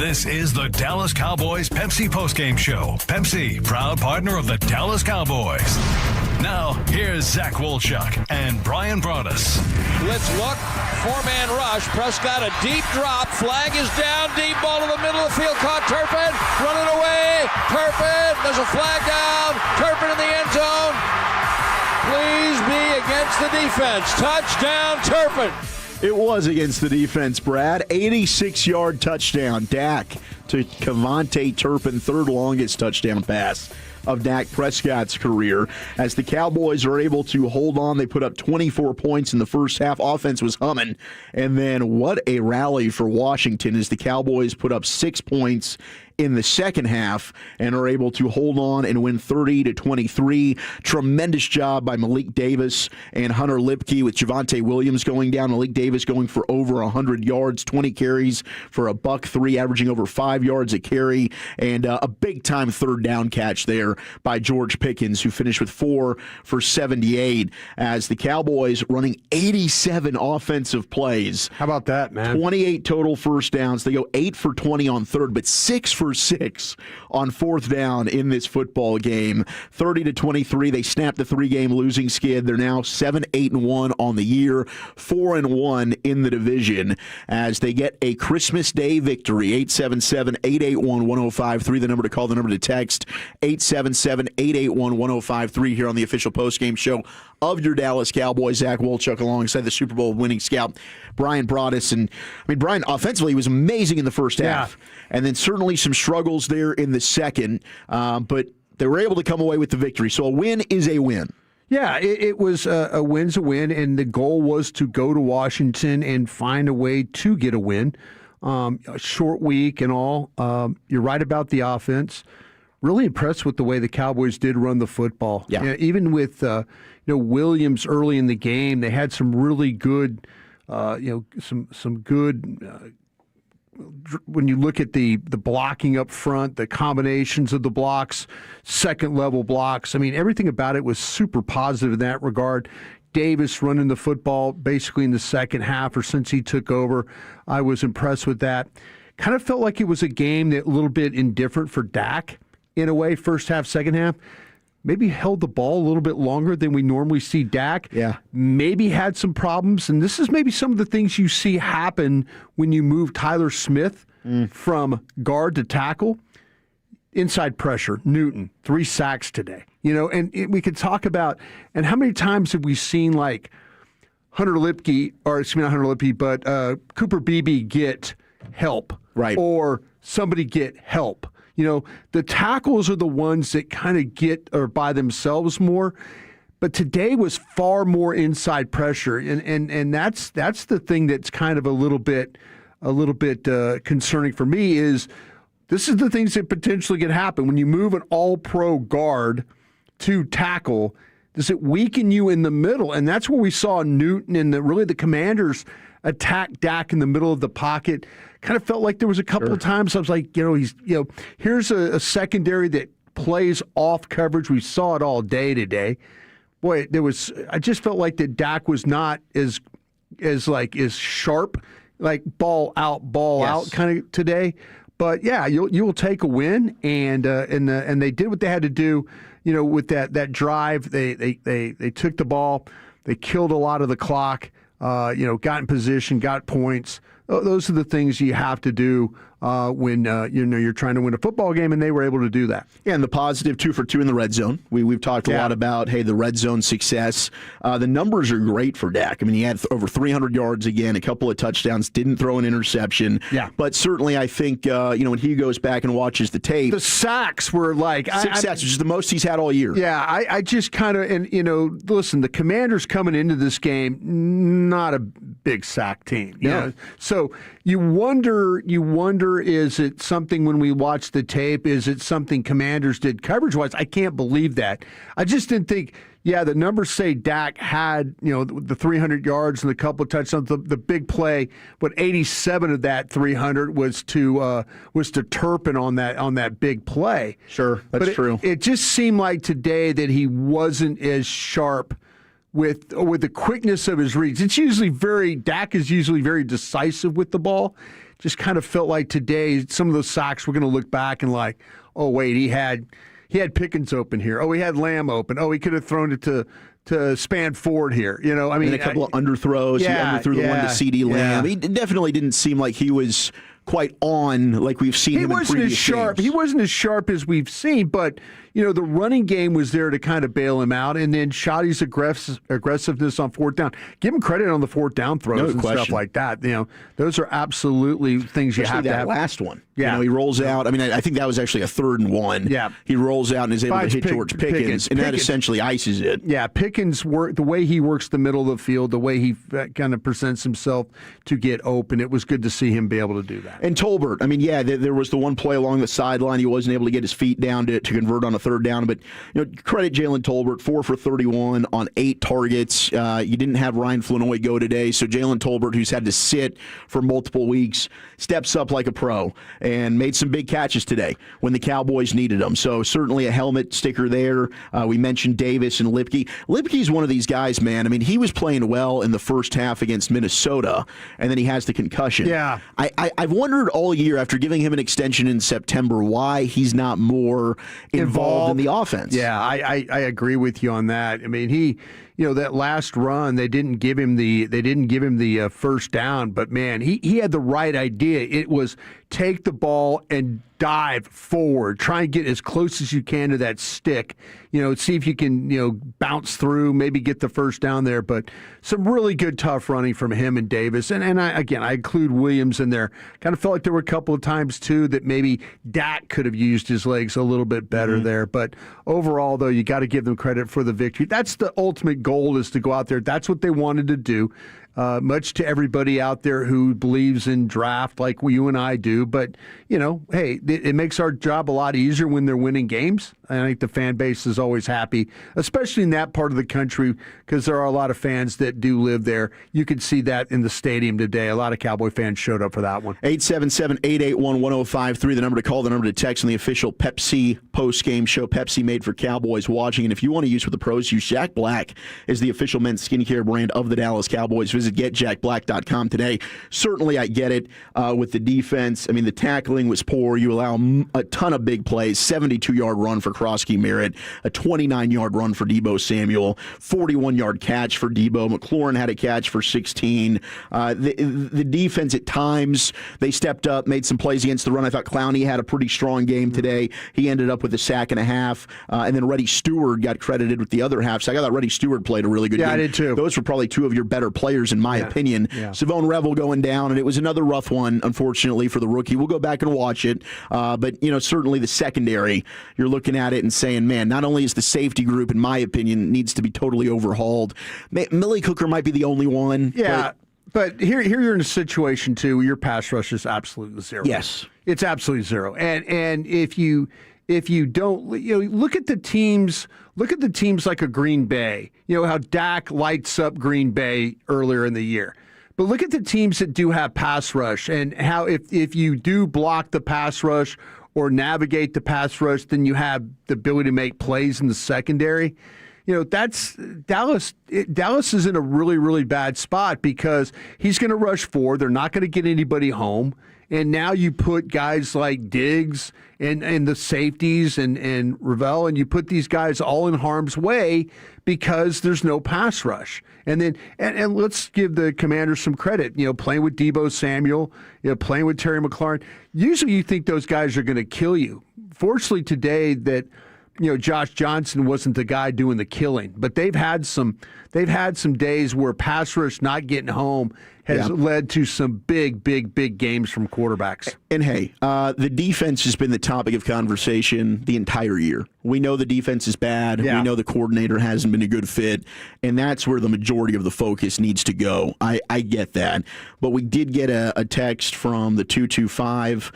This is the Dallas Cowboys Pepsi Postgame Show. Pepsi, proud partner of the Dallas Cowboys. Now, here's Zach Wolchuk and Brian Broaddus. Let's look. Four-man rush. Prescott, a deep drop. Flag is down. Deep ball to the middle of the field. Caught Turpin. Running away. Turpin. There's a flag down. Turpin in the end zone. Please be against the defense. Touchdown, Turpin. It was against the defense, Brad. 86-yard touchdown. Dak to Cavante Turpin, third longest touchdown pass of Dak Prescott's career. As the Cowboys are able to hold on, they put up 24 points in the first half. Offense was humming. And then what a rally for Washington as the Cowboys put up 6 points in the second half and are able to hold on and win 30-23. Tremendous job by Malik Davis and Hunter Lipke with Javonte Williams going down. Malik Davis going for over 100 yards, 20 carries for $103, averaging over 5 yards a carry, and a big-time third down catch there by George Pickens, who finished with 4 for 78 as the Cowboys running 87 offensive plays. How about that, man? 28 total first downs. They go 8 for 20 on third, but 6 for 6 on fourth down in this football game. 30-23, they snapped the 3-game losing skid. They're now 7-8-1 on the year, 4-1 in the division as they get a Christmas Day victory. 877-881-1053, the number to call, the number to text. 877-881-1053 here on the official postgame show of your Dallas Cowboys. Zach Wolchuk alongside the Super Bowl winning scout Brian Broaddus. And I mean, Brian offensively was amazing in the first half, and then certainly some struggles there in the second, but they were able to come away with the victory. So a win is a win. Yeah, it was a win's a win, and the goal was to go to Washington and find a way to get a win. A short week and all. You're right about the offense. Really impressed with the way the Cowboys did run the football. Yeah. Even with Williams early in the game, they had some really good, some good. When you look at the blocking up front, the combinations of the blocks, second-level blocks, I mean, everything about it was super positive in that regard. Davis running the football basically in the second half or since he took over, I was impressed with that. Kind of felt like it was a game that a little bit indifferent for Dak in a way, first half, second half. Maybe held the ball a little bit longer than we normally see Dak. Yeah. Maybe had some problems. And this is maybe some of the things you see happen when you move Tyler Smith from guard to tackle. Inside pressure, Newton, 3 sacks today. And we could talk about, and how many times have we seen like Cooper Beebe get help. Right. Or somebody get help. The tackles are the ones that kind of get or by themselves more. But today was far more inside pressure, and that's the thing that's kind of a little bit concerning for me. Is this is the things that potentially could happen when you move an all-pro guard to tackle. Does it weaken you in the middle? And that's where we saw Newton and really the Commanders attack Dak in the middle of the pocket. Kind of felt like there was a couple of times I was like, here's a secondary that plays off coverage. We saw it all day today. Boy, I just felt like that Dak was not as sharp, like ball out kind of today. But yeah, you'll take a win, and they did what they had to do. With that drive, they took the ball, they killed a lot of the clock. Got in position, got points. Those are the things you have to do when you're trying to win a football game, and they were able to do that. Yeah, and the positive 2 for 2 in the red zone. We've talked a lot about the red zone success. The numbers are great for Dak. I mean, he had over 300 yards again, a couple of touchdowns, didn't throw an interception. Yeah, but certainly I think when he goes back and watches the tape, the sacks were like 6 sacks, which is the most he's had all year. Yeah, I just kind of listen. The Commanders coming into this game, not a big sack team. So you wonder, is it something when we watch the tape, is it something Commanders did coverage-wise? I can't believe that. I just didn't think, the numbers say Dak had, the 300 yards and a couple of touchdowns. The big play, but 87 of that 300 was to Turpin on that big play. Sure, that's true. It just seemed like today that he wasn't as sharp with the quickness of his reads. Dak is usually very decisive with the ball. just kind of felt like today some of those sacks we're going to look back and like, oh wait, he had Pickens open here. Oh, he had Lamb open. Oh, he could have thrown it to Span Ford here. I mean, and a couple of underthrows. He underthrew the one to CD Lamb. He definitely didn't seem like he was quite on like we've seen him in previous games. He wasn't as sharp as we've seen, but the running game was there to kind of bail him out, and then Shoddy's aggressiveness on fourth down. Give him credit on the fourth down throws and stuff like that. Those are absolutely things you have to have. Last one. Yeah. He rolls out. I mean, I think that was actually a 3rd and 1. Yeah. He rolls out and is able to hit George Pickens, and that essentially ices it. Yeah, Pickens, the way he works the middle of the field, the way he kind of presents himself to get open, it was good to see him be able to do that. And Tolbert, I mean, there was the one play along the sideline. He wasn't able to get his feet down to convert on a 3rd down. But credit Jalen Tolbert, 4 for 31 on 8 targets. You didn't have Ryan Flanoy go today, so Jalen Tolbert, who's had to sit for multiple weeks, steps up like a pro and made some big catches today when the Cowboys needed them. So certainly a helmet sticker there. We mentioned Davis and Lipke. Lipke's one of these guys, man. I mean, he was playing well in the first half against Minnesota, and then he has the concussion. Yeah. I've wondered all year after giving him an extension in September why he's not more involved in the offense. Yeah, I agree with you on that. I mean, he, that last run, they didn't give him the first down, but man, he had the right idea. It was take the ball and dive forward, try and get as close as you can to that stick, see if you can, bounce through, maybe get the first down there. But some really good tough running from him and Davis. And I include Williams in there. Kind of felt like there were a couple of times, too, that maybe Dak could have used his legs a little bit better there. But overall, though, you got to give them credit for the victory. That's the ultimate goal, is to go out there. That's what they wanted to do. Much to everybody out there who believes in draft like you and I do. But, hey, it makes our job a lot easier when they're winning games. I think the fan base is always happy, especially in that part of the country, because there are a lot of fans that do live there. You could see that in the stadium today. A lot of Cowboy fans showed up for that one. 877-881-1053, the number to call, the number to text on the official Pepsi post-game show. Pepsi made for Cowboys watching. And if you want to use with the pros, use Jack Black is the official men's skincare brand of the Dallas Cowboys. Visit getjackblack.com today. Certainly, I get it with the defense. I mean, the tackling was poor. You allow a ton of big plays, 72-yard run for Krosky Merritt, a 29-yard run for Deebo Samuel, 41-yard catch for Deebo. McLaurin had a catch for 16. The defense at times, they stepped up, made some plays against the run. I thought Clowney had a pretty strong game today. He ended up with a sack and a half. And then Reddy Stewart got credited with the other half. So I thought Reddy Stewart played a really good game. Yeah, I did too. Those were probably two of your better players in my opinion. Yeah. Savone Revel going down, and it was another rough one, unfortunately, for the rookie. We'll go back and watch it. But, certainly the secondary, you're looking at it and saying, man, not only is the safety group, in my opinion, needs to be totally overhauled. Millie Cooker might be the only one. Yeah, but here you're in a situation, too, where your pass rush is absolutely zero. Yes. It's absolutely zero. And if you don't, look at the teams like a Green Bay, how Dak lights up Green Bay earlier in the year. But look at the teams that do have pass rush, and how if you do block the pass rush or navigate the pass rush, then you have the ability to make plays in the secondary. That's Dallas. Dallas is in a really, really bad spot because he's going to rush forward. They're not going to get anybody home. And now you put guys like Diggs and the safeties and Ravel, and you put these guys all in harm's way because there's no pass rush. And then and let's give the Commanders some credit. Playing with Deebo Samuel, playing with Terry McLaurin. Usually you think those guys are going to kill you. Fortunately today that Josh Johnson wasn't the guy doing the killing, but they've had some days where pass rush not getting home has led to some big games from quarterbacks. And hey, the defense has been the topic of conversation the entire year. We know the defense is bad. Yeah. We know the coordinator hasn't been a good fit, and that's where the majority of the focus needs to go. I get that. But we did get a text from the 225.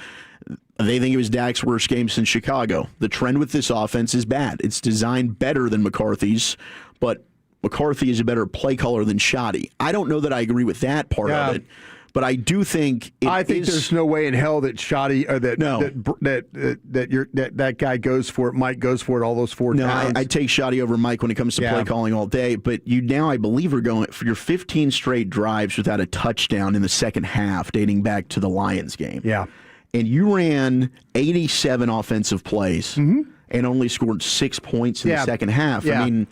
They think it was Dak's worst game since Chicago. The trend with this offense is bad. It's designed better than McCarthy's, but McCarthy is a better play caller than Shoddy. I don't know that I agree with that part of it, But I do think there's no way in hell that Shoddy or that guy goes for it. Mike goes for it all those 4 times. I take Shoddy over Mike when it comes to play calling all day. But you now, I believe, are going for your 15 straight drives without a touchdown in the second half, dating back to the Lions game. Yeah, and you ran 87 offensive plays and only scored 6 points in the second half. Yeah. I mean,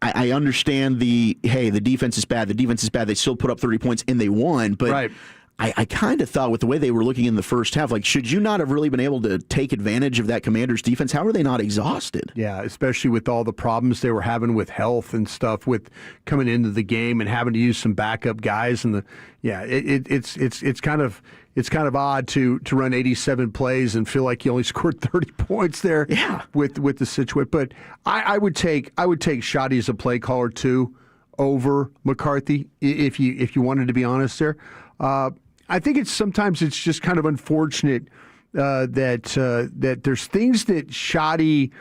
I understand the defense is bad. The defense is bad. They still put up 30 points and they won. But right. I kind of thought with the way they were looking in the first half, like, should you not have really been able to take advantage of that Commanders defense? How are they not exhausted? Yeah, especially with all the problems they were having with health and stuff with coming into the game and having to use some backup guys. And it's kind of odd to run 87 plays and feel like you only scored 30 points there. Yeah. with the situation. But I would take Shoddy as a play caller too over McCarthy if you wanted to be honest there. I think sometimes it's just kind of unfortunate that there's things that Shoddy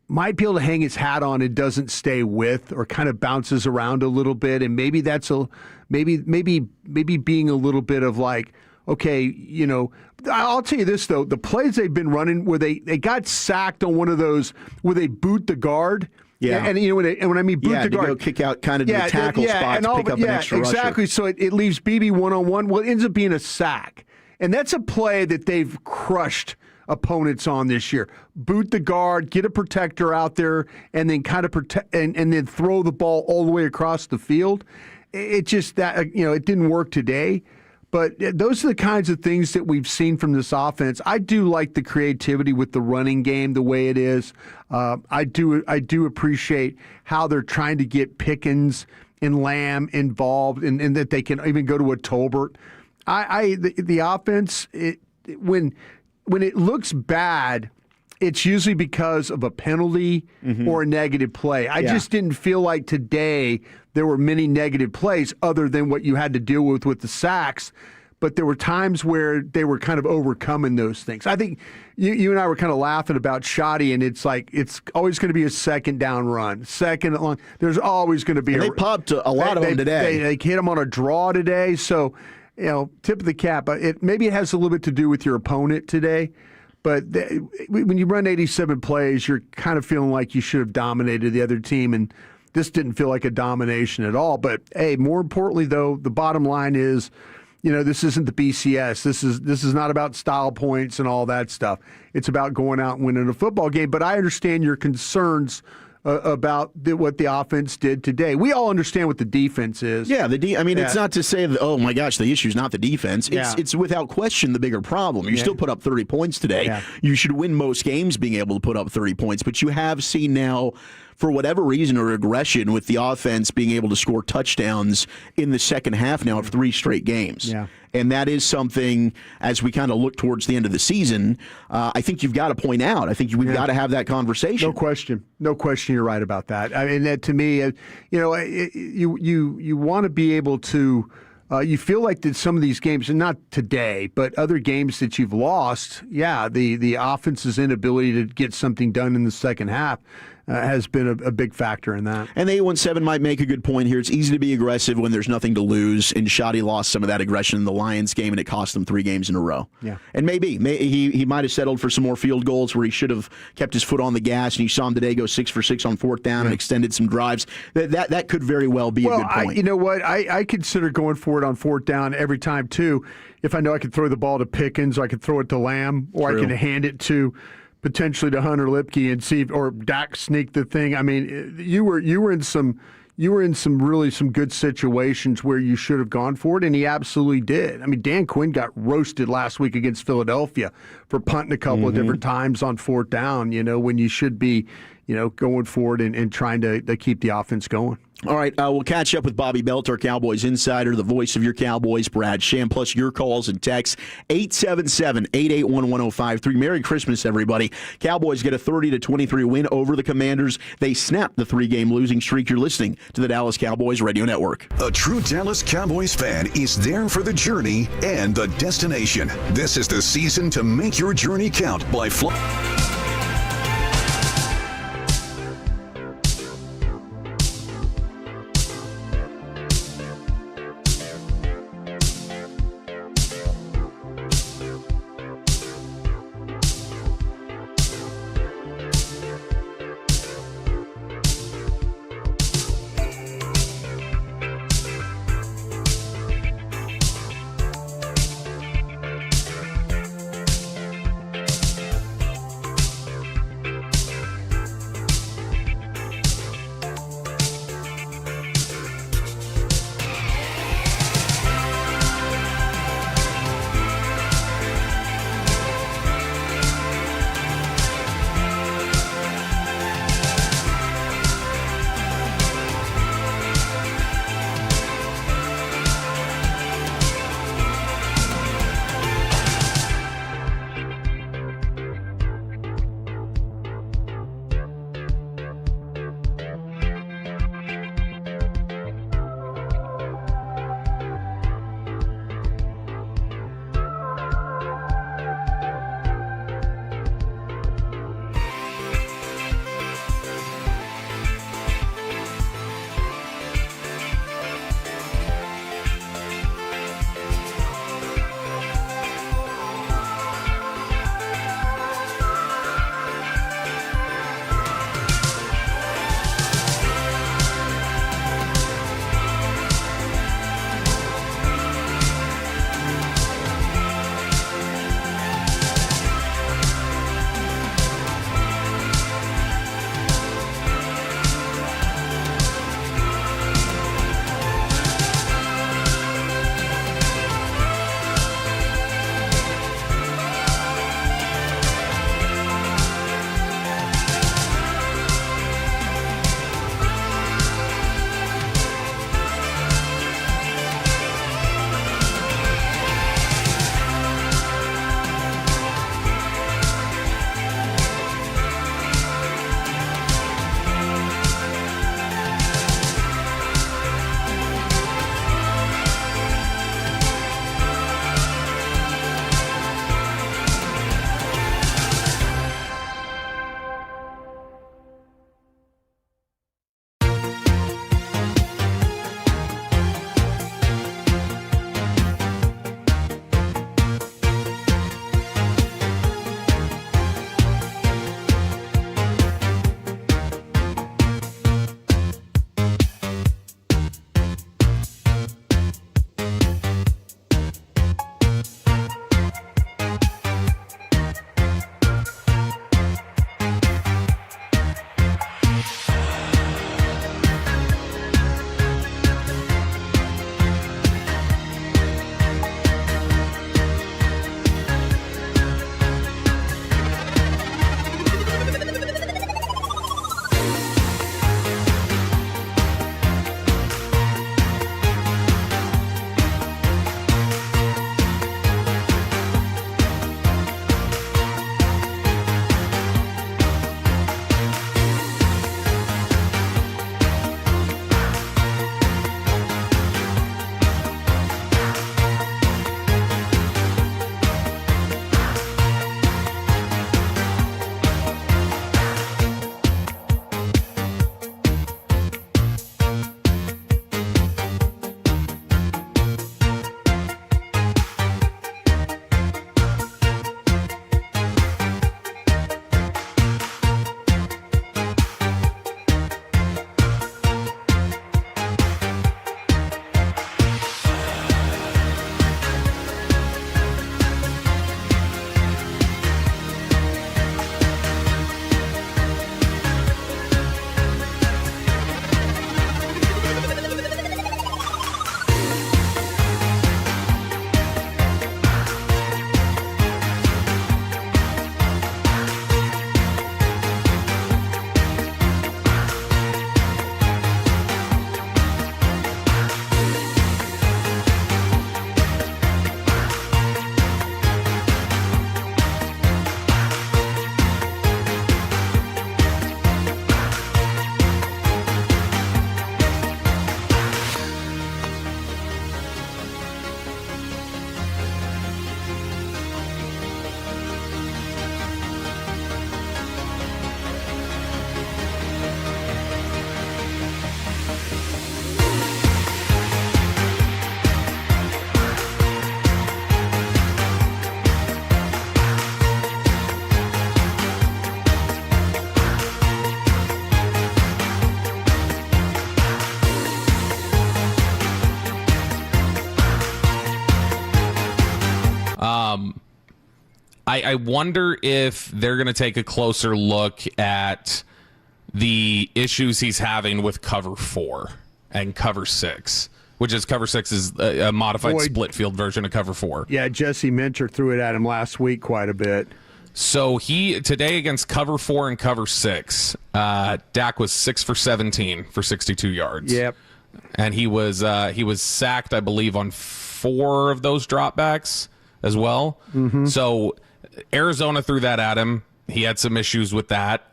might be able to hang his hat on and doesn't stay with, or kind of bounces around a little bit, and maybe that's maybe being a little bit of like, okay, I'll tell you this though, the plays they've been running where they got sacked on one of those where they boot the guard. Yeah, and when I mean boot the guard, go kick out kind of the tackle spots, pick up an extra rusher. Exactly. So it leaves BB one-on-1. Well, it ends up being a sack, and that's a play that they've crushed opponents on this year. Boot the guard, get a protector out there, and then kind of protect, and then throw the ball all the way across the field. It just that it didn't work today. But those are the kinds of things that we've seen from this offense. I do like the creativity with the running game the way it is. I do appreciate how they're trying to get Pickens and Lamb involved, and that they can even go to a Tolbert. The offense, when it looks bad, it's usually because of a penalty or a negative play. I just didn't feel like today there were many negative plays other than what you had to deal with the sacks. But there were times where they were kind of overcoming those things. I think you and I were kind of laughing about Shoddy, and it's like it's always going to be a second down run, second and long. There's always going to be. And they popped a lot of them today. They hit them on a draw today. So, tip of the cap. Maybe it has a little bit to do with your opponent today. But when you run 87 plays, you're kind of feeling like you should have dominated the other team, and this didn't feel like a domination at all. But, hey, more importantly, though, the bottom line is, this isn't the BCS. This is not about style points and all that stuff. It's about going out and winning a football game. But I understand your concerns about what the offense did today. We all understand what the defense is. Yeah, it's not to say that, oh my gosh, the issue is not the defense. It's without question the bigger problem. You still put up 30 points today. Yeah. You should win most games being able to put up 30 points, but you have seen now, for whatever reason, a regression with the offense being able to score touchdowns in the second half now of 3 straight games. Yeah. And that is something, as we kind of look towards the end of the season, I think you've got to point out. I think we've got to have that conversation. No question. No question you're right about that. I mean, that to me, you want to be able to you feel like that some of these games, and not today, but other games that you've lost, the offense's inability to get something done in the second half has been a big factor in that. And the 817 might make a good point here. It's easy to be aggressive when there's nothing to lose, and Shoddy lost some of that aggression in the Lions game, and it cost them 3 games in a row. Yeah. And maybe he might have settled for some more field goals where he should have kept his foot on the gas, and you saw him today go 6 for 6 on 4th down and extended some drives. That could very well be a good point. You know what? I consider going for it on 4th down every time, too. If I know I could throw the ball to Pickens, or I could throw it to Lamb, or I can hand it to potentially to Hunter Lipke and see or Dak sneak the thing. I mean, you were in some really some good situations where you should have gone for it, and he absolutely did. I mean, Dan Quinn got roasted last week against Philadelphia for punting a couple of different times on 4th down, when you should be, going for it and trying to keep the offense going. All right, we'll catch up with Bobby Belt, our Cowboys insider, the voice of your Cowboys, Brad Sham, plus your calls and texts, 877-881-1053. Merry Christmas, everybody. Cowboys get a 30-23 win over the Commanders. They snapped the 3-game losing streak. You're listening to the Dallas Cowboys Radio Network. A true Dallas Cowboys fan is there for the journey and the destination. This is the season to make your journey count by I wonder if they're going to take a closer look at the issues he's having with cover 4 and cover 6, which is cover 6 is a modified split field version of cover 4. Yeah, Jesse Minter threw it at him last week quite a bit. So today against cover 4 and cover 6, Dak was 6 for 17 for 62 yards. Yep. And he was sacked, I believe, on 4 of those dropbacks as well. Mm-hmm. So Arizona threw that at him. He had some issues with that.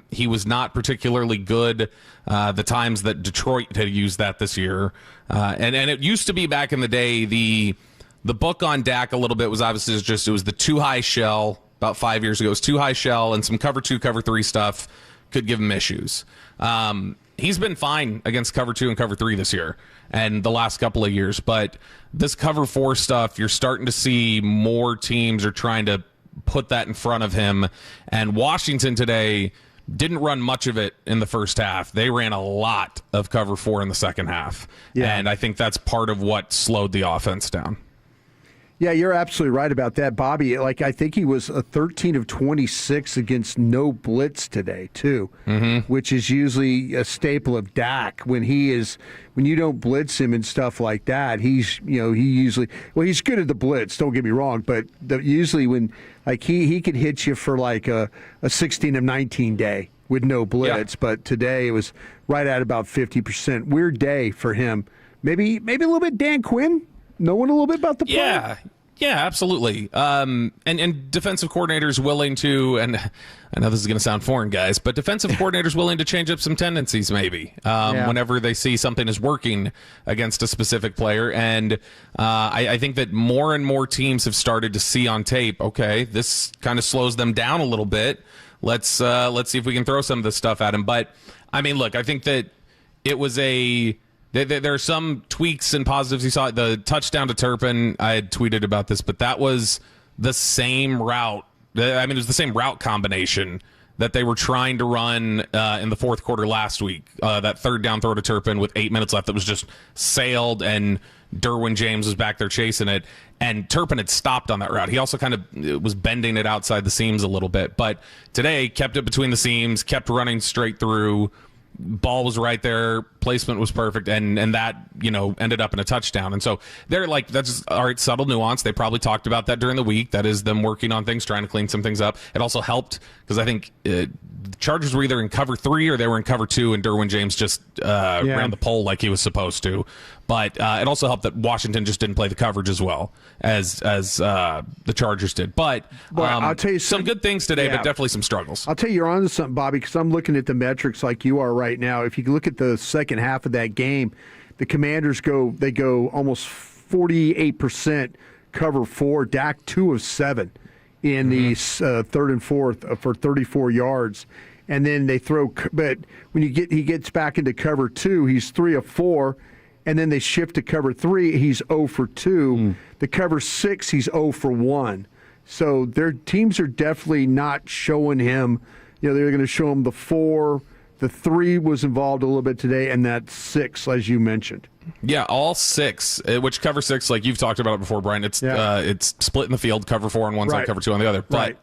He was not particularly good the times that Detroit had used that this year. And it used to be back in the day, the book on Dak a little bit was obviously it was the too high shell. About 5 years ago, it was too high shell and some cover 2, cover 3 stuff could give him issues. He's been fine against cover 2 and cover 3 this year and the last couple of years. But this cover 4 stuff, you're starting to see more teams are trying to put that in front of him. And Washington today didn't run much of it in the first half. They ran a lot of cover 4 in the second half. Yeah. And I think that's part of what slowed the offense down. Yeah, you're absolutely right about that, Bobby. Like, I think he was a 13 of 26 against no blitz today, too, which is usually a staple of Dak. When you don't blitz him and stuff like that, he's good at the blitz. Don't get me wrong, but usually when he could hit you for like a 16 of 19 day with no blitz. Yeah. But today it was right at about 50%. Weird day for him. Maybe a little bit Dan Quinn. Knowing a little bit about the play? Yeah, absolutely. And defensive coordinators willing to, and I know this is going to sound foreign, guys, but defensive coordinators willing to change up some tendencies maybe whenever they see something is working against a specific player. And I think that more and more teams have started to see on tape, okay, this kind of slows them down a little bit. Let's see if we can throw some of this stuff at him. But, I mean, look, I think that it was there are some tweaks and positives. You saw the touchdown to Turpin. I had tweeted about this, but that was the same route. I mean, it was the same route combination that they were trying to run in the fourth quarter last week. That third down throw to Turpin with 8 minutes left that was just sailed, and Derwin James was back there chasing it. And Turpin had stopped on that route. He also kind of was bending it outside the seams a little bit. But today, kept it between the seams, kept running straight through. Ball was right there, placement was perfect, and that ended up in a touchdown. And so they're like, that's all right, subtle nuance. They probably talked about that during the week. That is them working on things, trying to clean some things up. It also helped because I think the Chargers were either in cover 3 or they were in cover 2, and Derwin James just ran the pole like he was supposed to. But it also helped that Washington just didn't play the coverage as well as the Chargers did. But I'll tell you some good things today, but definitely some struggles. I'll tell you, you're onto something, Bobby, because I'm looking at the metrics like you are right now. If you look at the second half of that game, the Commanders go almost 48% cover 4. Dak 2 of 7 in the third and fourth for 34 yards. And then they throw, but when he gets back into cover 2, he's 3 of 4. And then they shift to cover 3, he's 0 for 2. The cover 6, he's 0 for 1. So their teams are definitely not showing him. They're going to show him the 4. The 3 was involved a little bit today, and that 6, as you mentioned. Yeah, all 6, which cover 6, like you've talked about it before, Brian. It's split in the field, cover 4 on one side, cover 2 on the other. But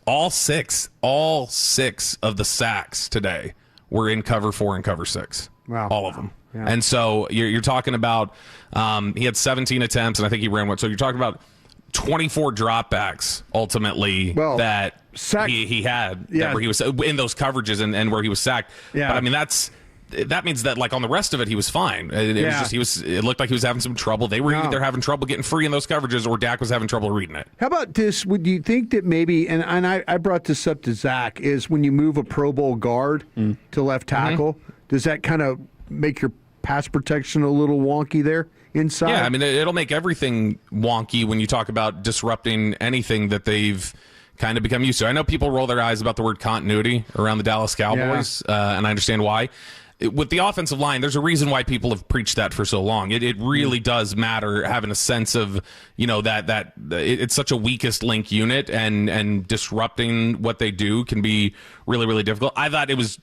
all six of the sacks today were in cover 4 and cover 6. Wow, all of them. Yeah. And so you're talking about he had 17 attempts, and I think he ran one. So you're talking about 24 dropbacks ultimately that he had where he was in those coverages and where he was sacked. Yeah. But I mean that means that like on the rest of it he was fine. It looked like he was having some trouble. They were either having trouble getting free in those coverages or Dak was having trouble reading it. How about this? Would you think that maybe and I brought this up to Zach, is when you move a Pro Bowl guard to left tackle, does that kind of make your pass protection a little wonky there inside? Yeah, I mean, it'll make everything wonky when you talk about disrupting anything that they've kind of become used to. I know people roll their eyes about the word continuity around the Dallas Cowboys, and I understand why. With the offensive line, there's a reason why people have preached that for so long. It really does matter having a sense of, that it's such a weakest link unit, and disrupting what they do can be really, really difficult. I thought it was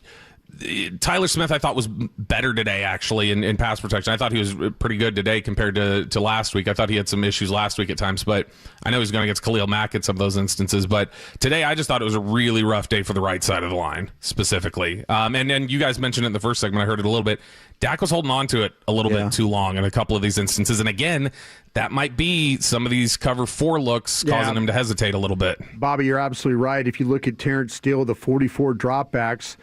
Tyler Smith, I thought, was better today, actually, in pass protection. I thought he was pretty good today compared to last week. I thought he had some issues last week at times, but I know he's going against Khalil Mack in some of those instances. But today, I just thought it was a really rough day for the right side of the line, specifically. And then you guys mentioned it in the first segment. I heard it a little bit. Dak was holding on to it a little bit too long in a couple of these instances. And again, that might be some of these cover 4 looks causing him to hesitate a little bit. Bobby, you're absolutely right. If you look at Terrence Steele, the 44 dropbacks,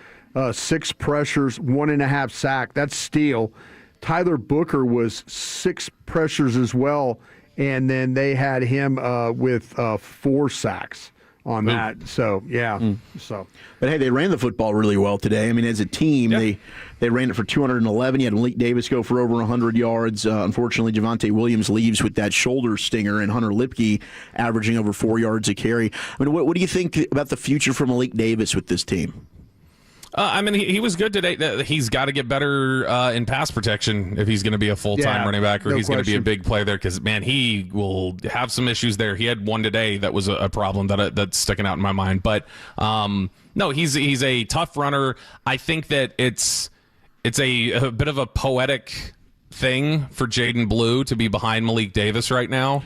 6 pressures, 1.5 sack. That's Steele. Tyler Booker was 6 pressures as well, and then they had him with 4 sacks on that. So, So, but hey, they ran the football really well today. I mean, as a team, they ran it for 211. You had Malik Davis go for over 100 yards. Unfortunately, Javonte Williams leaves with that shoulder stinger, and Hunter Lipke averaging over 4 yards a carry. I mean, what do you think about the future for Malik Davis with this team? I mean, he was good today. He's got to get better in pass protection if he's going to be a full-time running back, or he's going to be a big play there, because, man, he will have some issues there. He had one today that was a problem that's sticking out in my mind. But, no, he's a tough runner. I think that it's a bit of a poetic thing for Jaden Blue to be behind Malik Davis right now.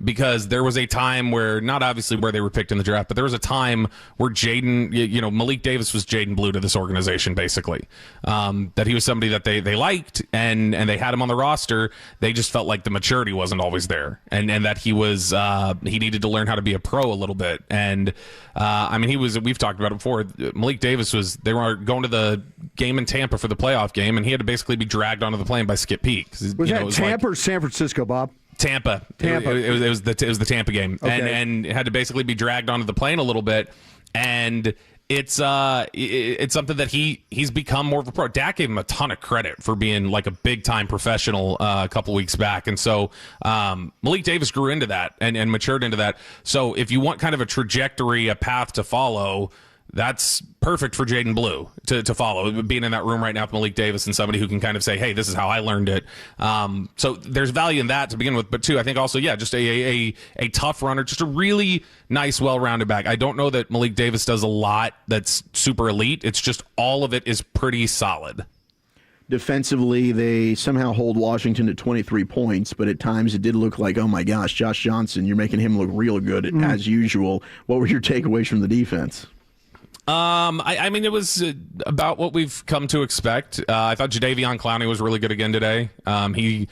Because there was a time where, not obviously where they were picked in the draft, but there was a time where Malik Davis was Jaden Blue to this organization, basically. That he was somebody that they liked, and they had him on the roster. They just felt like the maturity wasn't always there, and that he needed to learn how to be a pro a little bit. And I mean, we've talked about it before. Malik Davis they were going to the game in Tampa for the playoff game, and he had to basically be dragged onto the plane by Skip Peek. Was that Tampa or San Francisco, Bob? Tampa. It was the Tampa game, okay. and had to basically be dragged onto the plane a little bit, and it's something that he's become more of a pro. Dak gave him a ton of credit for being like a big time professional a couple weeks back, and so Malik Davis grew into that and matured into that. So if you want kind of a trajectory, a path to follow, that's perfect for Jaden Blue to follow, being in that room right now with Malik Davis and somebody who can kind of say, hey, this is how I learned it. So there's value in that to begin with. But, two, I think also, just a tough runner, just a really nice, well-rounded back. I don't know that Malik Davis does a lot that's super elite. It's just all of it is pretty solid. Defensively, they somehow hold Washington to 23 points, but at times it did look like, oh my gosh, Josh Johnson, you're making him look real good as usual. What were your takeaways from the defense? I mean, it was about what we've come to expect. I thought Jadeveon Clowney was really good again today. He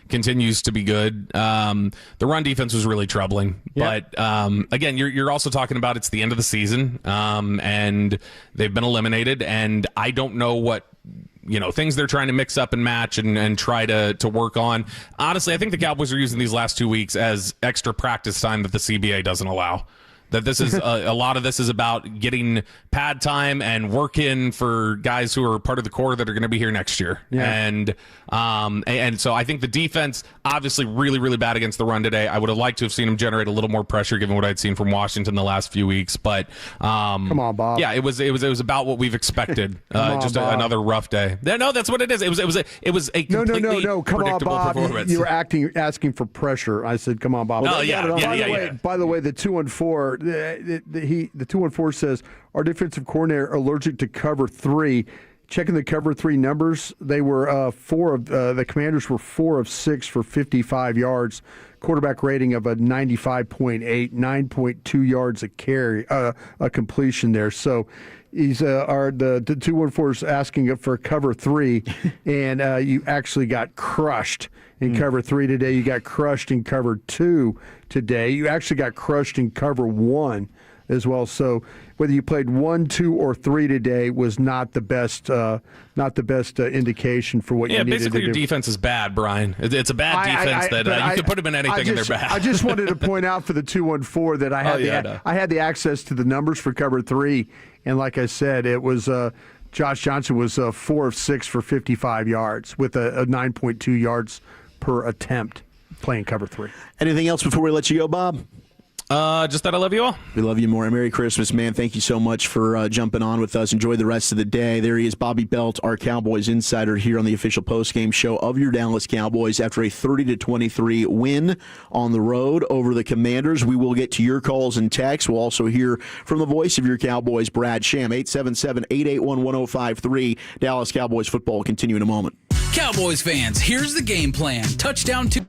continues to be good. The run defense was really troubling. Yep. But again, you're also talking about it's the end of the season, and they've been eliminated, and I don't know what things they're trying to mix up and match and try to work on. Honestly, I think the Cowboys are using these last 2 weeks as extra practice time that the CBA doesn't allow. That this is a lot of this is about getting pad time and work in for guys who are part of the core that are going to be here next year. Yeah. And so I think the defense obviously really, really bad against the run today. I would have liked to have seen them generate a little more pressure given what I'd seen from Washington the last few weeks. But come on, Bob. Yeah, it was about what we've expected. Another rough day. No, that's what it is. It was a completely no. Come on, Bob. Performance. You were asking for pressure. I said, come on, Bob. By the way, the 2-4. The 2-4 says our defensive coordinator allergic to cover 3. Checking the cover 3 numbers, they were the Commanders were 4 of 6 for 55 yards, quarterback rating of a 95.8, 9.2 yards a carry, a completion there. So he's the 2-1-4 is asking for cover 3, and you actually got crushed in cover 3 today. You got crushed in cover 2 today. You actually got crushed in cover 1 as well. So whether you played 1, 2, or 3 today was not the best indication for what you needed to do. Yeah, basically your defense is bad, Brian. It's a bad defense you could put them in anything and they're bad. I just wanted to point out for the 2-1-4 that I had the access to the numbers for cover 3, and like I said, it was Josh Johnson was 4 of 6 for 55 yards with a 9.2 yards per attempt playing cover 3. Anything else before we let you go, Bob? Just that I love you all. We love you more. Merry Christmas, man. Thank you so much for jumping on with us. Enjoy the rest of the day. There he is, Bobby Belt, our Cowboys insider here on the official postgame show of your Dallas Cowboys after a 30-23 win on the road over the Commanders. We will get to your calls and texts. We'll also hear from the voice of your Cowboys, Brad Sham, 877-881-1053. Dallas Cowboys football will continue in a moment. Cowboys fans, here's the game plan. Touchdown to...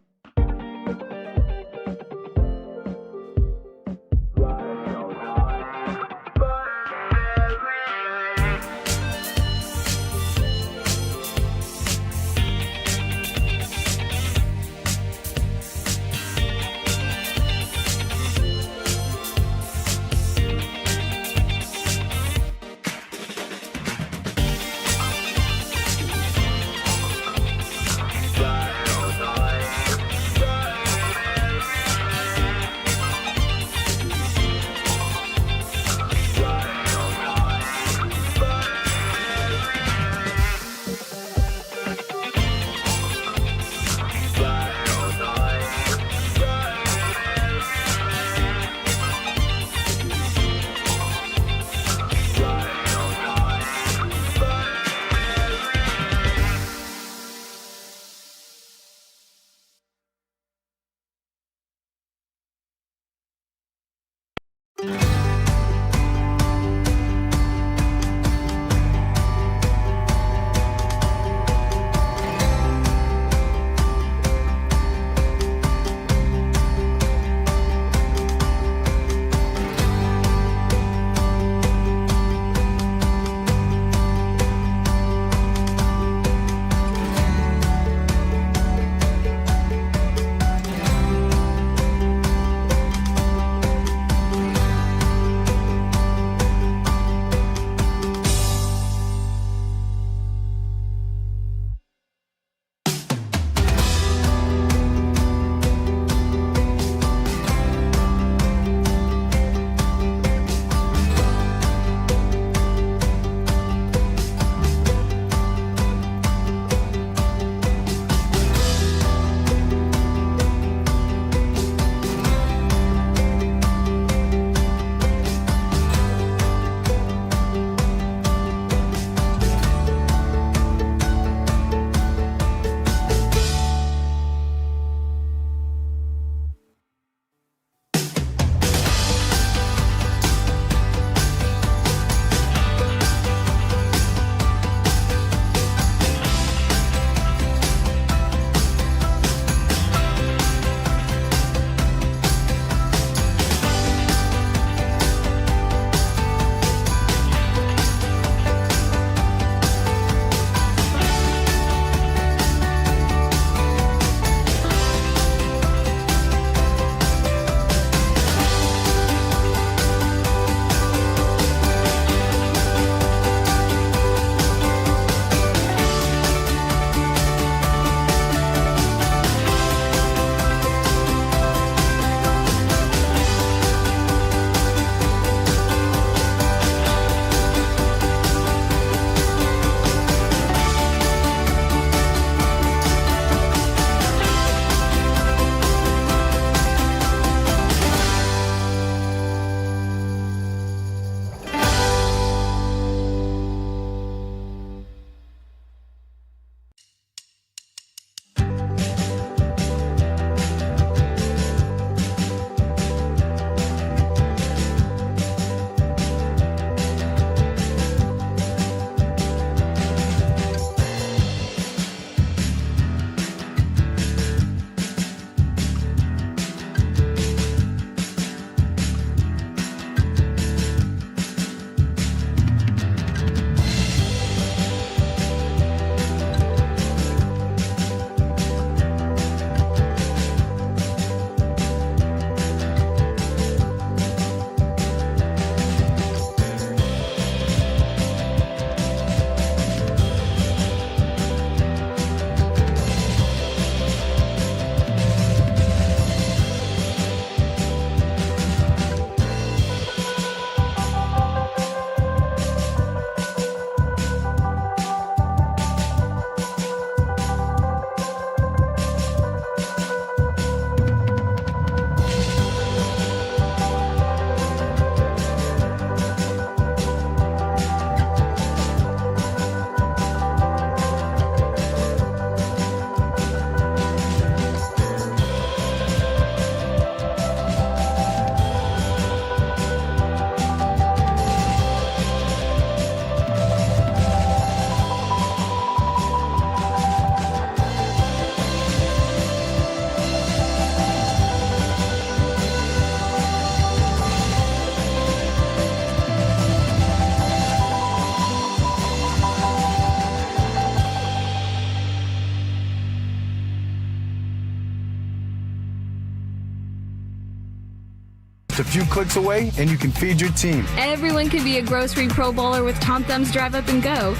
Just a few clicks away, and you can feed your team. Everyone can be a grocery Pro Bowler with Tom Thumb's Drive Up and Go.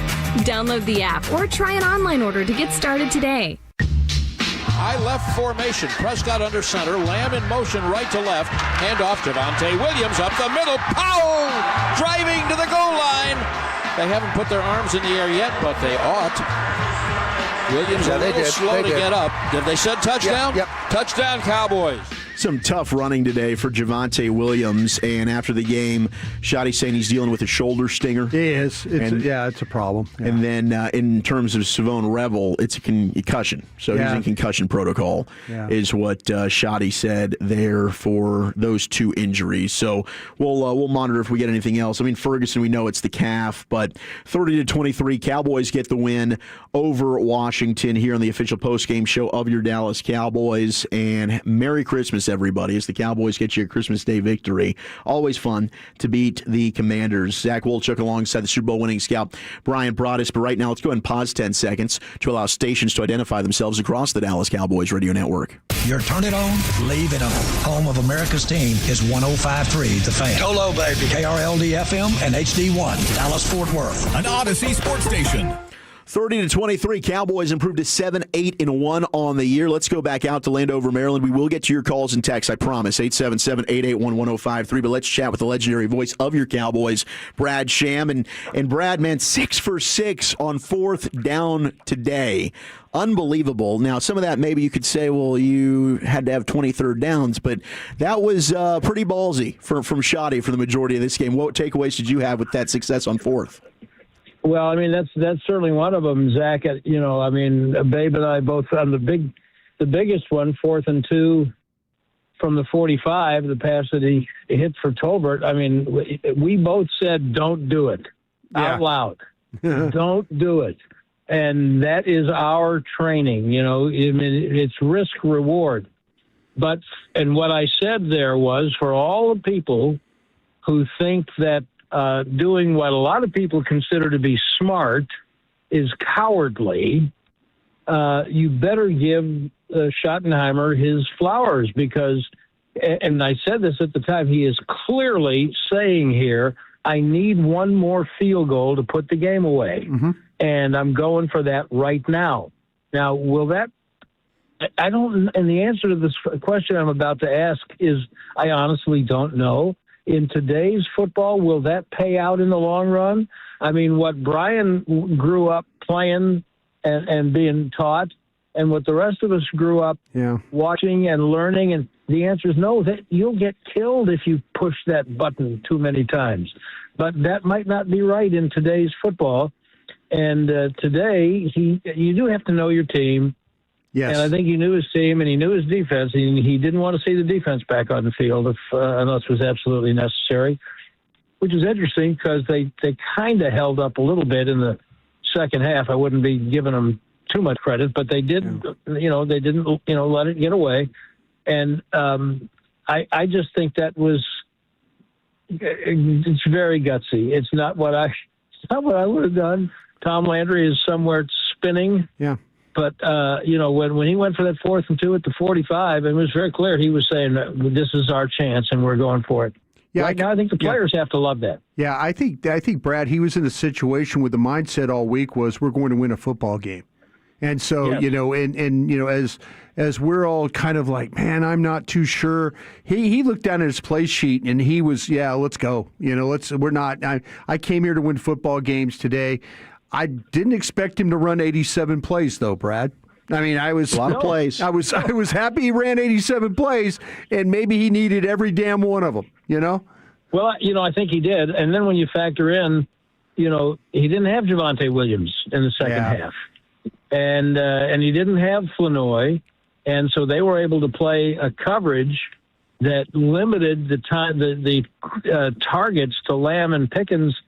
Download the app or try an online order to get started today. High left formation. Prescott under center. Lamb in motion right to left. Hand off Javonte Williams up the middle. Powell driving to the goal line. They haven't put their arms in the air yet, but they ought. Williams a little slow to get up. Did they said touchdown? Yep. Touchdown, Cowboys. Some tough running today for Javonte Williams, and after the game, Shoddy saying he's dealing with a shoulder stinger. It is. It's a problem. Yeah. And then in terms of Savone Revel, it's a concussion. So he's in concussion protocol, is what Shoddy said there for those two injuries. So we'll monitor if we get anything else. I mean, Ferguson, we know it's the calf, but 30-23, Cowboys get the win over Washington here on the official postgame show of your Dallas Cowboys. And Merry Christmas, everybody, as the Cowboys get you a Christmas Day victory. Always fun to beat the Commanders. Zach Wolchuk alongside the Super Bowl winning scout Brian Broaddus. But right now, let's go ahead and pause 10 seconds to allow stations to identify themselves across the Dallas Cowboys radio network. Your turn it on, leave it on. Home of America's team is 105.3 The Fan. Hello, baby. KRLD-FM and HD1, Dallas-Fort Worth. An Odyssey sports station. 30-23, Cowboys improved to 7-8-1 on the year. Let's go back out to Landover, Maryland. We will get to your calls and texts, I promise. 877-881-1053. But let's chat with the legendary voice of your Cowboys, Brad Sham. And Brad, man, 6 for 6 on fourth down today. Unbelievable. Now, some of that maybe you could say, well, you had to have 23rd downs, but that was pretty ballsy from Shoddy for the majority of this game. What takeaways did you have with that success on fourth? Well, I mean, that's certainly one of them, Zach. You know, I mean, Babe and I both on the biggest one, 4th and 2 from the 45, the pass that he hit for Tolbert. I mean, we both said, don't do it out loud. Don't do it. And that is our training. You know, I mean, it's risk reward. And what I said there was, for all the people who think that doing what a lot of people consider to be smart is cowardly, you better give Schottenheimer his flowers because, and I said this at the time, he is clearly saying here, I need one more field goal to put the game away. Mm-hmm. And I'm going for that right now. Now, will that, I don't, and the answer to this question I'm about to ask is, I honestly don't know. In today's football, will that pay out in the long run? I mean, what Brian grew up playing and being taught, and what the rest of us grew up watching and learning, and the answer is no, that you'll get killed if you push that button too many times. But that might not be right in today's football. And today, you do have to know your team. Yes. And I think he knew his team and he knew his defense. He didn't want to see the defense back on the field unless it was absolutely necessary, which is interesting because they kind of held up a little bit in the second half. I wouldn't be giving them too much credit, but they did, they didn't, let it get away. And I just think that was, it's very gutsy. It's not what I would have done. Tom Landry is somewhere spinning. Yeah. But, when he went for that 4th and 2 at the 45, it was very clear he was saying, this is our chance and we're going for it. Yeah, right now, I think the players have to love that. Yeah, I think, Brad, he was in a situation where the mindset all week was we're going to win a football game. And so, as we're all kind of like, man, I'm not too sure. He looked down at his play sheet and he was, let's go. I came here to win football games today. I didn't expect him to run 87 plays, though, Brad. I mean, I was a lot of plays. I was happy he ran 87 plays, and maybe he needed every damn one of them. Well, I think he did. And then when you factor in, he didn't have Javonte Williams in the second half, and he didn't have Flanoy, and so they were able to play a coverage that limited the time, the targets to Lamb and Pickens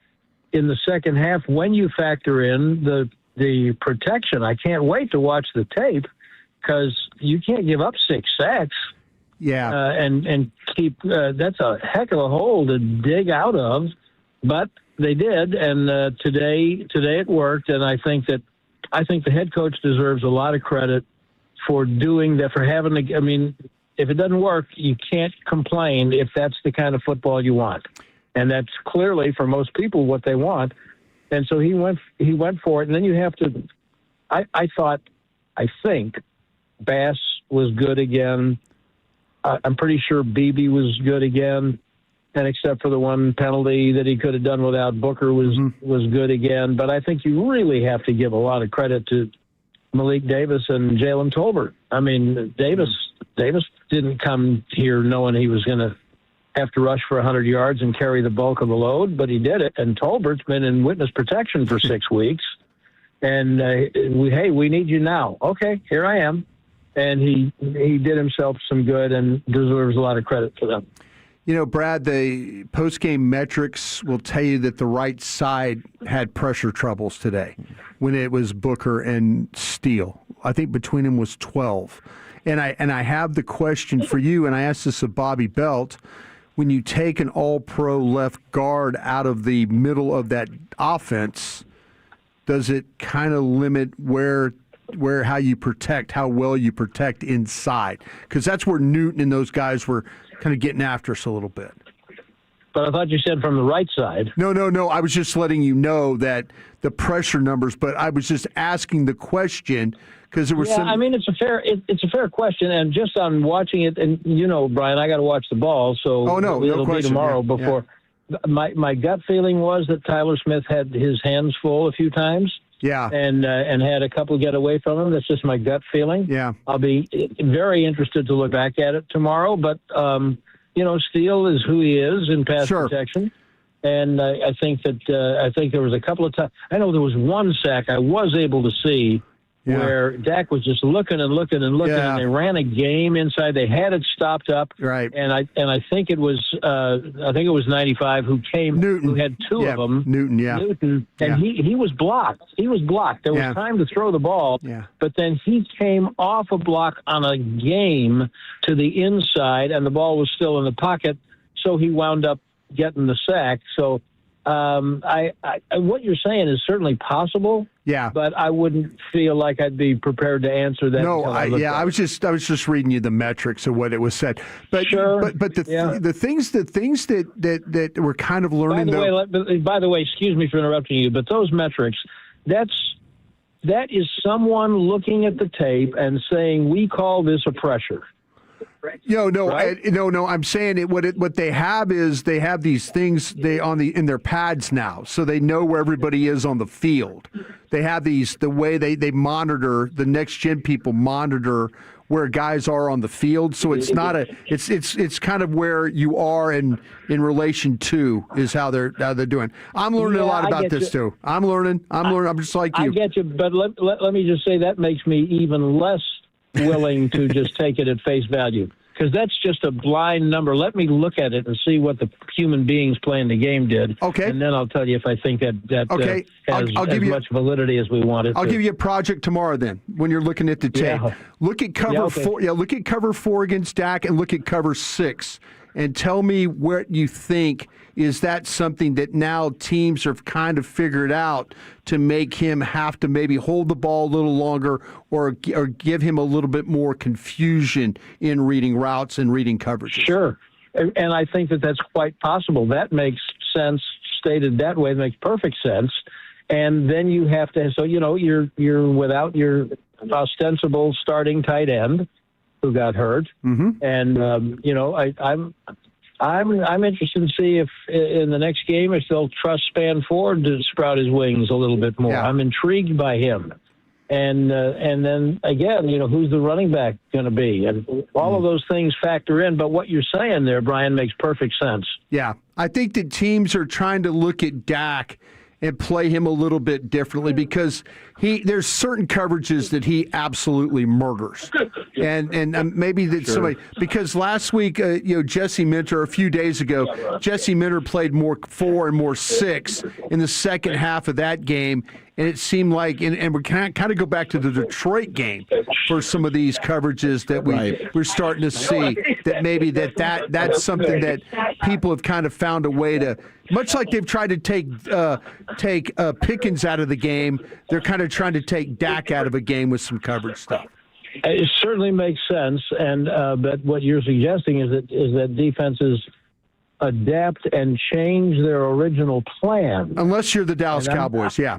in the second half. When you factor in the protection, I can't wait to watch the tape because you can't give up 6 sacks. Yeah, and keep that's a heck of a hole to dig out of, but they did, and today it worked, and I think the head coach deserves a lot of credit for doing that, for having. if it doesn't work, you can't complain if that's the kind of football you want. And that's clearly, for most people, what they want. And so he went for it. And then you have to – I think Bass was good again. I'm pretty sure Beebe was good again. And except for the one penalty that he could have done without, Booker was good again. But I think you really have to give a lot of credit to Malik Davis and Jalen Tolbert. I mean, Davis didn't come here knowing he was going to have to rush for 100 yards and carry the bulk of the load, but he did it. And Tolbert's been in witness protection for 6 weeks. And, we need you now. Okay, here I am. And he did himself some good and deserves a lot of credit for that. You know, Brad, the post-game metrics will tell you that the right side had pressure troubles today when it was Booker and Steele. I think between them was 12. And I have the question for you, and I asked this of Bobby Belt. When you take an all-pro left guard out of the middle of that offense, does it kind of limit how you protect, how well you protect inside? Because that's where Newton and those guys were kind of getting after us a little bit. But I thought you said from the right side. No. I was just letting you know that the pressure numbers, but I was just asking the question because there was some. I mean, it's a fair question, and just on watching it, and Brian, I got to watch the ball, so it'll be tomorrow before. Yeah. My gut feeling was that Tyler Smith had his hands full a few times. Yeah, and had a couple get away from him. That's just my gut feeling. Yeah, I'll be very interested to look back at it tomorrow. But Steele is who he is in pass protection, and I think there was a couple of times. I know there was one sack I was able to see where Dak was just looking and looking and looking, and they ran a game inside. They had it stopped up, right? And I think it was 95 who came, Newton, who had two of them. Newton, and he was blocked. He was blocked. There was time to throw the ball, but then he came off a block on a game to the inside, and the ball was still in the pocket, so he wound up getting the sack. So. What you're saying is certainly possible. Yeah, but I wouldn't feel like I'd be prepared to answer that. No, I was just reading you the metrics of what it was said. But but the things that we're kind of learning. By the way, excuse me for interrupting you, but those metrics, that is someone looking at the tape and saying we call this a pressure. No. Right? I'm saying it. What they have is they have these things in their pads now, so they know where everybody is on the field. They have the way they monitor, the next gen people monitor where guys are on the field. So it's not it's kind of where you are in relation to is how they're doing. I'm learning a lot about this too. I'm learning. I'm just like you. I get you, but let me just say that makes me even less willing to just take it at face value, because that's just a blind number. Let me look at it and see what the human beings playing the game did. Okay. And then I'll tell you if I think that has as much validity as we want it. I'll give you a project tomorrow then when you're looking at the tape. Yeah. Look at cover 4. Yeah, look at cover 4 against Dak and look at cover 6 and tell me what you think. Is that something that now teams have kind of figured out to make him have to maybe hold the ball a little longer or give him a little bit more confusion in reading routes and reading coverages? Sure. And I think that that's quite possible. That makes sense. Stated that way, it makes perfect sense. And then you have to, so, you're without your ostensible starting tight end who got hurt. Mm-hmm. And, I'm interested to see if in the next game if they'll trust Span Ford to sprout his wings a little bit more. Yeah. I'm intrigued by him. And then again, who's the running back going to be? And all of those things factor in. But what you're saying there, Brian, makes perfect sense. Yeah. I think that teams are trying to look at Dak and play him a little bit differently because there's certain coverages that he absolutely murders. And maybe that somebody, because last week, Jesse Minter, a few days ago, Jesse Minter played more 4 and more 6 in the second half of that game. And it seemed like, and we kind of go back to the Detroit game for some of these coverages that we're starting to see that maybe that's something that people have kind of found a way to, much like they've tried to take Pickens out of the game, they're kind of trying to take Dak out of a game with some coverage stuff. It certainly makes sense, and but what you're suggesting is that defenses adapt and change their original plan. Unless you're the Dallas Cowboys, yeah.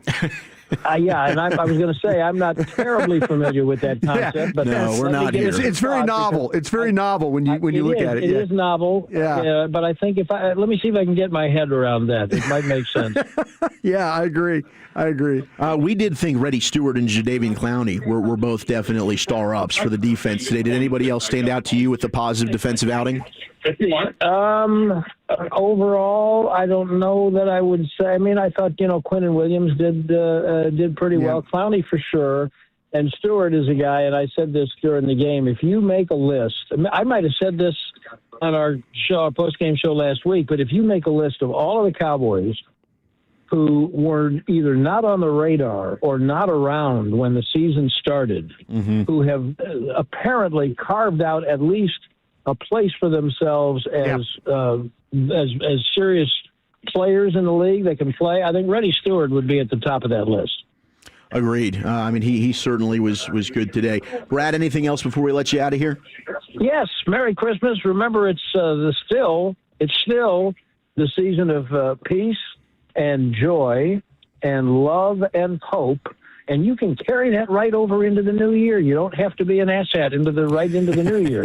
Yeah, and I was going to say I'm not terribly familiar with that concept, but no, we're not here. It's very novel. It's very novel when you look at it. It is novel. Yeah. But I think let me see if I can get my head around that. It might make sense. Yeah, I agree. We did think Reddy Stewart and Jadeveon Clowney were both definitely star-ups for the defense today. Did anybody else stand out to you with the positive defensive outing? Overall, I don't know that I would say. I mean, I thought, Quinnen Williams did pretty well. Clowney for sure. And Stewart is a guy, and I said this during the game, if you make a list, I might have said this on our post-game show last week, but if you make a list of all of the Cowboys who were either not on the radar or not around when the season started, who have apparently carved out at least a place for themselves as serious players in the league that can play, I think Reddy Stewart would be at the top of that list. Agreed. I mean, he certainly was good today. Brad, anything else before we let you out of here? Yes. Merry Christmas. Remember, it's still the season of peace and joy and love and hope. And you can carry that right over into the new year. You don't have to be an asshat into the new year,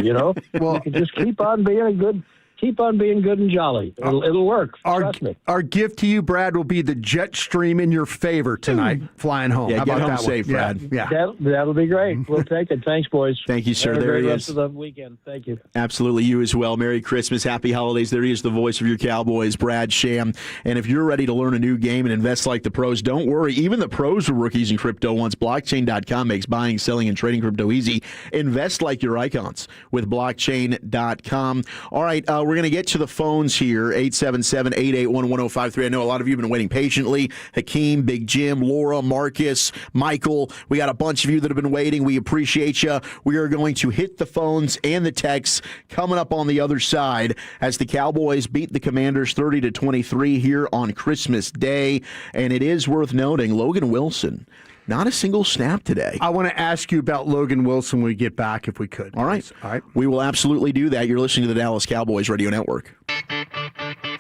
Well, you can just keep on being good and jolly. It'll work. Trust me. Our gift to you, Brad, will be the jet stream in your favor tonight, flying home. Yeah, How get about home that safe, one? Brad. Yeah. That'll be great. We'll take it. Thanks, boys. Thank you, sir. Have a there great he rest is. of the weekend. Thank you. Absolutely. You as well. Merry Christmas. Happy holidays. There he is, the voice of your Cowboys, Brad Sham. And if you're ready to learn a new game and invest like the pros, don't worry. Even the pros are rookies in crypto once. Blockchain.com makes buying, selling, and trading crypto easy. Invest like your icons with Blockchain.com. All right, we're going to get to the phones here. 877-881-1053. I know a lot of you have been waiting patiently. Hakeem, Big Jim, Laura, Marcus, Michael. We got a bunch of you that have been waiting. We appreciate you. We are going to hit the phones and the texts coming up on the other side as the Cowboys beat the Commanders 30-23 here on Christmas Day. And it is worth noting, Logan Wilson, not a single snap today. I want to ask you about Logan Wilson when we get back, if we could. All right. All right. We will absolutely do that. You're listening to the Dallas Cowboys Radio Network.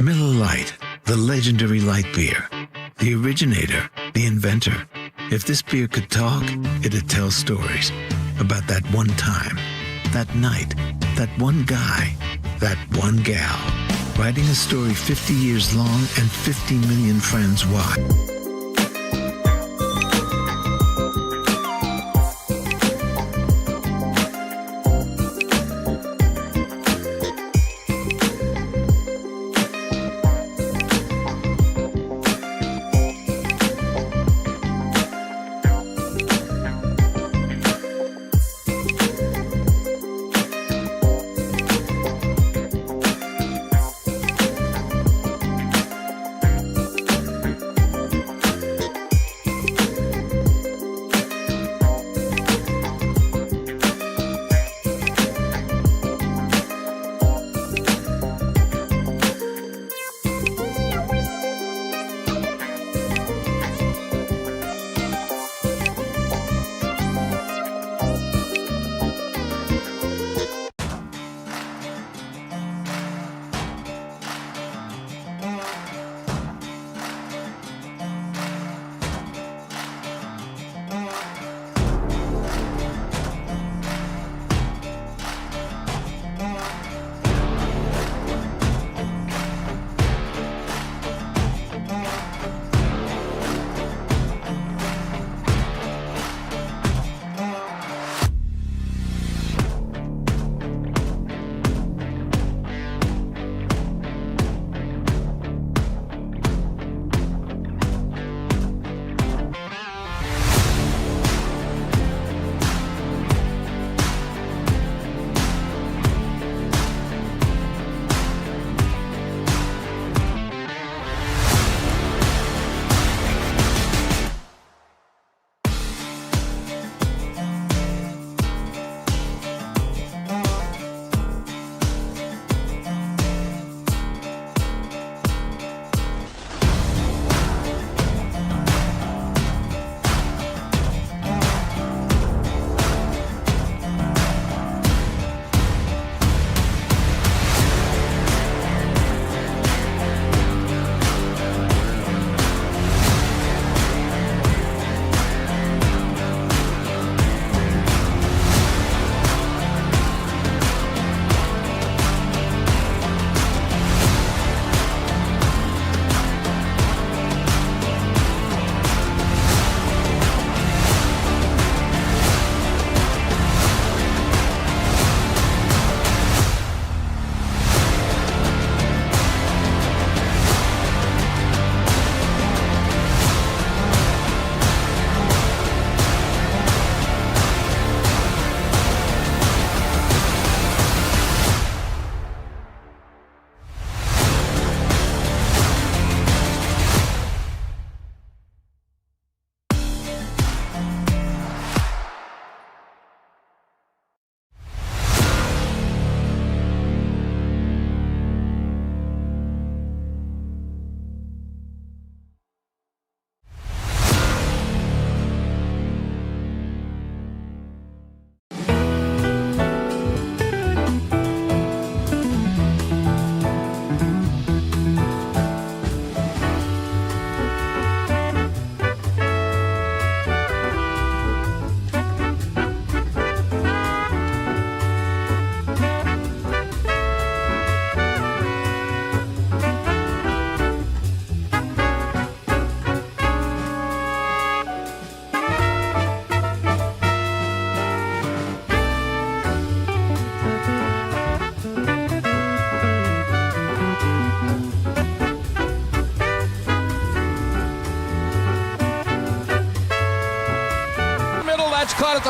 Miller Lite, the legendary light beer. The originator, the inventor. If this beer could talk, it'd tell stories about that one time, that night, that one guy, that one gal. Writing a story 50 years long and 50 million friends watch.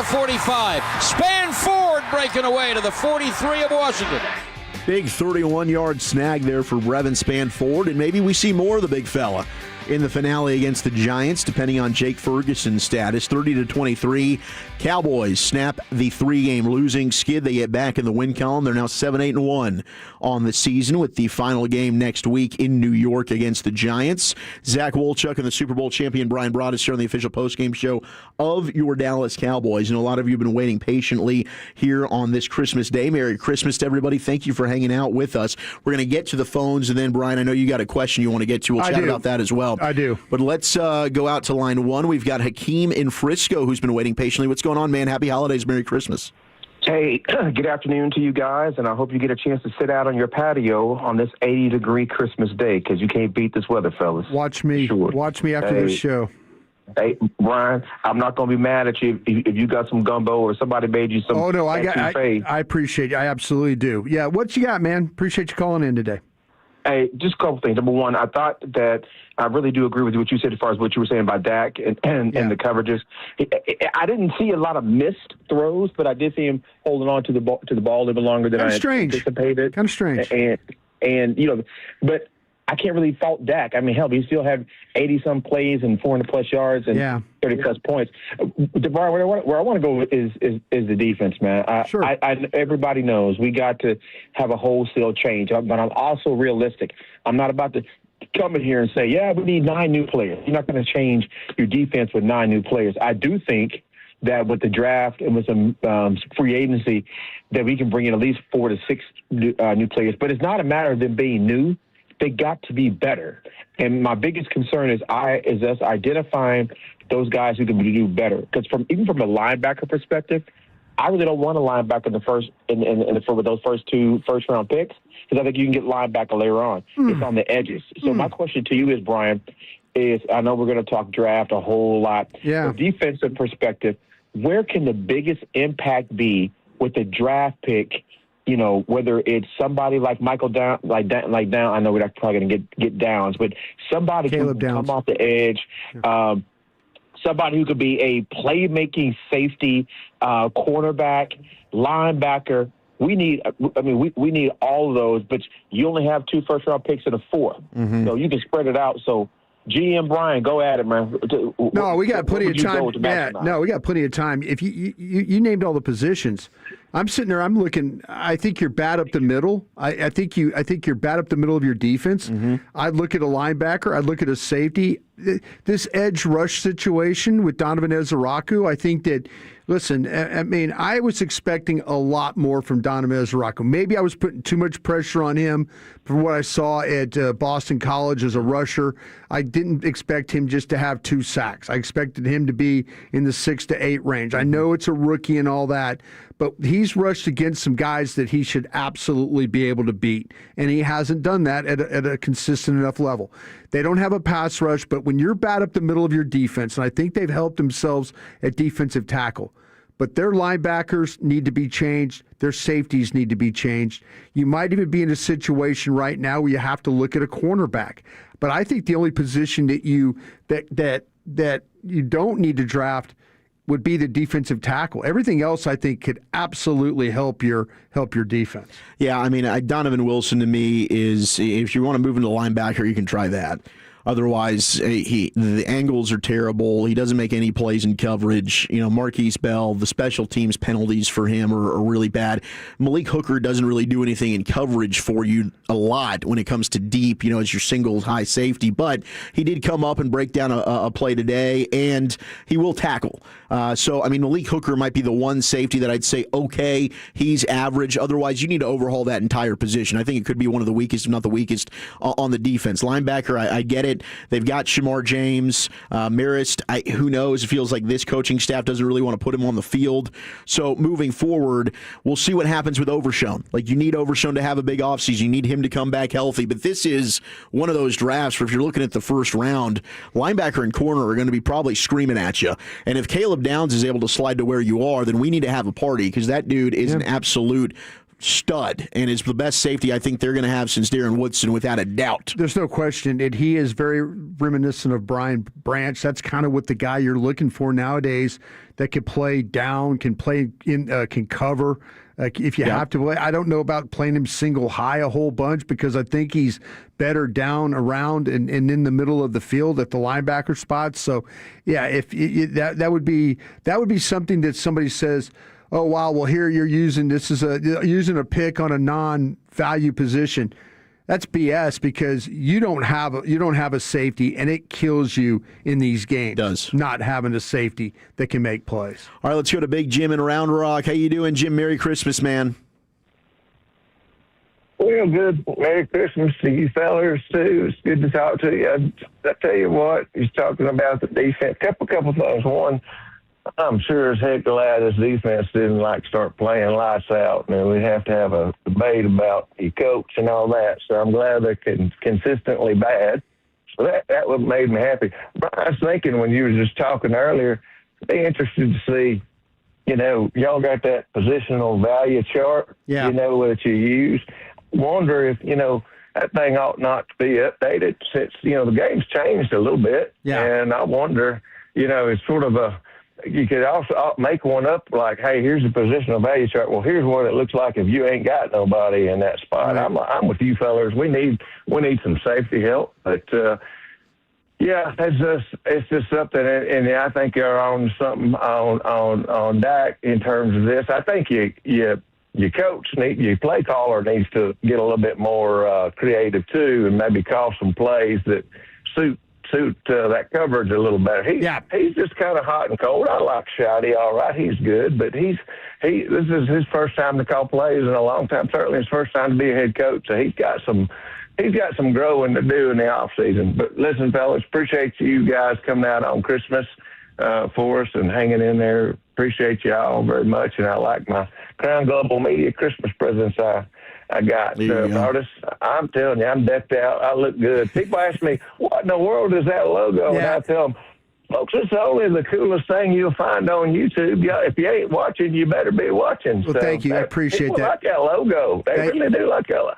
45. Span Ford breaking away to the 43 of Washington. Big 31-yard snag there for Brevin Spanford, and maybe we see more of the big fella in the finale against the Giants, depending on Jake Ferguson's status. 30-23, Cowboys snap the 3-game losing skid. They get back in the win column. They're now 7-8-1 on the season, with the final game next week in New York against the Giants. Zach Wolchuk and the Super Bowl champion Brian Broaddus here on the official postgame show of your Dallas Cowboys. And a lot of you have been waiting patiently here on this Christmas Day. Merry Christmas to everybody. Thank you for hanging out with us. We're going to get to the phones, and then, Brian, I know you got a question you want to get to. We'll chat about that as well. I do. But let's go out to line one. We've got Hakeem in Frisco who's been waiting patiently. What's going on, man? Happy holidays. Merry Christmas. Hey, good afternoon to you guys, and I hope you get a chance to sit out on your patio on this 80-degree Christmas day, because you can't beat this weather, fellas. Watch me. Sure. Watch me after this show. Hey, Brian, I'm not going to be mad at you if you got some gumbo or somebody made you some. Oh, no, I appreciate you. I absolutely do. Yeah, what you got, man? Appreciate you calling in today. Hey, just a couple things. Number one, I thought that I really do agree with what you said as far as what you were saying about Dak and the coverages. I didn't see a lot of missed throws, but I did see him holding on to the ball a little longer than I anticipated. Kind of strange. And you know, but I can't really fault Dak. I mean, hell, he still had 80-some plays and 400-plus yards and 30-plus points. Where I want to go is the defense, man. Everybody knows we got to have a wholesale change, but I'm also realistic. I'm not about to come in here and say, yeah, we need 9 new players. You're not going to change your defense with 9 new players. I do think that with the draft and with some free agency that we can bring in at least 4 to 6 new players. But it's not a matter of them being new. They got to be better. And my biggest concern is us identifying those guys who can do better. Because even from a linebacker perspective, I really don't want a linebacker with those first 2 first-round picks, because I think you can get linebacker later on. It's on the edges. So my question to you is, Brian, I know we're going to talk draft a whole lot. Yeah. From a defensive perspective, where can the biggest impact be with the draft pick? You know, whether it's somebody like Michael Down, like Down. I know we're not probably going to get Downs, but somebody who can come off the edge, somebody who could be a playmaking safety, cornerback, linebacker. We need all of those, but you only have 2 first-round picks and a 4th, so you can spread it out. So, GM Brian, go at it, man. No, we got plenty of time. Yeah, no, we got plenty of time. If you named all the positions, I'm sitting there. I'm looking. I think you're bad up the middle. I think you're bad up the middle of your defense. I'd look at a linebacker. I'd look at a safety. This edge rush situation with Donovan Ezaraku, I think that. Listen, I mean, I was expecting a lot more from Donovan Ezaraku. Maybe I was putting too much pressure on him from what I saw at Boston College as a rusher. I didn't expect him just to have 2 sacks. I expected him to be in the 6 to 8 range. I know it's a rookie and all that, but he's rushed against some guys that he should absolutely be able to beat, and he hasn't done that at a consistent enough level. They don't have a pass rush, but when you're bad up the middle of your defense, and I think they've helped themselves at defensive tackle, but their linebackers need to be changed. Their safeties need to be changed. You might even be in a situation right now where you have to look at a cornerback. But I think the only position that you don't need to draft would be the defensive tackle. Everything else, I think, could absolutely help your defense. Yeah, I mean, Donovan Wilson to me is, if you want to move into linebacker, you can try that. Otherwise, the angles are terrible. He doesn't make any plays in coverage. You know, Marquise Bell, the special teams penalties for him are really bad. Malik Hooker doesn't really do anything in coverage for you a lot when it comes to deep, you know, as your single high safety. But he did come up and break down a play today, and he will tackle. So, I mean, Malik Hooker might be the one safety that I'd say, okay, he's average. Otherwise, you need to overhaul that entire position. I think it could be one of the weakest, if not the weakest, on the defense. Linebacker, I get it. They've got Shamar James, Marist. Who knows? It feels like this coaching staff doesn't really want to put him on the field. So moving forward, we'll see what happens with Overshown. Like, you need Overshown to have a big offseason. You need him to come back healthy. But this is one of those drafts where if you're looking at the first round, linebacker and corner are going to be probably screaming at you. And if Caleb Downs is able to slide to where you are, then we need to have a party, because that dude is an absolute stud and is the best safety I think they're going to have since Darren Woodson, without a doubt. There's no question. He is very reminiscent of Brian Branch. That's kind of what the guy you're looking for nowadays, that can play down, can play in, can cover. If you have to play, I don't know about playing him single high a whole bunch, because I think he's better down, around, and in the middle of the field at the linebacker spots. So, yeah, if that would be something that somebody says, oh wow, well here you're using using a pick on a non-value position. That's BS, because you don't have a safety, and it kills you in these games. It does. Not having a safety that can make plays. All right, let's go to Big Jim in Round Rock. How you doing, Jim? Merry Christmas, man. Well, good. Merry Christmas to you fellas, too. It's good to talk to you. I tell you what, he's talking about the defense. Couple things. One, I'm sure as heck glad this defense didn't start playing lights out. And we'd have to have a debate about your coach and all that. So I'm glad they're consistently bad. So that what made me happy. But I was thinking when you were just talking earlier, I'd be interested to see, y'all got that positional value chart, that you use. Wonder if, that thing ought not to be updated since, the game's changed a little bit. Yeah. And I wonder, it's sort of you could also make one up like, hey, here's the positional value chart. Well, here's what it looks like if you ain't got nobody in that spot. Right. I'm with you fellas. We need some safety help, but it's just something. And I think you're on something on Dak in terms of this. I think your coach, your play caller needs to get a little bit more creative too, and maybe call some plays that suit that coverage a little better. He's just kind of hot and cold. I like Shotty, all right. He's good, but this is his first time to call plays in a long time. Certainly his first time to be a head coach. So he's got some growing to do in the off season. But listen, fellas, appreciate you guys coming out on Christmas for us and hanging in there. Appreciate you all very much, and I like my Crown Global Media Christmas presents I got. Artists, I'm telling you, I'm decked out. I look good. People ask me, what in the world is that logo? Yeah. And I tell them, folks, it's only the coolest thing you'll find on YouTube. If you ain't watching, you better be watching. Well, thank you. I appreciate that. People like that logo. They really do like that logo.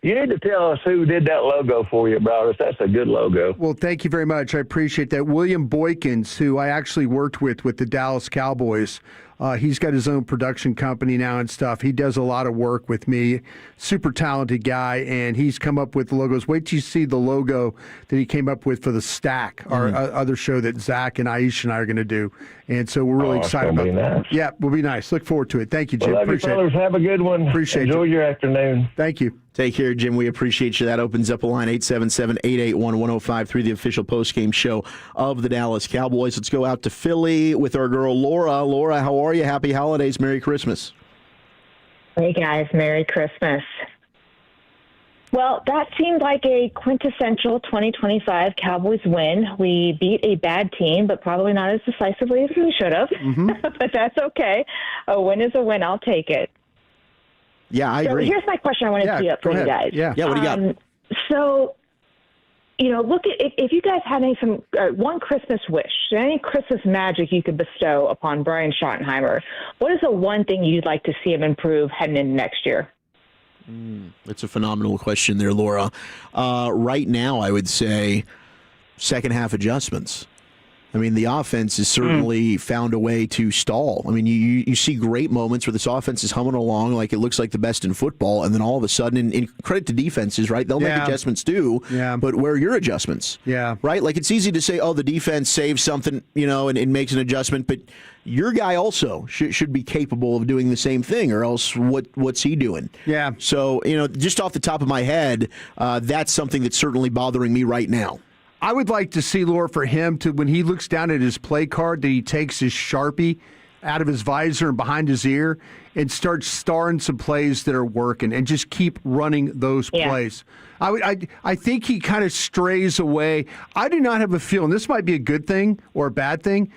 You need to tell us who did that logo for you, brothers. That's a good logo. Well, thank you very much. I appreciate that. William Boykins, who I actually worked with the Dallas Cowboys, he's got his own production company now and stuff. He does a lot of work with me. Super talented guy, and he's come up with logos. Wait till you see the logo that he came up with for the Stack, our other show that Zach and Aisha and I are going to do. And so we're really excited about that. Nice. Yeah, will be nice. Look forward to it. Thank you, Jim. Well, appreciate it. Have a good one. Enjoy your afternoon. Thank you. Take care, Jim. We appreciate you. That opens up a line, 877-881-1053, the official postgame show of the Dallas Cowboys. Let's go out to Philly with our girl, Laura. Laura, how are you? Happy holidays. Merry Christmas. Hey, guys. Merry Christmas. Well, that seemed like a quintessential 2025 Cowboys win. We beat a bad team, but probably not as decisively as we should have. Mm-hmm. But that's okay. A win is a win. I'll take it. Yeah, I agree. So here's my question I wanted to tee up for you guys. Yeah, what do you got? So, look at if you guys had one Christmas wish, any Christmas magic you could bestow upon Brian Schottenheimer, what is the one thing you'd like to see him improve heading into next year? That's a phenomenal question there, Laura. Right now, I would say second half adjustments. I mean, the offense has certainly found a way to stall. I mean, you see great moments where this offense is humming along like it looks like the best in football, and then all of a sudden, and credit to defenses, right? They'll make adjustments too, but where are your adjustments? Yeah. Right? Like, it's easy to say, oh, the defense saves something, and makes an adjustment, but your guy also should be capable of doing the same thing, or else what's he doing? Yeah. So, just off the top of my head, that's something that's certainly bothering me right now. I would like to see, Laura, for him to, when he looks down at his play card, that he takes his Sharpie out of his visor and behind his ear and starts starring some plays that are working and just keep running those plays. I think he kind of strays away. I do not have a feeling, this might be a good thing or a bad thing,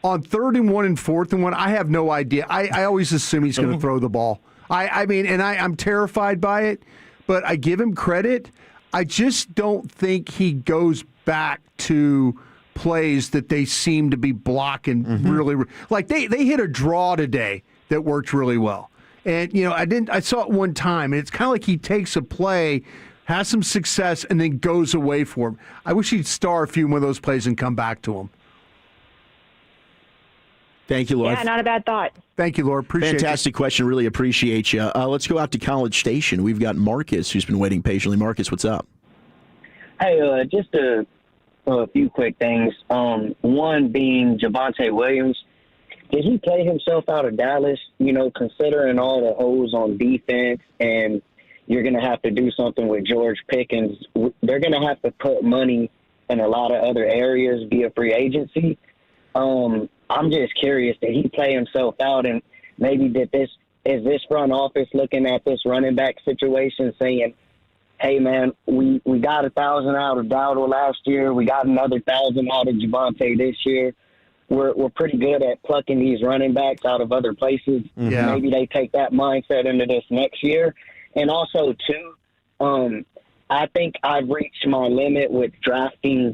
on 3rd and 1 and 4th and 1, I have no idea. I always assume he's going to throw the ball. I'm terrified by it, but I give him credit. I just don't think he goes back to plays that they seem to be blocking really. Like they hit a draw today that worked really well. And, I saw it one time, and it's kind of like he takes a play, has some success, and then goes away for him. I wish he'd star a few more of those plays and come back to him. Thank you, Laura. Yeah, not a bad thought. Thank you, Laura. Appreciate it. Fantastic question. Really appreciate you. Let's go out to College Station. We've got Marcus, who's been waiting patiently. Marcus, what's up? Hey, just a few quick things. One being Javonte Williams. Did he play himself out of Dallas, considering all the holes on defense, and you're going to have to do something with George Pickens? They're going to have to put money in a lot of other areas via free agency. I'm just curious, did he play himself out, and maybe is this front office looking at this running back situation saying, hey, man, we got 1,000 out of Dowdle last year. We got another 1,000 out of Javonte this year. We're pretty good at plucking these running backs out of other places. Yeah. Maybe they take that mindset into this next year. And also, too, I think I've reached my limit with drafting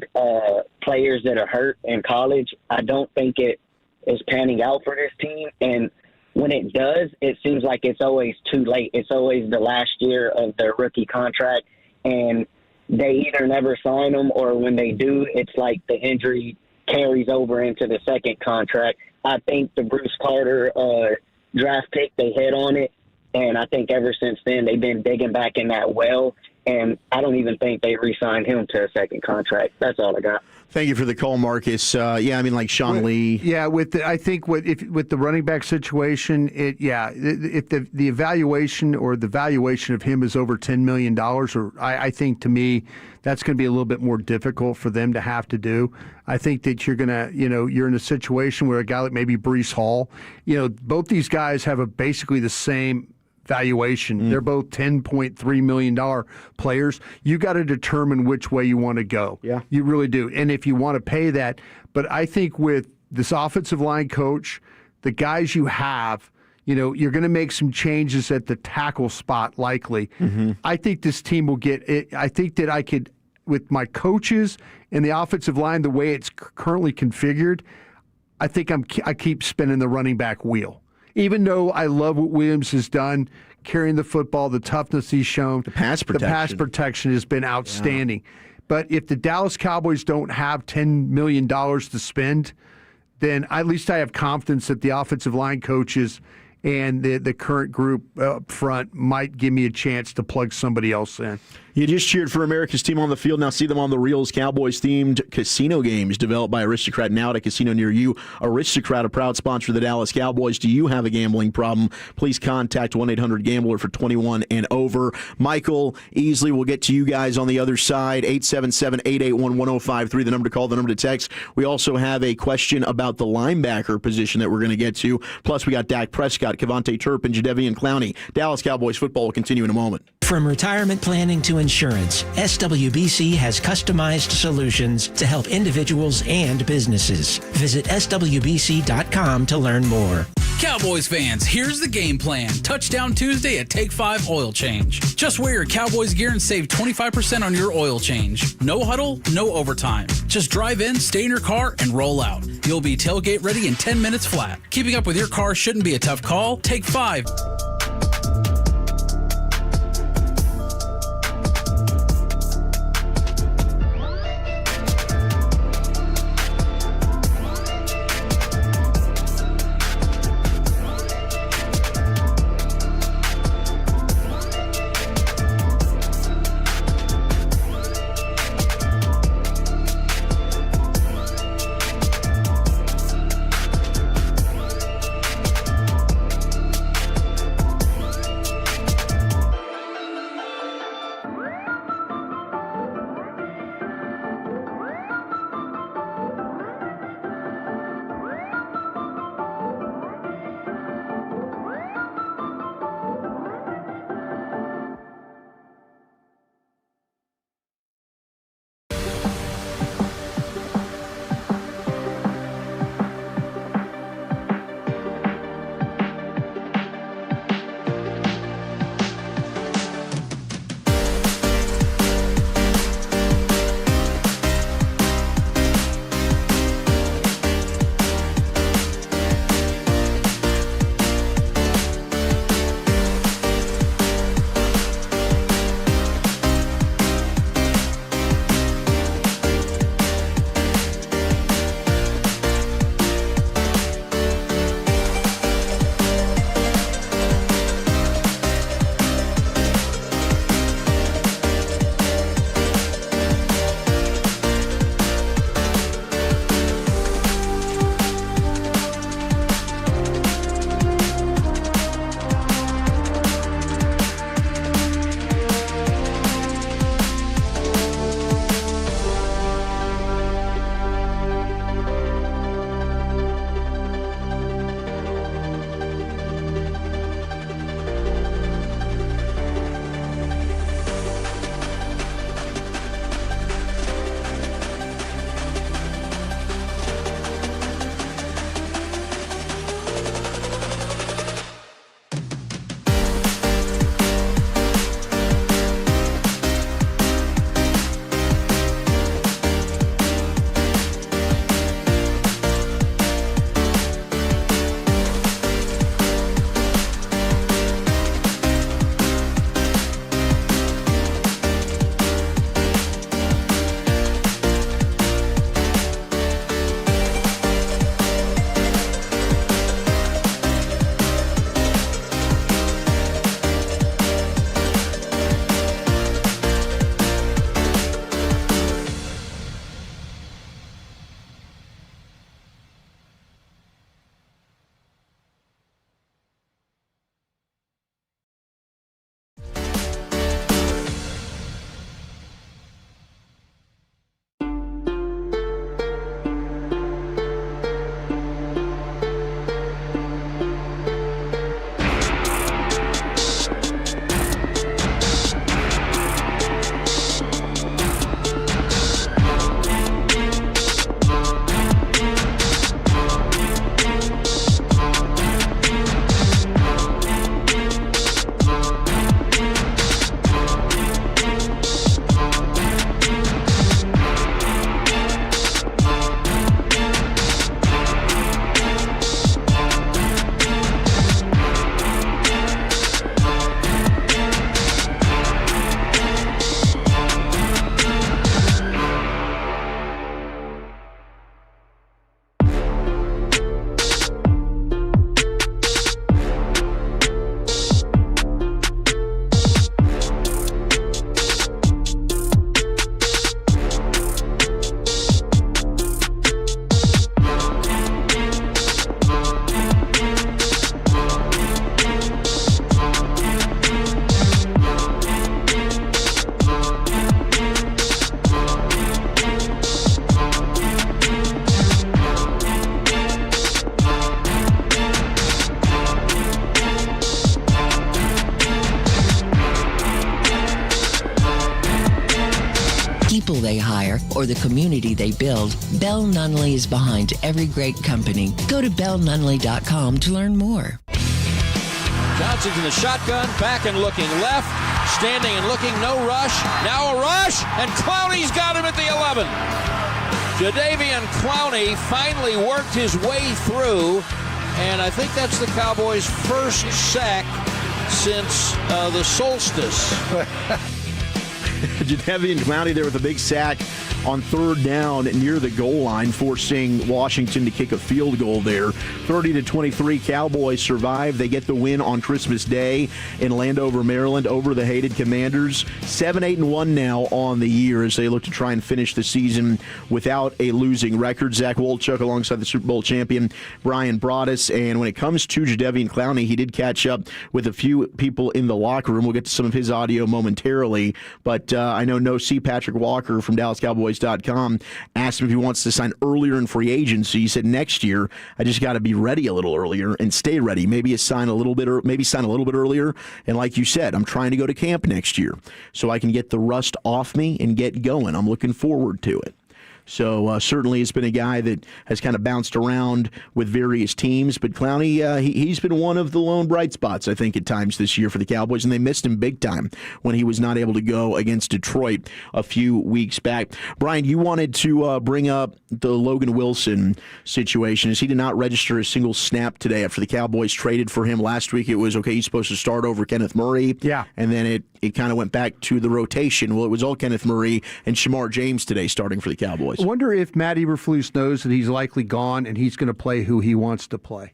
players that are hurt in college. I don't think it is panning out for this team. And when it does, it seems like it's always too late. It's always the last year of their rookie contract, and they either never sign them, or when they do, it's like the injury carries over into the second contract. I think the Bruce Carter draft pick, they hit on it, and I think ever since then they've been digging back in that well, and I don't even think they re-signed him to a second contract. That's all I got. Thank you for the call, Marcus. Like Sean Lee. Yeah, with the running back situation, if the evaluation or the valuation of him is over $10 million, I think to me that's going to be a little bit more difficult for them to have to do. I think that you're in a situation where a guy like maybe Breece Hall, both these guys have basically the same valuation. They're both $10.3 million players. You got to determine which way you want to go. Yeah. You really do. And if you want to pay that, but I think with this offensive line coach, the guys you have, you're going to make some changes at the tackle spot likely. I think this team will get it. I think that I could, with my coaches and the offensive line, the way it's currently configured, I think I keep spinning the running back wheel. Even though I love what Williams has done, carrying the football, the toughness he's shown, the pass protection has been outstanding. Yeah. But if the Dallas Cowboys don't have $10 million to spend, then at least I have confidence that the offensive line coaches and the current group up front might give me a chance to plug somebody else in. You just cheered for America's team on the field. Now see them on the reels. Cowboys-themed casino games developed by Aristocrat, now at a casino near you. Aristocrat, a proud sponsor of the Dallas Cowboys. Do you have a gambling problem? Please contact 1-800-GAMBLER for 21 and over. Michael, Easley, we'll get to you guys on the other side. 877-881-1053, the number to call, the number to text. We also have a question about the linebacker position that we're going to get to. Plus, we got Dak Prescott, Kevontae Turpin, Jadeveon Clowney. Dallas Cowboys football will continue in a moment. From retirement planning to insurance, SWBC has customized solutions to help individuals and businesses. Visit SWBC.com to learn more. Cowboys fans, here's the game plan. Touchdown Tuesday at Take 5 Oil Change. Just wear your Cowboys gear and save 25% on your oil change. No huddle, no overtime. Just drive in, stay in your car, and roll out. You'll be tailgate ready in 10 minutes flat. Keeping up with your car shouldn't be a tough call. Take 5. people they hire, or the community they build, Bell Nunley is behind every great company. Go to bellnunley.com to learn more. Johnson's in the shotgun, back and looking left, standing and looking, no rush. Now a rush, and Clowney's got him at the 11. Jadeveon Clowney finally worked his way through, and I think that's the Cowboys' first sack since the solstice. Jadeveon Clowney there with a big sack on third down near the goal line, forcing Washington to kick a field goal there. 30-23, Cowboys survive. They get the win on Christmas Day in Landover, Maryland, over the hated Commanders. 7-8-1 now on the year as they look to try and finish the season without a losing record. Zach Wolchuk alongside the Super Bowl champion Brian Broaddus. And when it comes to Jadeveon Clowney, he did catch up with a few people in the locker room. We'll get to some of his audio momentarily, but I know No C. Patrick Walker from DallasCowboys.com asked him if he wants to sign earlier in free agency. He said, next year, I just got to be ready a little earlier and stay ready. Maybe sign a little bit earlier. And like you said, I'm trying to go to camp next year so I can get the rust off me and get going. I'm looking forward to it. So certainly has been a guy that has kind of bounced around with various teams. But Clowney, he's been one of the lone bright spots, I think, at times this year for the Cowboys. And they missed him big time when he was not able to go against Detroit a few weeks back. Brian, you wanted to bring up the Logan Wilson situation, as he did not register a single snap today after the Cowboys traded for him. Last week it was, okay, he's supposed to start over Kenneth Murray. Yeah. And then it kind of went back to the rotation. Well, it was all Kenneth Murray and Shamar James today starting for the Cowboys. I wonder if Matt Eberflus knows that he's likely gone and he's going to play who he wants to play.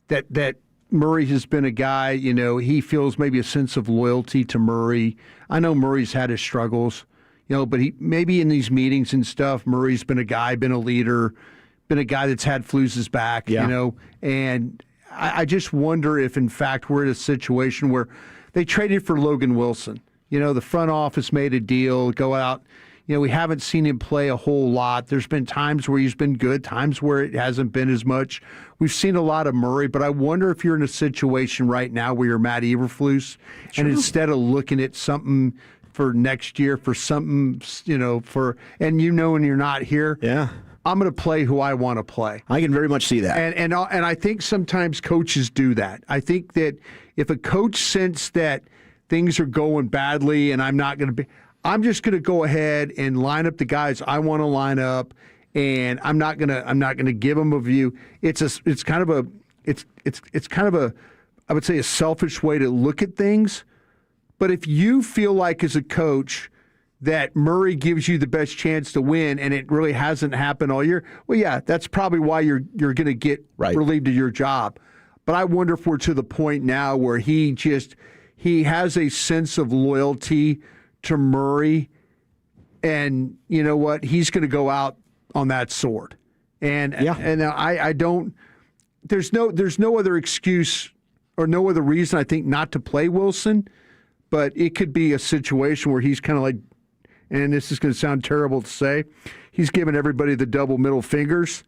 That Murray has been a guy, he feels maybe a sense of loyalty to Murray. I know Murray's had his struggles, but he maybe in these meetings and stuff, Murray's been a guy, been a leader, been a guy that's had Flus's back, and I just wonder if, in fact, we're in a situation where they traded for Logan Wilson. The front office made a deal, go out. We haven't seen him play a whole lot. There's been times where he's been good, times where it hasn't been as much. We've seen a lot of Murray, but I wonder if you're in a situation right now where you're Matt Eberflus, and instead of looking at something for next year, for something, and when you're not here, I'm going to play who I want to play. I can very much see that. And I think sometimes coaches do that. I think that if a coach senses that things are going badly and I'm just going to go ahead and line up the guys I want to line up, and I'm not going to give them a view. It's kind of a I would say a selfish way to look at things. But if you feel like as a coach that Murray gives you the best chance to win and it really hasn't happened all year, well, yeah, that's probably why you're going to get relieved of your job. But I wonder if we're to the point now where he has a sense of loyalty to Murray, and you know what? He's going to go out on that sword. And I don't. There's no other excuse or no other reason I think not to play Wilson, but it could be a situation where he's kind of like, and this is going to sound terrible to say, he's giving everybody the double middle fingers.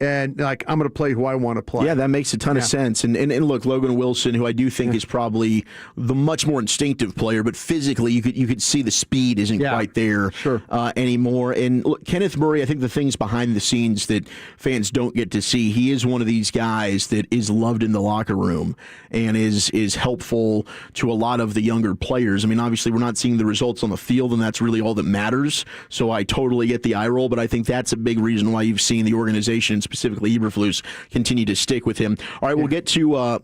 And, I'm going to play who I want to play. Yeah, that makes a ton of sense. And look, Logan Wilson, who I do think is probably the much more instinctive player, but physically you could see the speed isn't quite there anymore. And look, Kenneth Murray, I think the things behind the scenes that fans don't get to see, he is one of these guys that is loved in the locker room and is helpful to a lot of the younger players. I mean, obviously we're not seeing the results on the field, and that's really all that matters. So I totally get the eye roll, but I think that's a big reason why you've seen the organization, specifically Eberflus, continue to stick with him. All right, we'll get to I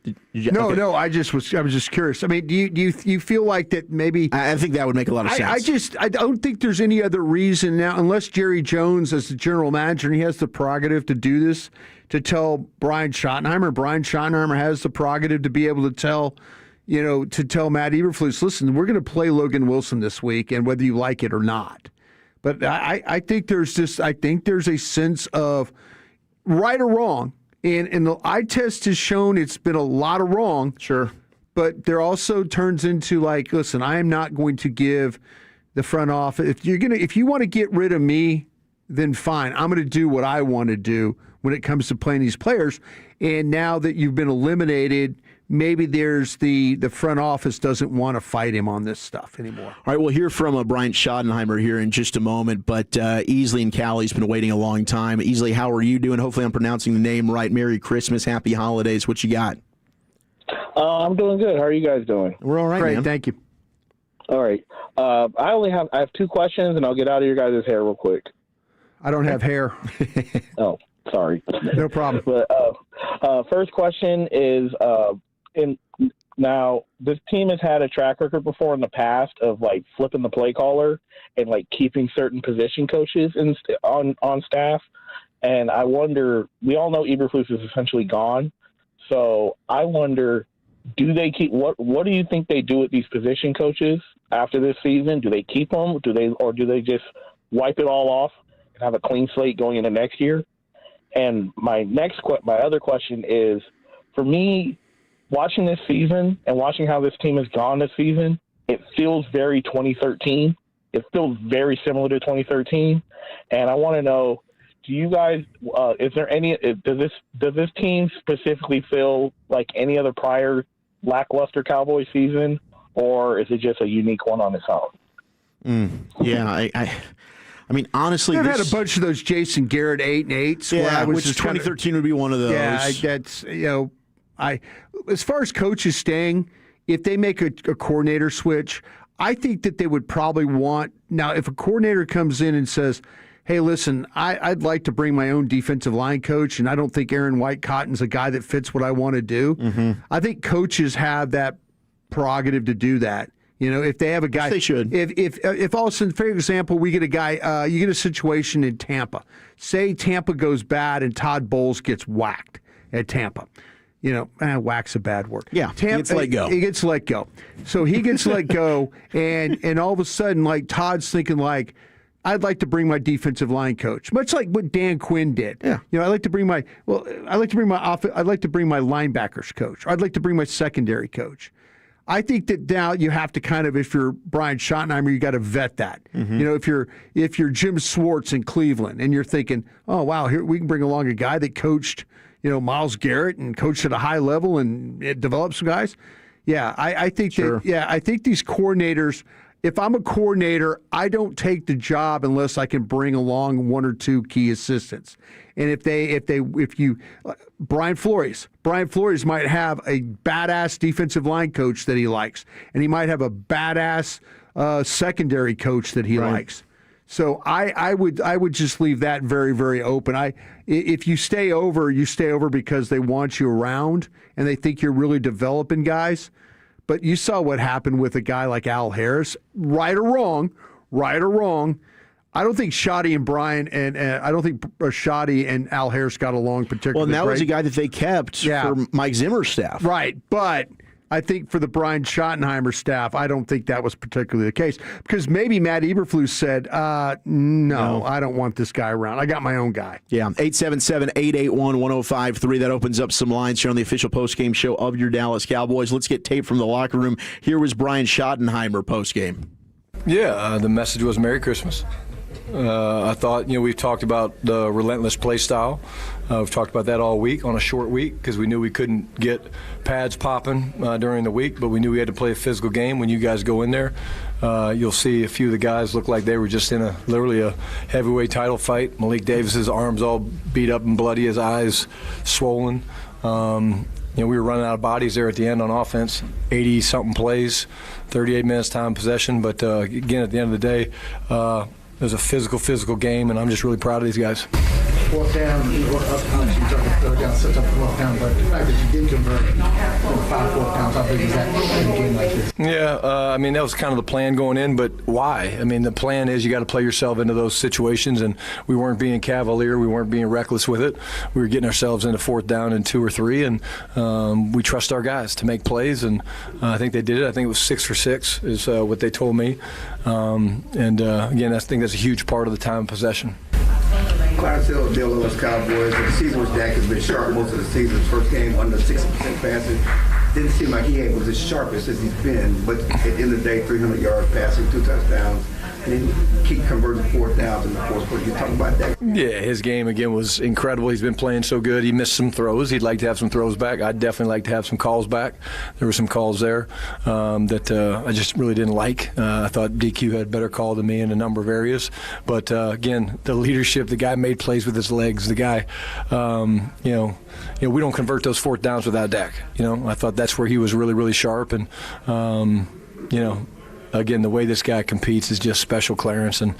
was just curious. I mean, do you feel like that maybe? I think that would make a lot of sense. I don't think there's any other reason now, unless Jerry Jones, as the general manager, and he has the prerogative to do this, to tell Brian Schottenheimer. Brian Schottenheimer has the prerogative to be able to tell Matt Eberflus, listen, we're going to play Logan Wilson this week, and whether you like it or not. But I think there's a sense of right or wrong, and the eye test has shown it's been a lot of wrong. Sure. But there also turns into listen, I am not going to give the front office, if you want to get rid of me, then fine. I'm going to do what I want to do when it comes to playing these players. And now that you've been eliminated, maybe there's the front office doesn't want to fight him on this stuff anymore. All right, we'll hear from Brian Schottenheimer here in just a moment, but Easley and Callie's been waiting a long time. Easley, how are you doing? Hopefully I'm pronouncing the name right. Merry Christmas, Happy Holidays. What you got? I'm doing good. How are you guys doing? We're all right, Great, man. thank you. All right. I have 2 questions, and I'll get out of your guys' hair real quick. I don't have hair. Oh, sorry. No problem. But first question is, now this team has had a track record before in the past of like flipping the play caller and like keeping certain position coaches on staff, and I wonder. We all know Eberflus is essentially gone, so I wonder. Do they keep what do you think they do with these position coaches after this season? Do they keep them? Do they just wipe it all off and have a clean slate going into next year? And my other question is, for me, watching this season and watching how this team has gone this season, it feels very 2013. It feels very similar to 2013, and I want to know. Do you guys? Is there any? Does this team specifically feel like any other prior lackluster Cowboys season, or is it just a unique one on its own? Yeah, I mean, honestly, I've had a bunch of those Jason Garrett 8-and-8s. Yeah, which 2013 would be one of those. Yeah, that's as far as coaches staying, if they make a coordinator switch, I think that they would probably want now. If a coordinator comes in and says, hey, listen, I'd like to bring my own defensive line coach, and I don't think Aaron White-Cotton's a guy that fits what I want to do. Mm-hmm. I think coaches have that prerogative to do that. If they have a guy, they should. If all of a sudden, for example, we get a guy, you get a situation in Tampa. Say Tampa goes bad and Todd Bowles gets whacked at Tampa. Whack's a bad word. Yeah, he gets let go. He gets let go. So he gets let go, and all of a sudden, like Todd's thinking like, I'd like to bring my defensive line coach, much like what Dan Quinn did. Yeah. I'd like to bring my linebackers coach. Or I'd like to bring my secondary coach. I think that now you have to kind of, if you're Brian Schottenheimer, you got to vet that. Mm-hmm. If you're Jim Swartz in Cleveland and you're thinking, oh wow, here we can bring along a guy that coached, Myles Garrett and coached at a high level and it developed some guys. Yeah, I think Sure. I think these coordinators. If I'm a coordinator, I don't take the job unless I can bring along 1 or 2 key assistants. And Brian Flores might have a badass defensive line coach that he likes, and he might have a badass secondary coach that he likes. So I would just leave that very, very open. If you stay over because they want you around and they think you're really developing guys. But you saw what happened with a guy like Al Harris, right or wrong. I don't think Shoddy and Brian I don't think Shoddy and Al Harris got along particularly. Well, and that was a guy that they kept for Mike Zimmer's staff. Right, but I think for the Brian Schottenheimer staff, I don't think that was particularly the case because maybe Matt Eberflus said, no, I don't want this guy around. I got my own guy. Yeah, 877-881-1053. That opens up some lines here on the official postgame show of your Dallas Cowboys. Let's get tape from the locker room. Here was Brian Schottenheimer postgame. Yeah, the message was Merry Christmas. I thought, we've talked about the relentless play style. We've talked about that all week on a short week because we knew we couldn't get pads popping during the week, but we knew we had to play a physical game. When you guys go in there, you'll see a few of the guys look like they were just in literally a heavyweight title fight. Malik Davis's arms all beat up and bloody, his eyes swollen. We were running out of bodies there at the end on offense, 80-something plays, 38 minutes time possession. But again, at the end of the day, it was a physical game, and I'm just really proud of these guys. Fourth down, you were up punch, you took a third down, set up fourth down, but the fact that you did convert 5 fourth downs, how big is that in a game like this? Yeah, that was kind of the plan going in, but why? The plan is you got to play yourself into those situations, and we weren't being cavalier, we weren't being reckless with it. We were getting ourselves into fourth down and 2 or 3, and we trust our guys to make plays, and I think they did it. I think it was 6 for 6 is what they told me. Again, I think that's a huge part of the time of possession. Clarence Hill, Dallas Cowboys. The season was Dak has been sharp most of the season. His first game, under 60% passing. Didn't seem like he was as sharp as he's been. But at the end of the day, 300 yards passing, 2 touchdowns, and then keep converting fourth down. touchdowns in the fourth quarter. You talk about that? Yeah, his game again was incredible. He's been playing so good. He missed some throws. He'd like to have some throws back. I'd definitely like to have some calls back. There were some calls there that I just really didn't like. I thought DQ had a better call than me in a number of areas. But again, the leadership, the guy made plays with his legs. The guy, we don't convert those fourth downs without Dak. I thought that's where he was really, really sharp. And again, the way this guy competes is just special, Clarence, and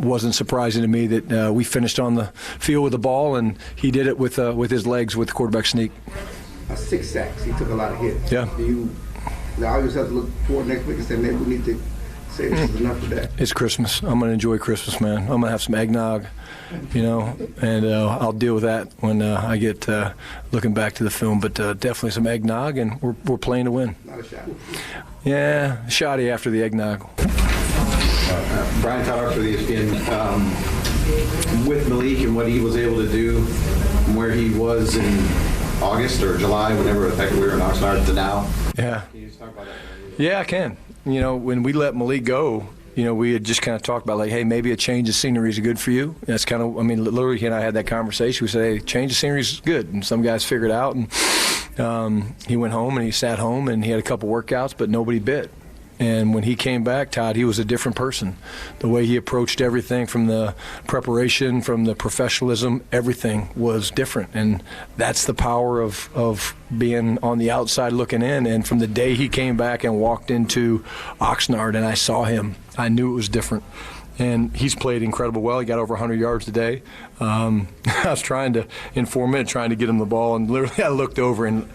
wasn't surprising to me that we finished on the field with the ball, and he did it with his legs with the quarterback sneak. 6 sacks. He took a lot of hits. Yeah. Now you just have to look forward next week and say maybe we need to say this is enough for that. It's Christmas. I'm going to enjoy Christmas, man. I'm going to have some eggnog, and I'll deal with that when I get looking back to the film. But definitely some eggnog, and we're playing to win. Not a shot. Yeah, shoddy after the eggnog. Brian Tyler for the ESPN. With Malik and what he was able to do from where he was in August or July, whenever the fact we were in Oxnard to now. Yeah. Can you just talk about that? Yeah, I can. When we let Malik go, we had just kind of talked about like, hey, maybe a change of scenery is good for you. That's kind of, literally he and I had that conversation. We said, hey, change of scenery is good. And some guys figured it out. And he went home and he sat home and he had a couple workouts, but nobody bit. And when he came back, Todd, he was a different person. The way he approached everything, from the preparation, from the professionalism, everything was different. And that's the power of being on the outside looking in. And from the day he came back and walked into Oxnard and I saw him, I knew it was different. And he's played incredible well. He got over 100 yards today. I was trying to, in 4 minutes, trying to get him the ball. And literally I looked over and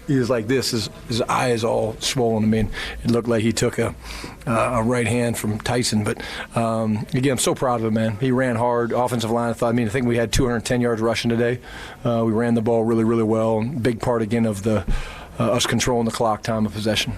he was like this. His eye is all swollen. It looked like he took a right hand from Tyson. But again, I'm so proud of him, man. He ran hard. Offensive line, I think we had 210 yards rushing today. We ran the ball really, really well. Big part again of the us controlling the clock, time of possession.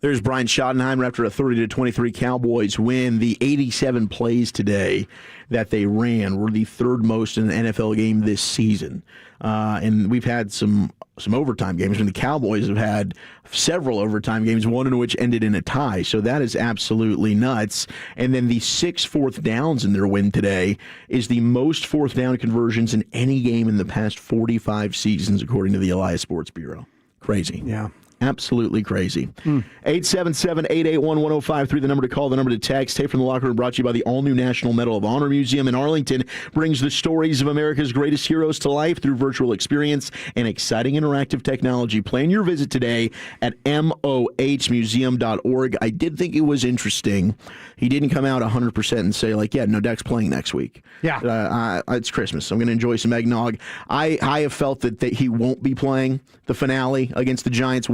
There's Brian Schottenheimer after a 30-23 Cowboys win. The 87 plays today that they ran were the third most in an NFL game this season. And we've had some overtime games. The Cowboys have had several overtime games, one in which ended in a tie. So that is absolutely nuts. And then the 6 fourth downs in their win today is the most fourth down conversions in any game in the past 45 seasons, according to the Elias Sports Bureau. Crazy. Yeah. Absolutely crazy. 877-881-1053, the number to call, the number to text. Tape from the Locker Room brought to you by the all-new National Medal of Honor Museum in Arlington. Brings the stories of America's greatest heroes to life through virtual experience and exciting interactive technology. Plan your visit today at mohmuseum.org. I did think it was interesting. He didn't come out 100% and say, no, Dak's playing next week. Yeah. It's Christmas. I'm going to enjoy some eggnog. I have felt that he won't be playing the finale against the Giants.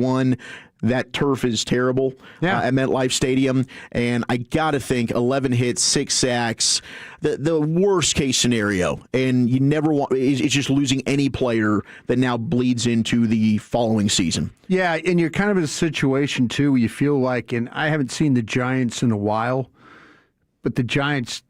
That turf is terrible at MetLife Stadium, and I got to think 11 hits, 6 sacks, the worst case scenario, and you never want it's just losing any player that now bleeds into the following season. Yeah, and you're kind of in a situation, too, where you feel like, and I haven't seen the Giants in a while, but the Giants,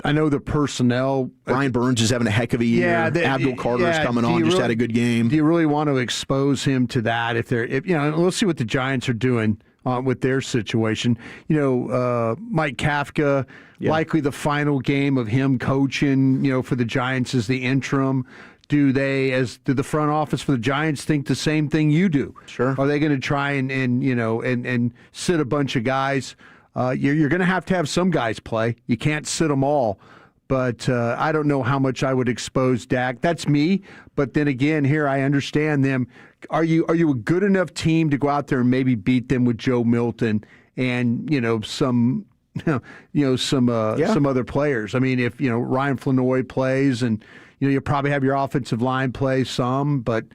I know the personnel. Brian Burns is having a heck of a year. Abdul Carter's coming on, just had a good game. Do you really want to expose him to that? We'll see what the Giants are doing with their situation. Mike Kafka, likely the final game of him coaching, for the Giants as the interim. Do the front office for the Giants think the same thing you do? Sure. Are they going to try and sit a bunch of guys? You're going to have some guys play. You can't sit them all. But I don't know how much I would expose Dak. That's me. But then again, here I understand them. Are you a good enough team to go out there and maybe beat them with Joe Milton and some other players? If Ryan Flanoy plays and you probably have your offensive line play some, but.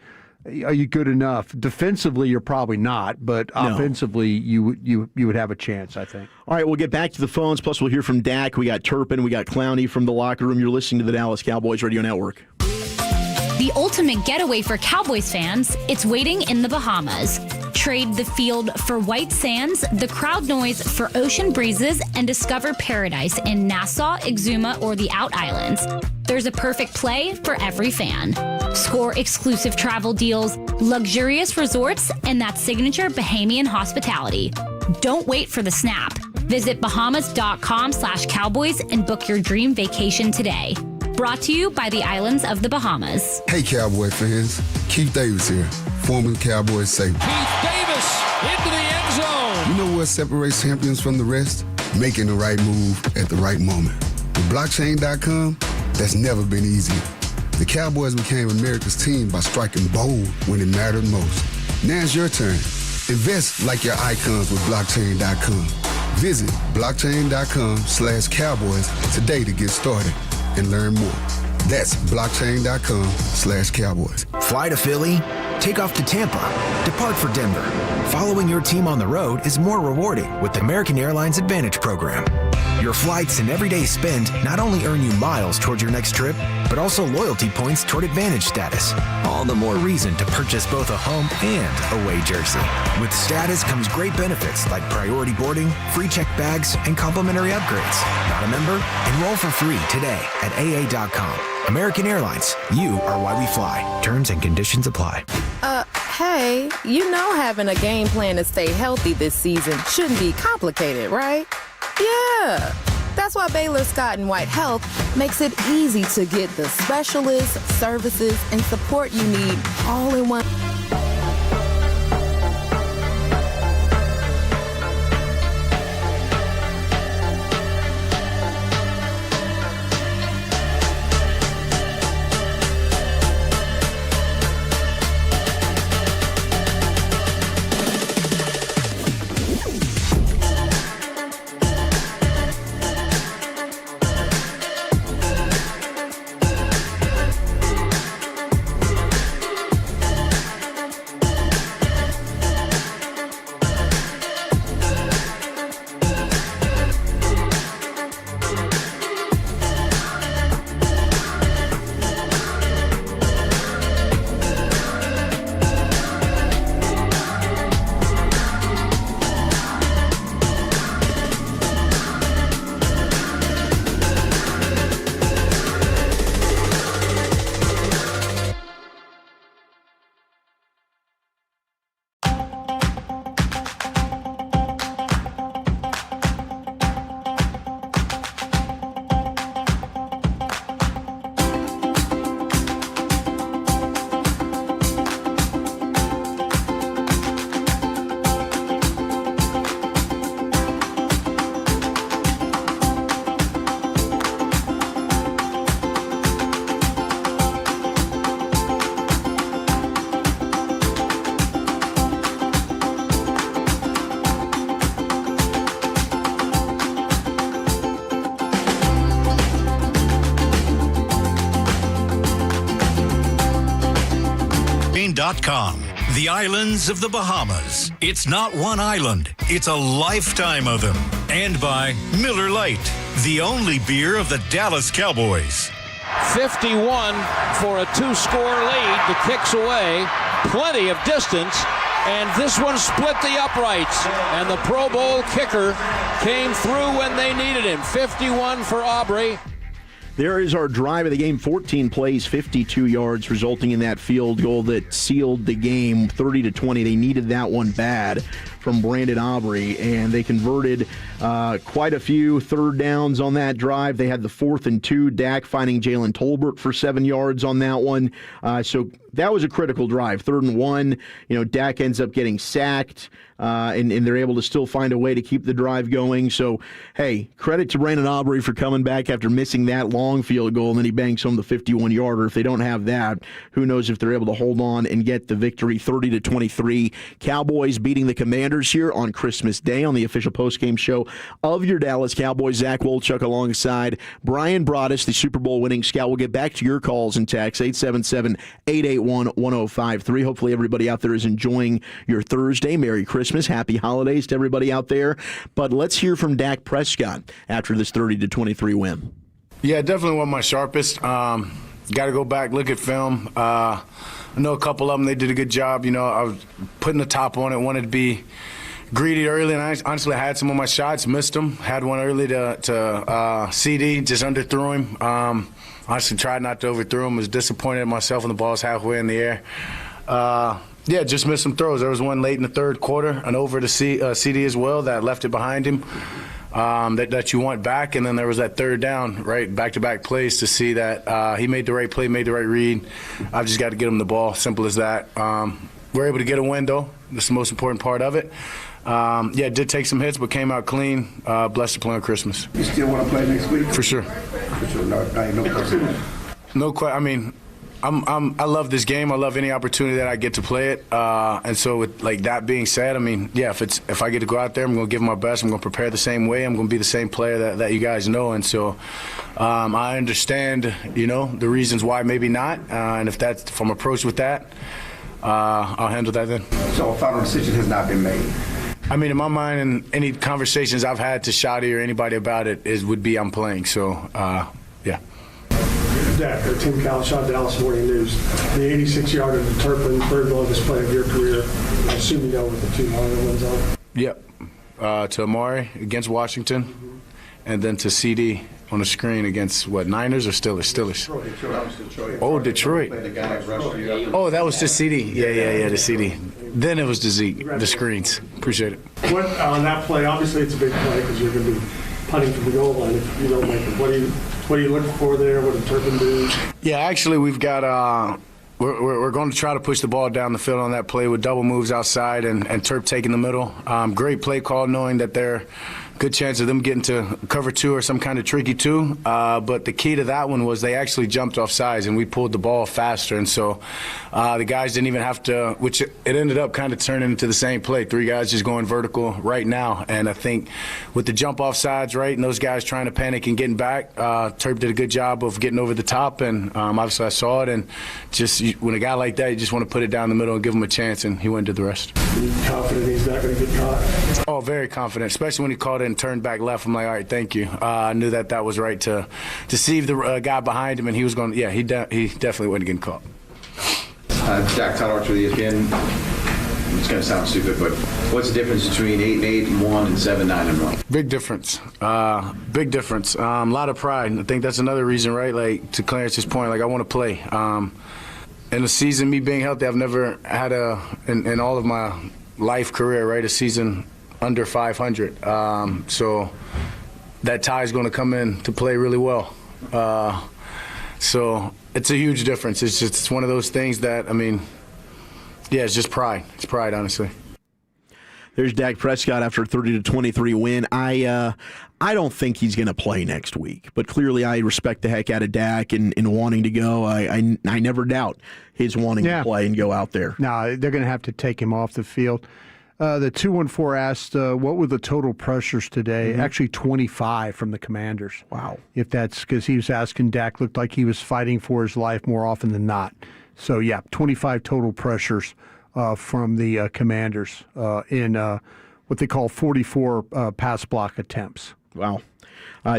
Are you good enough? Defensively, you're probably not, but offensively, you would have a chance, I think. All right, we'll get back to the phones, plus we'll hear from Dak. We got Turpin, we got Clowney from the Locker Room. You're listening to the Dallas Cowboys Radio Network. The ultimate getaway for Cowboys fans, it's waiting in the Bahamas. Trade the field for white sands, the crowd noise for ocean breezes, and discover paradise in Nassau, Exuma, or the Out Islands. There's a perfect play for every fan. Score exclusive travel deals, luxurious resorts, and that signature Bahamian hospitality. Don't wait for the snap. Visit Bahamas.com/Cowboys and book your dream vacation today. Brought to you by the Islands of the Bahamas. Hey, Cowboy fans. Keith Davis here, former Cowboys safety. Keith Davis into the end zone. You know what separates champions from the rest? Making the right move at the right moment. With blockchain.com, that's never been easier. The Cowboys became America's team by striking bold when it mattered most. Now it's your turn. Invest like your icons with blockchain.com. Visit blockchain.com/Cowboys today to get started and learn more. That's blockchain.com/Cowboys. Fly to Philly, take off to Tampa, depart for Denver. Following your team on the road is more rewarding with the American Airlines Advantage program. Your flights and everyday spend not only earn you miles toward your next trip, but also loyalty points toward Advantage status. All the more reason to purchase both a home and away jersey. With status comes great benefits like priority boarding, free checked bags, and complimentary upgrades. Not a member? Enroll for free today at AA.com. American Airlines, you are why we fly. Terms and conditions apply. Hey, you know having a game plan to stay healthy this season shouldn't be complicated, right? Yeah, that's why Baylor Scott & White Health makes it easy to get the specialists, services, and support you need all in one. The Islands of the Bahamas. It's not one island, it's a lifetime of them. And by Miller Lite, the only beer of the Dallas Cowboys. 51 for a 2-score lead. The kick's away. Plenty of distance. And this one split the uprights. And the Pro Bowl kicker came through when they needed him. 51 for Aubrey. There is our drive of the game, 14 plays, 52 yards, resulting in that field goal that sealed the game, 30-20. They needed that one bad from Brandon Aubrey, and they converted quite a few third downs on that drive. They had the 4th and 2, Dak finding Jalen Tolbert for 7 yards on that one. So that was a critical drive. 3rd and 1, Dak ends up getting sacked, and they're able to still find a way to keep the drive going. So, hey, credit to Brandon Aubrey for coming back after missing that long field goal, and then he banks home the 51-yarder. If they don't have that, who knows if they're able to hold on and get the victory, 30-23. Cowboys beating the Commanders here on Christmas Day on the official postgame show of your Dallas Cowboys. Zach Wolchuk alongside Brian Broaddus, the Super Bowl winning scout. We'll get back to your calls and texts, 877-881-1053. Hopefully everybody out there is enjoying your Thursday. Merry Christmas. Happy holidays to everybody out there. But let's hear from Dak Prescott after this 30-23 win. Yeah, definitely one of my sharpest. Got to go back, look at film. I know a couple of them, they did a good job. I was putting the top on it, wanted to be greedy early, and I honestly had some of my shots, missed them. Had one early to CD, just underthrew him. Honestly tried not to overthrow him, was disappointed in myself when the ball's halfway in the air. Just missed some throws. There was one late in the third quarter, an over to CD as well that left it behind him. that you want back. And then there was that third down, right, back-to-back plays to see that he made the right play, made the right read. I've just got to get him the ball, simple as that. We're able to get a win, though. That's the most important part of it. It did take some hits, but came out clean. Blessed to play on Christmas. You still want to play next week? For sure. For sure. No question. No question. I mean, I love this game. I love any opportunity that I get to play it. And so with like that being said, I mean, yeah, if I get to go out there, I'm going to give my best. I'm going to prepare the same way. I'm going to be the same player that you guys know. And so I understand, the reasons why maybe not. And if I'm approached with that, I'll handle that then. So a final decision has not been made. I mean, in my mind, and any conversations I've had to Shotty or anybody about it would be I'm playing. So, yeah. Dak, Tim Cowshaw, Dallas Morning News. The 86-yarder to Turpin, third longest play of your career. I assume you know what the two longer ones are. Yep. To Amari against Washington, and then to CD on the screen against, Niners or Steelers? Detroit. Oh, Detroit. Oh, that was to CD. Yeah, the CD. Then it was to Zeke, the screens. Appreciate it. What on that play, obviously it's a big play because you're going to be punting from the goal line if you don't make it. What are you looking for there? What did Turpin do? Yeah, actually we've got we're going to try to push the ball down the field on that play with double moves outside and Turp taking the middle. Great play call, knowing that they're good chance of them getting to cover two or some kind of tricky two. But the key to that one was they actually jumped off sides and we pulled the ball faster. And so the guys didn't even have to, which it ended up kind of turning into the same play. Three guys just going vertical right now. And I think with the jump off sides, right, and those guys trying to panic and getting back, Turp did a good job of getting over the top. And obviously I saw it. And just when a guy like that, you just want to put it down the middle and give him a chance. And he went and did the rest. Are you confident he's not going to get caught? Oh, very confident, especially when he called it and turned back left. I'm like, all right, thank you. I knew that was right to deceive the guy behind him, and he was going. Yeah, he definitely wasn't getting caught. Jack Tyler for the ESPN. It's going to sound stupid, but what's the difference between 8-8-1 and 7-9-1? Big difference. Big difference. A lot of pride. I think that's another reason, right? Like to Clarence's point, like I want to play. In a season, me being healthy, I've never had in all of my life career, right, a season under 500. So that tie is going to come in to play really well. So it's a huge difference. It's one of those things that, I mean, yeah, it's just pride. It's pride, honestly. There's Dak Prescott after a 30-23 win. I don't think he's going to play next week, but clearly I respect the heck out of Dak and wanting to go. I never doubt his wanting to play and go out there. No, they're going to have to take him off the field. The 214 asked, what were the total pressures today? Mm-hmm. Actually, 25 from the Commanders. Wow. If that's because he was asking, Dak looked like he was fighting for his life more often than not. So, 25 total pressures from the Commanders in what they call 44 pass block attempts. Wow.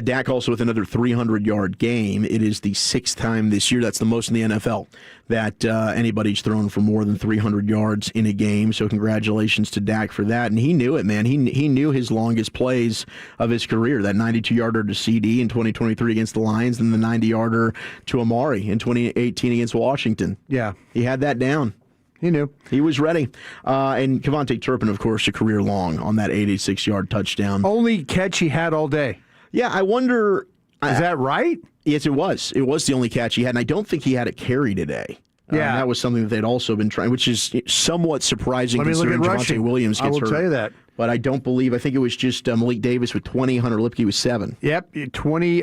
Dak also with another 300-yard game. It is the sixth time this year. That's the most in the NFL that anybody's thrown for more than 300 yards in a game. So congratulations to Dak for that. And he knew it, man. He knew his longest plays of his career, that 92-yarder to CD in 2023 against the Lions and the 90-yarder to Amari in 2018 against Washington. Yeah. He had that down. He knew. He was ready. And Kevontae Turpin, of course, a career long on that 86-yard touchdown. Only catch he had all day. Yeah, I wonder. Is that right? Yes, it was. It was the only catch he had, and I don't think he had a carry today. Yeah. That was something that they'd also been trying, which is somewhat surprising considering Javonte Williams gets hurt. I will tell you that. But I think it was just Malik Davis with 20, Hunter Lipke with 7. Yep, 20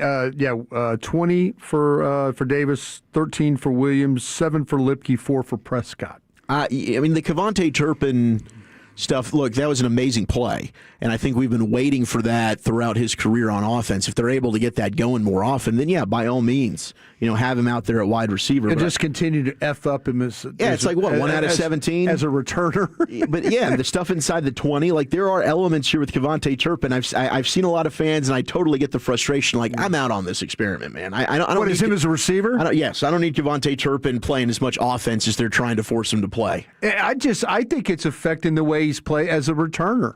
for Davis, 13 for Williams, 7 for Lipke, 4 for Prescott. I mean, the Kevontae Turpin stuff, look, that was an amazing play, and I think we've been waiting for that throughout his career on offense. If they're able to get that going more often, then yeah, by all means, have him out there at wide receiver. And just continue to F up him as it's like, 1 out of 17? As a returner. But yeah, the stuff inside the 20, like there are elements here with Kevontae Turpin. I've seen a lot of fans, and I totally get the frustration. Like, I'm out on this experiment, man. I don't What, is him as a receiver? Yes, I don't need Kevontae Turpin playing as much offense as they're trying to force him to play. I think it's affecting the way he's played as a returner.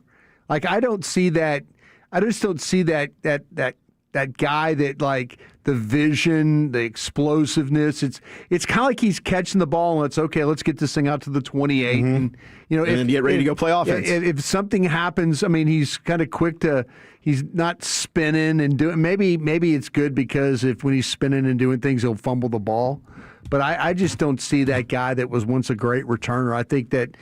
Like, I just don't see that that guy that like the vision, the explosiveness. It's kind of like he's catching the ball and let's get this thing out to the 28 and then get ready to go play offense. If something happens, I mean, he's kind of quick to. He's not spinning and doing. Maybe it's good because when he's spinning and doing things, he'll fumble the ball. But I just don't see that guy that was once a great returner. I think that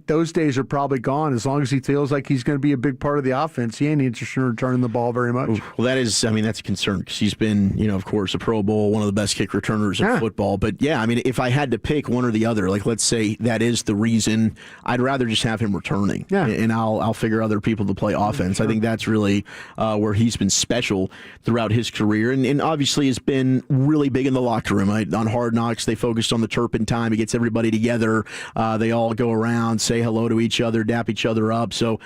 those days are probably gone. As long as he feels like he's going to be a big part of the offense, he ain't interested in returning the ball very much. Well, that's a concern because he's been, of course, a Pro Bowl, one of the best kick returners in football. But yeah, I mean, if I had to pick one or the other, like let's say that is the reason, I'd rather just have him returning. Yeah. And I'll figure other people to play offense. Sure. I think that's really where he's been special throughout his career, and obviously has been really big in the locker room. On Hard Knocks, they focused on the Turpentine. He gets everybody together. They all go around, say hello to each other, dap each other up. So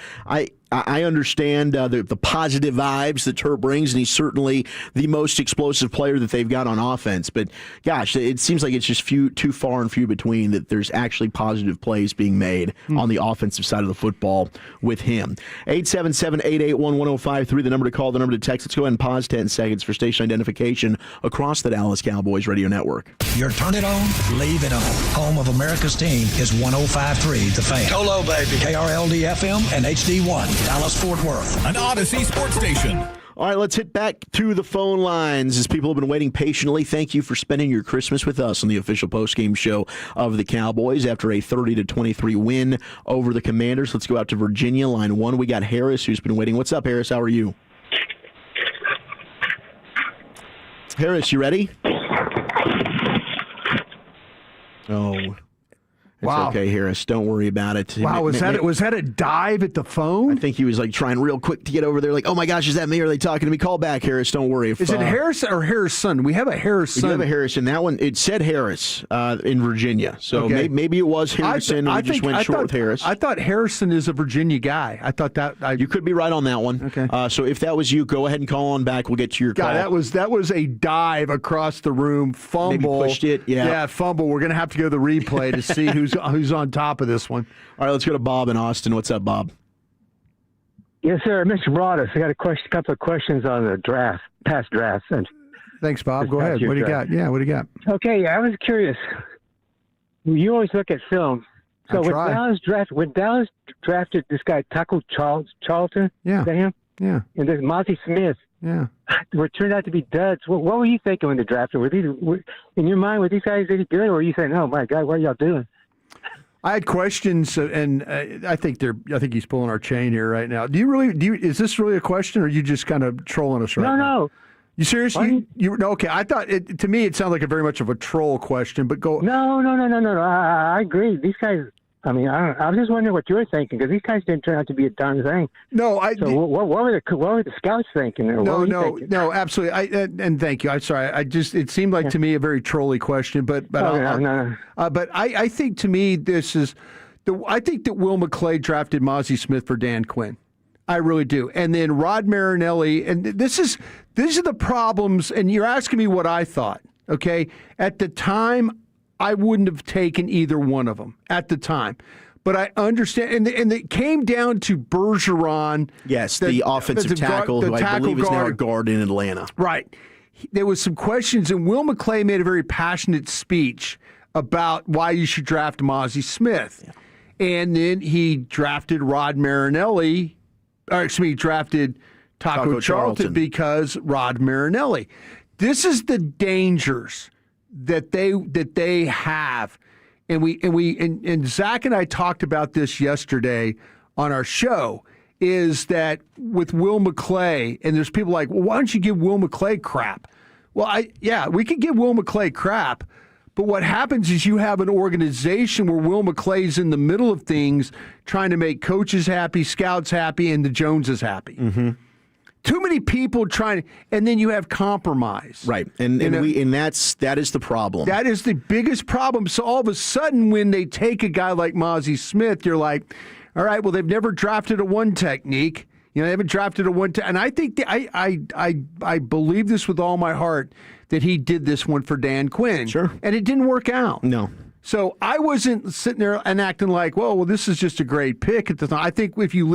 I understand the positive vibes that Turp brings, and he's certainly the most explosive player that they've got on offense. But, gosh, it seems like it's just too far and few between that there's actually positive plays being made on the offensive side of the football with him. 877-881-1053, the number to call, the number to text. Let's go ahead and pause 10 seconds for station identification across the Dallas Cowboys radio network. You're turn it on, leave it on. Home of America's team is 105.3 The Fan. Hello, baby. KRLD-FM and HD1. Dallas-Fort Worth. An Odyssey sports station. All right, let's hit back to the phone lines as people have been waiting patiently. Thank you for spending your Christmas with us on the official postgame show of the Cowboys after a 30-23 win over the Commanders. Let's go out to Virginia, line 1. We got Harris, who's been waiting. What's up, Harris? How are you? Harris, you ready? Oh. It's okay, Harris. Don't worry about it. Wow, was that a dive at the phone? I think he was like trying real quick to get over there. Like, oh my gosh, is that me? Are they talking to me? Call back, Harris. Don't worry. Is it Harris or Harrison? We have a Harrison. We have a Harrison. That one, it said Harris in Virginia. So okay. maybe it was Harrison and we just went short with Harris. I thought Harrison is a Virginia guy. I thought that. You could be right on that one. Okay. So if that was you, go ahead and call on back. We'll get to your call. That was a dive across the room. Fumble. Maybe pushed it. Yeah, fumble. We're going to have to go to the replay to see who's on top of this one. All right, let's go to Bob in Austin. What's up, Bob? Yes, sir. Mr. Broadus, I got a couple of questions on the past drafts. And thanks, Bob. Go ahead. What do you got? Yeah, what do you got? Okay, I was curious. You always look at film. So when Dallas drafted this guy, Taco Charlton, yeah, him? Yeah. And there's Mozzie Smith. Yeah. It turned out to be duds. What were you thinking when they drafted? In your mind, were these guys any good, or were you saying, oh, my God, what are y'all doing? I had questions, and I think he's pulling our chain here right now. Is this really a question, or are you just kind of trolling us right now? No. You serious? Okay. I thought to me it sounded like a very much of a troll question, but go. No. I agree. These guys. I mean, I was just wondering what you were thinking because these guys didn't turn out to be a darn thing. No, what were the scouts thinking? No, absolutely. And thank you. I'm sorry. It seemed like to me a very trolly question, but no. But I think to me I think that Will McClay drafted Mozzie Smith for Dan Quinn. I really do. And then Rod Marinelli, and these are the problems. And you're asking me what I thought. Okay, at the time, I wouldn't have taken either one of them at the time. But I understand, and it came down to Bergeron. Yes, the offensive tackle, who I believe is now a guard in Atlanta. Right. There was some questions, and Will McClay made a very passionate speech about why you should draft Mozzie Smith. Yeah. And then he drafted Rod Marinelli, drafted Taco Charlton because Rod Marinelli. This is the dangers that they have, and Zach and I talked about this yesterday on our show. Is that with Will McClay, and there's people like, well, why don't you give Will McClay crap? Well, we could give Will McClay crap, but what happens is you have an organization where Will McClay's in the middle of things, trying to make coaches happy, scouts happy, and the Joneses happy. Mm-hmm. Too many people trying, and then you have compromise. Right, and that is the problem. That is the biggest problem. So all of a sudden, when they take a guy like Mozzie Smith, you're like, all right, well, they've never drafted a one technique. They haven't drafted a one. And I think I believe this with all my heart that he did this one for Dan Quinn. Sure, and it didn't work out. No. So I wasn't sitting there and acting like, well, this is just a great pick at the time. I think if you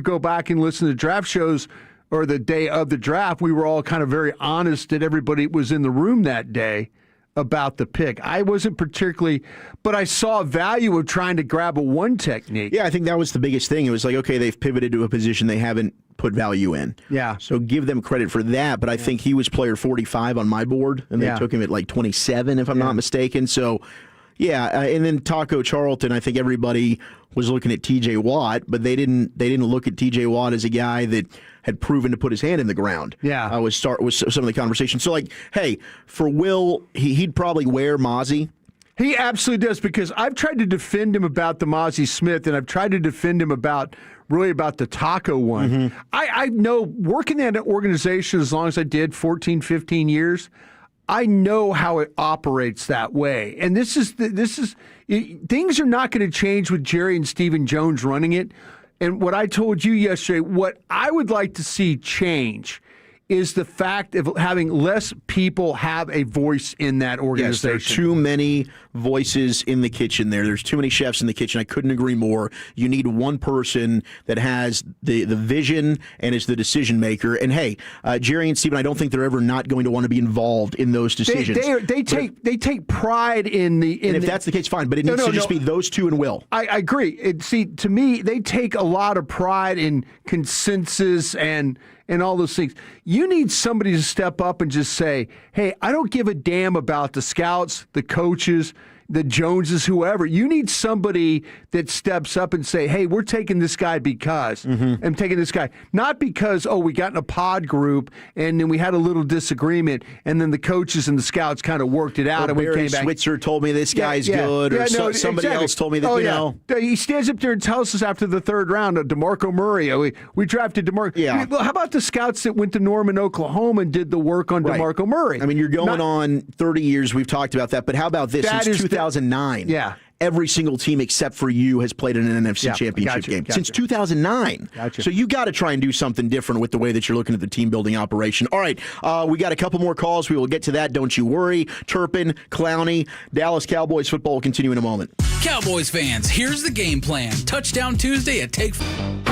go back and listen to draft shows or the day of the draft, we were all kind of very honest that everybody was in the room that day about the pick. I wasn't particularly, but I saw value of trying to grab a one technique. Yeah, I think that was the biggest thing. It was like, okay, they've pivoted to a position they haven't put value in. Yeah. So give them credit for that, but I think he was player 45 on my board, and they took him at like 27, if I'm not mistaken. So, yeah, and then Taco Charlton, I think everybody was looking at T.J. Watt, but they didn't look at T.J. Watt as a guy that had proven to put his hand in the ground. Yeah. Was some of the conversation. So, like, hey, for Will, he'd probably wear Mozzie. He absolutely does, because I've tried to defend him about the Mozzie Smith, and I've tried to defend him about the Taco one. Mm-hmm. I know, working at an organization as long as I did, 14, 15 years, I know how it operates that way. And things are not going to change with Jerry and Stephen Jones running it. And what I told you yesterday, what I would like to see change is the fact of having less people have a voice in that organization. Yes, there are too many voices in the kitchen there. There's too many chefs in the kitchen. I couldn't agree more. You need one person that has the vision and is the decision maker. And hey, Jerry and Stephen, I don't think they're ever not going to want to be involved in those decisions. They take pride in the. And if that's the case, fine. But it needs to just be those two and Will. I agree. To me, they take a lot of pride in consensus and all those things. You need somebody to step up and just say, hey, I don't give a damn about the scouts, the coaches, the Joneses, whoever. You need somebody that steps up and say, hey, we're taking this guy because. I'm taking this guy. Not because, we got in a pod group and then we had a little disagreement and then the coaches and the scouts kind of worked it out and we came back. Switzer told me this guy's good, or somebody else told me that, know. He stands up there and tells us after the third round of DeMarco Murray. We drafted DeMarco. Yeah. Well, how about the scouts that went to Norman, Oklahoma and did the work on DeMarco Murray? I mean, you're going on 30 years. We've talked about that. But how about this? Since 2009, every single team except for you has played in an NFC championship game. Since 2009. So you got to try and do something different with the way that you're looking at the team-building operation. All right, we got a couple more calls. We will get to that. Don't you worry. Turpin, Clowney, Dallas Cowboys football will continue in a moment. Cowboys fans, here's the game plan. Touchdown Tuesday at Take 5.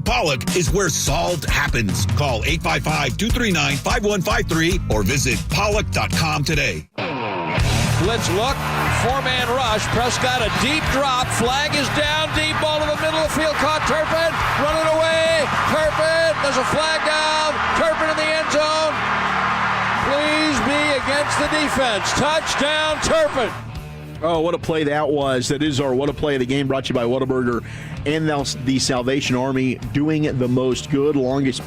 Pollock is where solved happens. Call 855-239-5153 or visit pollock.com today. Blitz look, four-man rush. Prescott, a deep drop. Flag is down, deep ball to the middle of the field. Caught Turpin, running away. Turpin, there's a flag down. Turpin in the end zone. Please be against the defense. Touchdown, Turpin. Oh, what a play that was. That is our What a Play of the Game, brought to you by Whataburger and the Salvation Army, doing the most good, longest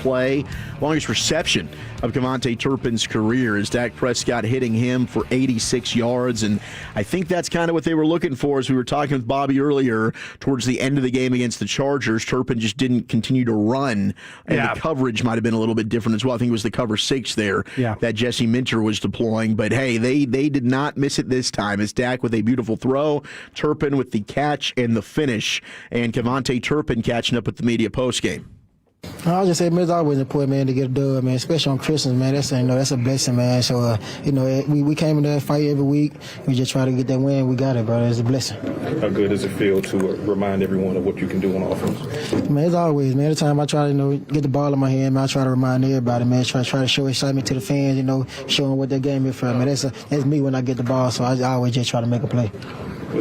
reception of KaVontae Turpin's career is Dak Prescott hitting him for 86 yards. And I think that's kind of what they were looking for. As we were talking with Bobby earlier, towards the end of the game against the Chargers, Turpin just didn't continue to run. And the coverage might have been a little bit different as well. I think it was the cover 6 there that Jesse Minter was deploying. But hey, they did not miss it this time, as Dak with a beautiful throw, Turpin with the catch and the finish, and KaVontae Turpin catching up with the media postgame. I'll just say, man, it's always important, man, to get a dub, man, especially on Christmas, man. That's a blessing, man. So, we came in there fight every week. We just try to get that win. We got it, bro. It's a blessing. How good does it feel to remind everyone of what you can do on offense? Man, it's always, man. Every time I try to, get the ball in my hand, man, I try to remind everybody, man. Try to show excitement to the fans, show them what that game is for, man. That's me when I get the ball, so I always just try to make a play.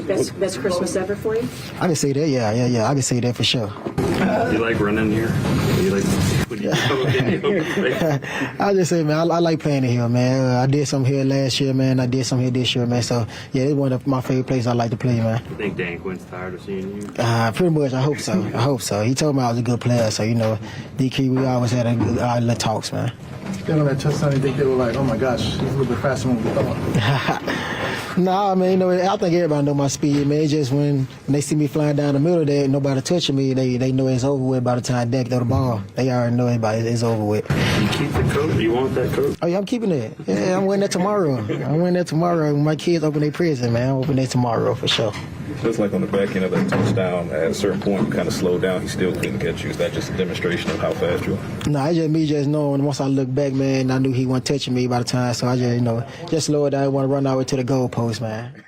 Best Christmas ever for you? I can say that, yeah. I can say that for sure. You like running here? I just say, man, I like playing here, man. I did some here last year, man. I did some here this year, man. So, yeah, it's one of my favorite places I like to play, man. You think Dan Quinn's tired of seeing you? Pretty much. I hope so. He told me I was a good player. So, DK, we always had our little talks, man. On that touchdown, you think they were like, oh my gosh, he's a little bit faster than we thought? Nah, man, I think everybody know my speed, man. It's just when they see me flying down the middle there, nobody touching me, they know it's over with by the time Dak throw the ball. They already know it's over with. You keep the coat? You want that coat? Oh, yeah, I'm keeping it. Yeah, I'm wearing that tomorrow. When my kids open their prison, man. I'm open that tomorrow for sure. Looks like on the back end of that touchdown, at a certain point, you kind of slowed down. He still couldn't catch you. Is that just a demonstration of how fast you are? No, it's just me just knowing. Once I look back, man, I knew he wasn't touching me by the time. So I just slowed down. I want to run out to the goalpost, man.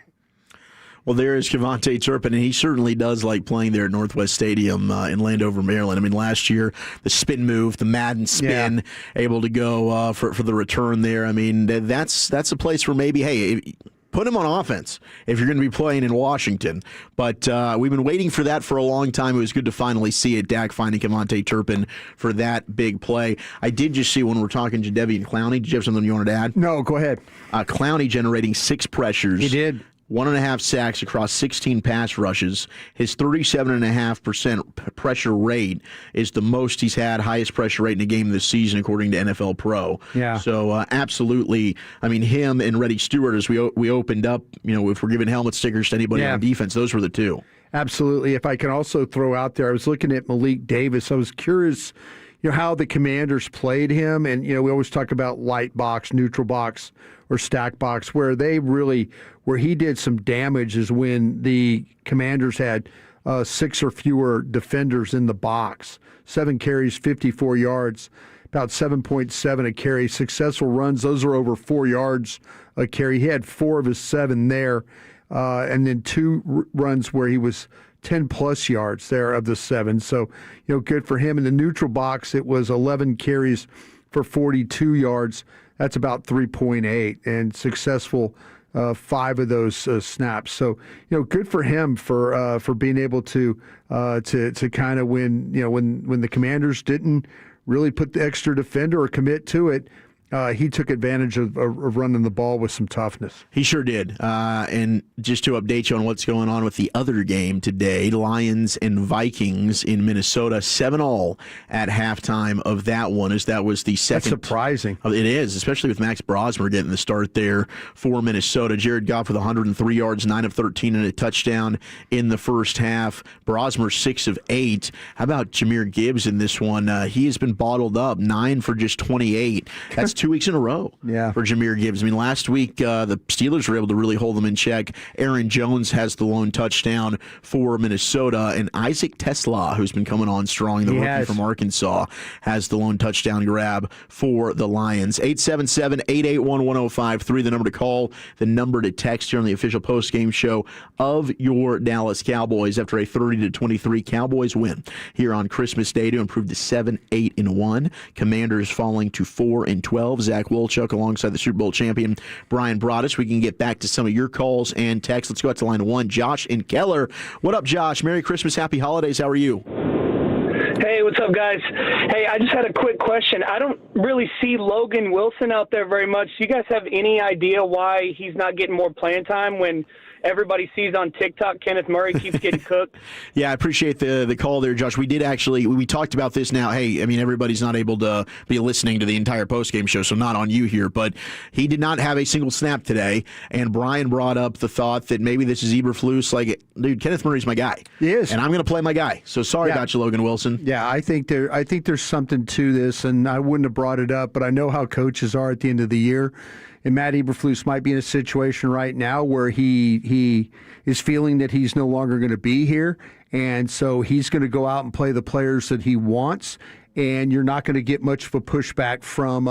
Well, there is KaVontae Turpin, and he certainly does like playing there at Northwest Stadium in Landover, Maryland. I mean, last year, the spin move, the Madden spin, able to go for the return there. I mean, that's a place where maybe, hey, put him on offense if you're going to be playing in Washington. But we've been waiting for that for a long time. It was good to finally see it. Dak finding KaVontae Turpin for that big play. I did just see when we're talking Jadeveon and Clowney. Did you have something you wanted to add? No, go ahead. Clowney generating 6 pressures. He did. 1.5 sacks across 16 pass rushes. His 37.5% pressure rate is the most he's had, highest pressure rate in a game this season, according to NFL Pro. Yeah. So absolutely, I mean, him and Reddy Stewart, as we opened up, if we're giving helmet stickers to anybody on defense, those were the two. Absolutely. If I can also throw out there, I was looking at Malik Davis. I was curious, how the Commanders played him. And, we always talk about light box, neutral box, or stack box, where he did some damage is when the Commanders had 6 or fewer defenders in the box. 7 carries, 54 yards, about 7.7 a carry. Successful runs, those are over 4 yards a carry. He had 4 of his 7 there, and then 2 runs where he was 10-plus yards there of the 7. So, good for him. In the neutral box, it was 11 carries for 42 yards. That's about 3.8, and successful 5 of those snaps. So, good for him for being able to kind of when the Commanders didn't really put the extra defender or commit to it, he took advantage of running the ball with some toughness. He sure did. And just to update you on what's going on with the other game today, Lions and Vikings in Minnesota, 7-all at halftime of that one, as that was the second. That's surprising. It is, especially with Max Brosmer getting the start there for Minnesota. Jared Goff with 103 yards, 9 of 13, and a touchdown in the first half. Brosmer 6 of 8. How about Jahmyr Gibbs in this one? He has been bottled up, 9 for just 28. That's 2 weeks in a row for Jahmyr Gibbs. I mean, last week the Steelers were able to really hold them in check. Aaron Jones has the lone touchdown for Minnesota, and Isaac Tesla, who's been coming on strong, the rookie from Arkansas, has the lone touchdown grab for the Lions. 877-881-1053, the number to call, the number to text here on the official post-game show of your Dallas Cowboys after a 30-23 Cowboys win here on Christmas Day to improve to 7-8-1. Commanders falling to 4-12. Zach Wolchuk alongside the Super Bowl champion Brian Broaddus. We can get back to some of your calls and texts. Let's go out to line 1. Josh in Keller. What up, Josh? Merry Christmas, Happy Holidays. How are you? Hey, what's up, guys? Hey, I just had a quick question. I don't really see Logan Wilson out there very much. Do you guys have any idea why he's not getting more playing time when everybody sees on TikTok Kenneth Murray keeps getting cooked? Yeah, I appreciate the call there, Josh. We did actually, we talked about this now. Hey, I mean, everybody's not able to be listening to the entire postgame show, so not on you here, but he did not have a single snap today, and Brian brought up the thought that maybe this is Eberflus. Like, dude, Kenneth Murray's my guy. He is. And I'm going to play my guy. So sorry about you, Logan Wilson. Yeah, I think there's something to this, and I wouldn't have brought it up, but I know how coaches are at the end of the year. And Matt Eberflus might be in a situation right now where he is feeling that he's no longer going to be here, and so he's going to go out and play the players that he wants, and you're not going to get much of a pushback from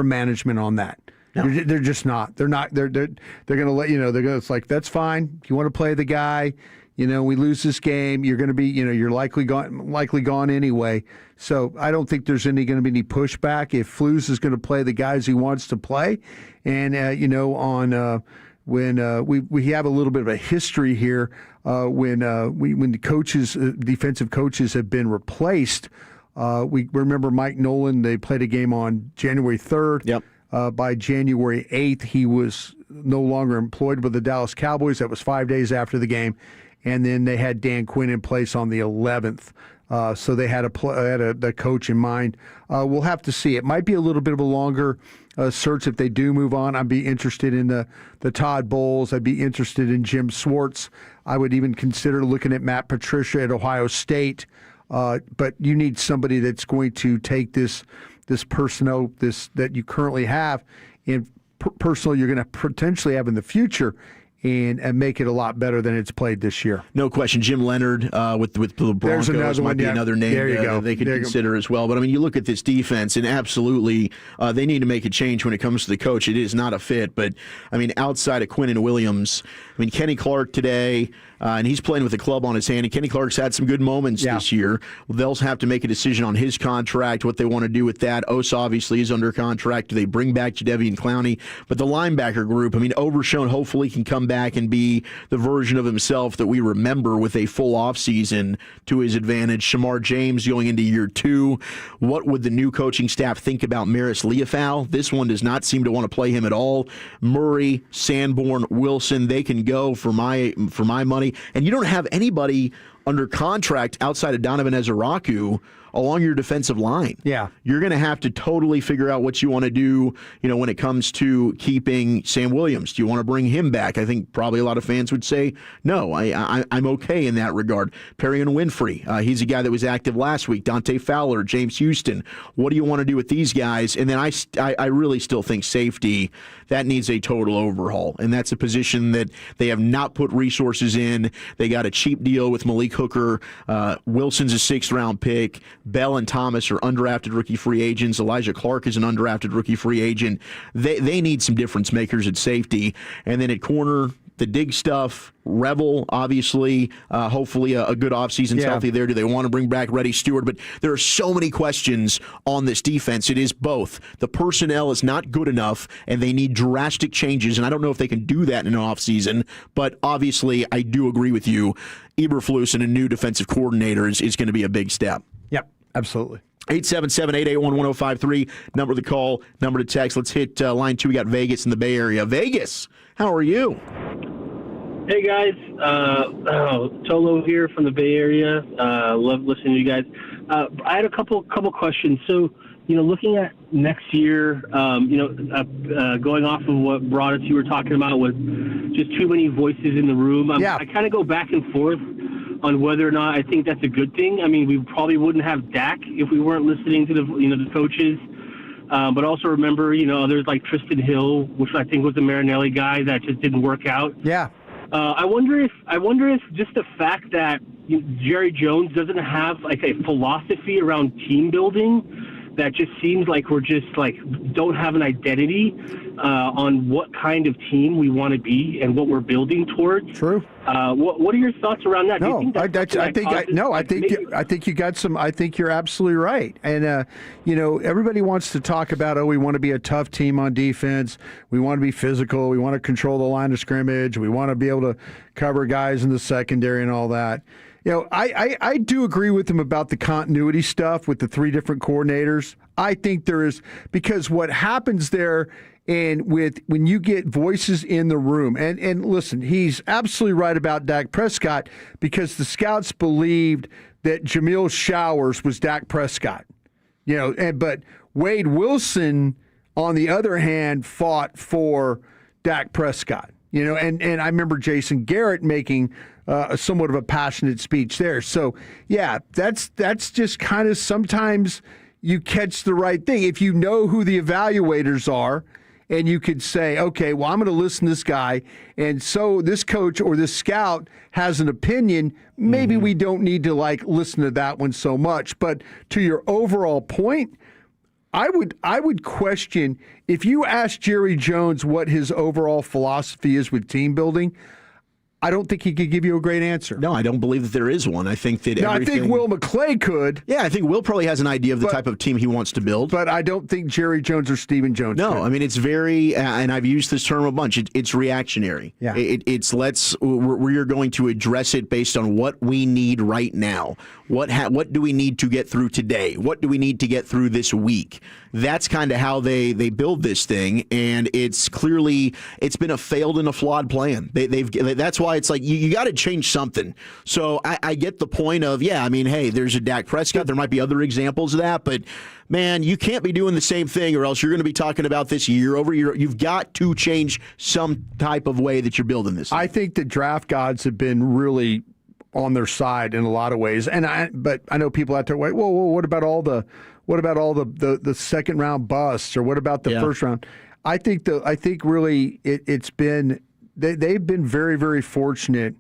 management on that. No. They're just not. They're not. They're going to let you know. They're going to. It's like, that's fine. You want to play the guy. You know, we lose this game, you're going to be, you're likely gone anyway. So I don't think there's going to be any pushback if Flus is going to play the guys he wants to play. And when we have a little bit of a history here, when the coaches, defensive coaches, have been replaced. We remember Mike Nolan. They played a game on January 3rd. Yep. By January 8th, he was no longer employed with the Dallas Cowboys. That was 5 days after the game. And then they had Dan Quinn in place on the 11th. So they had the coach in mind. We'll have to see. It might be a little bit of a longer search if they do move on. I'd be interested in the Todd Bowles. I'd be interested in Jim Swartz. I would even consider looking at Matt Patricia at Ohio State. But you need somebody that's going to take this personnel that you currently have and personnel you're going to potentially have in the future and make it a lot better than it's played this year. No question. Jim Leonard with the Broncos might be another name they could consider as well. But, I mean, you look at this defense, and absolutely they need to make a change when it comes to the coach. It is not a fit. But, I mean, outside of Quinnen Williams, I mean, Kenny Clark today, and he's playing with a club on his hand, and Kenny Clark's had some good moments this year. They'll have to make a decision on his contract, what they want to do with that. Osa obviously is under contract. Do they bring back Jadeveon Clowney? But the linebacker group, I mean, Overshown hopefully can come back and be the version of himself that we remember with a full offseason to his advantage. Shamar James going into year 2. What would the new coaching staff think about Maris Leofau? This one does not seem to want to play him at all. Murray, Sanborn, Wilson, they can go for my money. And you don't have anybody under contract outside of Donovan Ezeraku along your defensive line. Yeah. You're going to have to totally figure out what you want to do, when it comes to keeping Sam Williams. Do you want to bring him back? I think probably a lot of fans would say, no, I'm okay in that regard. Perrion Winfrey, he's a guy that was active last week. Dante Fowler, James Houston. What do you want to do with these guys? And then I really still think safety, that needs a total overhaul. And that's a position that they have not put resources in. They got a cheap deal with Malik Hooker. Wilson's a 6th-round pick. Bell and Thomas are undrafted rookie free agents. Elijah Clark is an undrafted rookie free agent. They need some difference makers at safety. And then at corner, the dig stuff, Revel, obviously, hopefully a good offseason's healthy there. Do they want to bring back Reddy Stewart? But there are so many questions on this defense. It is both. The personnel is not good enough, and they need drastic changes, and I don't know if they can do that in an offseason, but obviously I do agree with you. Eberflus and a new defensive coordinator is going to be a big step. Yep, absolutely. 877-881-1053, number to call, number to text. Let's hit line 2. We got Vegas in the Bay Area. Vegas, how are you? Hey, guys. Tolo here from the Bay Area. Love listening to you guys. I had a couple questions. So, looking at next year, going off of what Broaddus you were talking about with just too many voices in the room, I kind of go back and forth on whether or not I think that's a good thing. I mean, we probably wouldn't have Dak if we weren't listening to the coaches. But also remember, others like Tristan Hill, which I think was the Marinelli guy that just didn't work out. Yeah. I wonder if just the fact that Jerry Jones doesn't have like a philosophy around team building, that just seems like we're just like don't have an identity on what kind of team we want to be and what we're building towards. True. What are your thoughts around that? No, I think you got some. I think you're absolutely right. And everybody wants to talk about, we want to be a tough team on defense. We want to be physical. We want to control the line of scrimmage. We want to be able to cover guys in the secondary and all that. I do agree with him about the continuity stuff with the 3 different coordinators. I think there is, because what happens there and when you get voices in the room, and listen, he's absolutely right about Dak Prescott, because the scouts believed that Jamil Showers was Dak Prescott. But Wade Wilson, on the other hand, fought for Dak Prescott. And I remember Jason Garrett making somewhat of a passionate speech there. So, yeah, that's just kind of sometimes you catch the right thing. If you know who the evaluators are, and you could say, okay, well, I'm going to listen to this guy, and so this coach or this scout has an opinion, maybe we don't need to listen to that one so much. But to your overall point, I would question, if you ask Jerry Jones what his overall philosophy is with team building, I don't think he could give you a great answer. No, I don't believe that there is one. I think that I think Will McClay could. Yeah, I think Will probably has an idea of the type of team he wants to build. But I don't think Jerry Jones or Stephen Jones could. I mean, it's very, and I've used this term a bunch, it's reactionary. Yeah. We're going to address it based on what we need right now. What do we need to get through today? What do we need to get through this week? That's kind of how they build this thing, and it's been a failed and a flawed plan. That's why it's like you got to change something. So I get the point of, hey, there's a Dak Prescott. There might be other examples of that, but man, you can't be doing the same thing, or else you're going to be talking about this year over year. You've got to change some type of way that you're building this thing. I think the draft gods have been really on their side in a lot of ways, but I know people out there wait, whoa, what about all the second round busts, or what about the first round? I think really it's been they've been very, very fortunate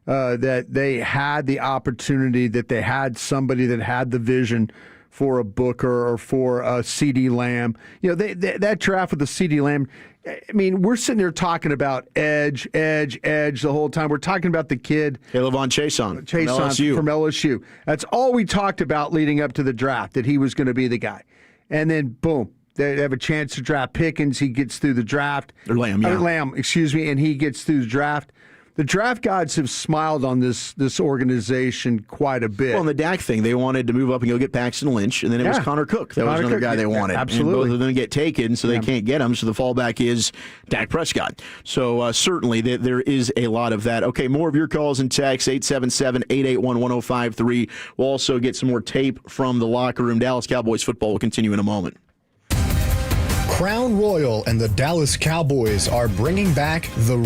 that they had the opportunity, that they had somebody that had the vision for a Booker or for a CeeDee Lamb. That draft with the CeeDee Lamb, I mean, we're sitting there talking about edge the whole time. We're talking about the kid. Levon Chason from LSU. That's all we talked about leading up to the draft, that he was going to be the guy. And then, boom, they have a chance to draft Pickens. He gets through the draft. Or Lamb, yeah. Lamb, excuse me, and he gets through the draft. The draft gods have smiled on this organization quite a bit. Well, and the Dak thing, they wanted to move up and go get Paxton Lynch, and then it was Connor Cook. That was another guy they wanted. Absolutely. And both of them get taken, so they can't get him, so the fallback is Dak Prescott. So certainly there is a lot of that. Okay, more of your calls and texts, 877-881-1053. We'll also get some more tape from the locker room. Dallas Cowboys football will continue in a moment. Crown Royal and the Dallas Cowboys are bringing back the...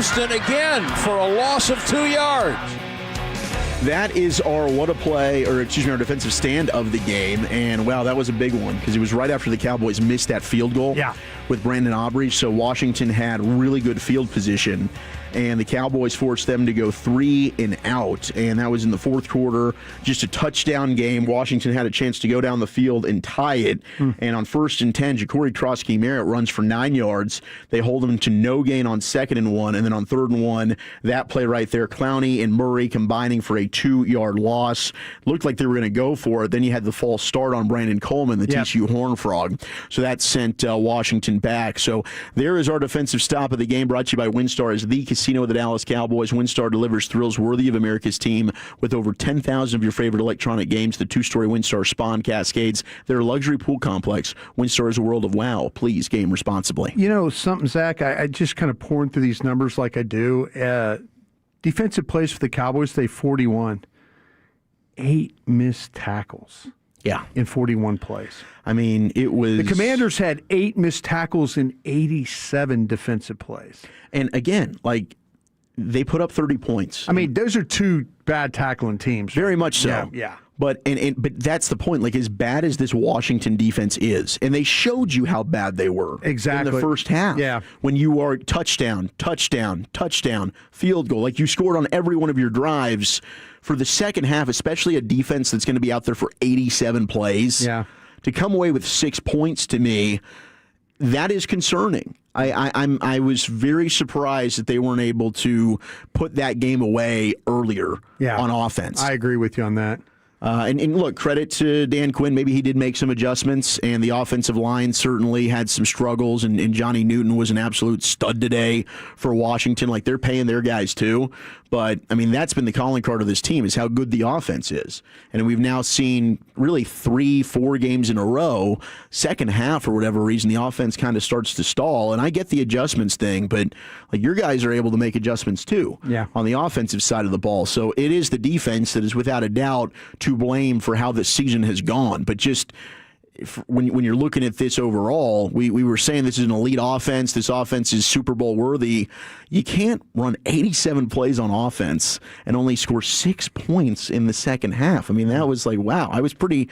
Houston again for a loss of 2 yards. That is our our defensive stand of the game. And, wow, that was a big one because it was right after the Cowboys missed that field goal with Brandon Aubrey. So Washington had really good field position, and the Cowboys forced them to go 3 and out. And that was in the fourth quarter, just a touchdown game. Washington had a chance to go down the field and tie it. And on 1st and 10, Ja'Cory Krosky-Merritt runs for 9 yards. They hold him to no gain on 2nd and 1. And then on 3rd and 1, that play right there, Clowney and Murray combining for a 2-yard loss. Looked like they were going to go for it. Then you had the false start on Brandon Coleman, the TCU Horned Frog. So that sent Washington back. So there is our defensive stop of the game, brought to you by WinStar, as the casino of the Dallas Cowboys. WinStar delivers thrills worthy of America's team with over 10,000 of your favorite electronic games. The 2-story WinStar Spawn Cascades, their luxury pool complex. WinStar is a world of wow. Please game responsibly. You know something, Zach? I just kind of pouring through these numbers like I do. Defensive plays for the Cowboys, they 41. 8 missed tackles. Yeah. In 41 plays. I mean, it was... The Commanders had 8 missed tackles in 87 defensive plays. And again, they put up 30 points. I mean, those are 2 bad tackling teams. Very much so. Yeah. But that's the point. As bad as this Washington defense is, and they showed you how bad they were in the first half. Yeah. When you are touchdown, field goal, you scored on every one of your drives. For the second half, especially a defense that's going to be out there for 87 plays, to come away with 6 points, to me, that is concerning. I was very surprised that they weren't able to put that game away earlier on offense. I agree with you on that. And look, credit to Dan Quinn. Maybe he did make some adjustments, and the offensive line certainly had some struggles, and Johnny Newton was an absolute stud today for Washington. They're paying their guys too. But, I mean, that's been the calling card of this team, is how good the offense is. And we've now seen really 3-4 games in a row. Second half, for whatever reason, the offense kind of starts to stall. And I get the adjustments thing, but your guys are able to make adjustments too on the offensive side of the ball. So it is the defense that is without a doubt to blame for how this season has gone. But just when you're looking at this overall, we were saying this is an elite offense. This offense is Super Bowl worthy. You can't run 87 plays on offense and only score 6 points in the second half. I mean, that was wow. I was pretty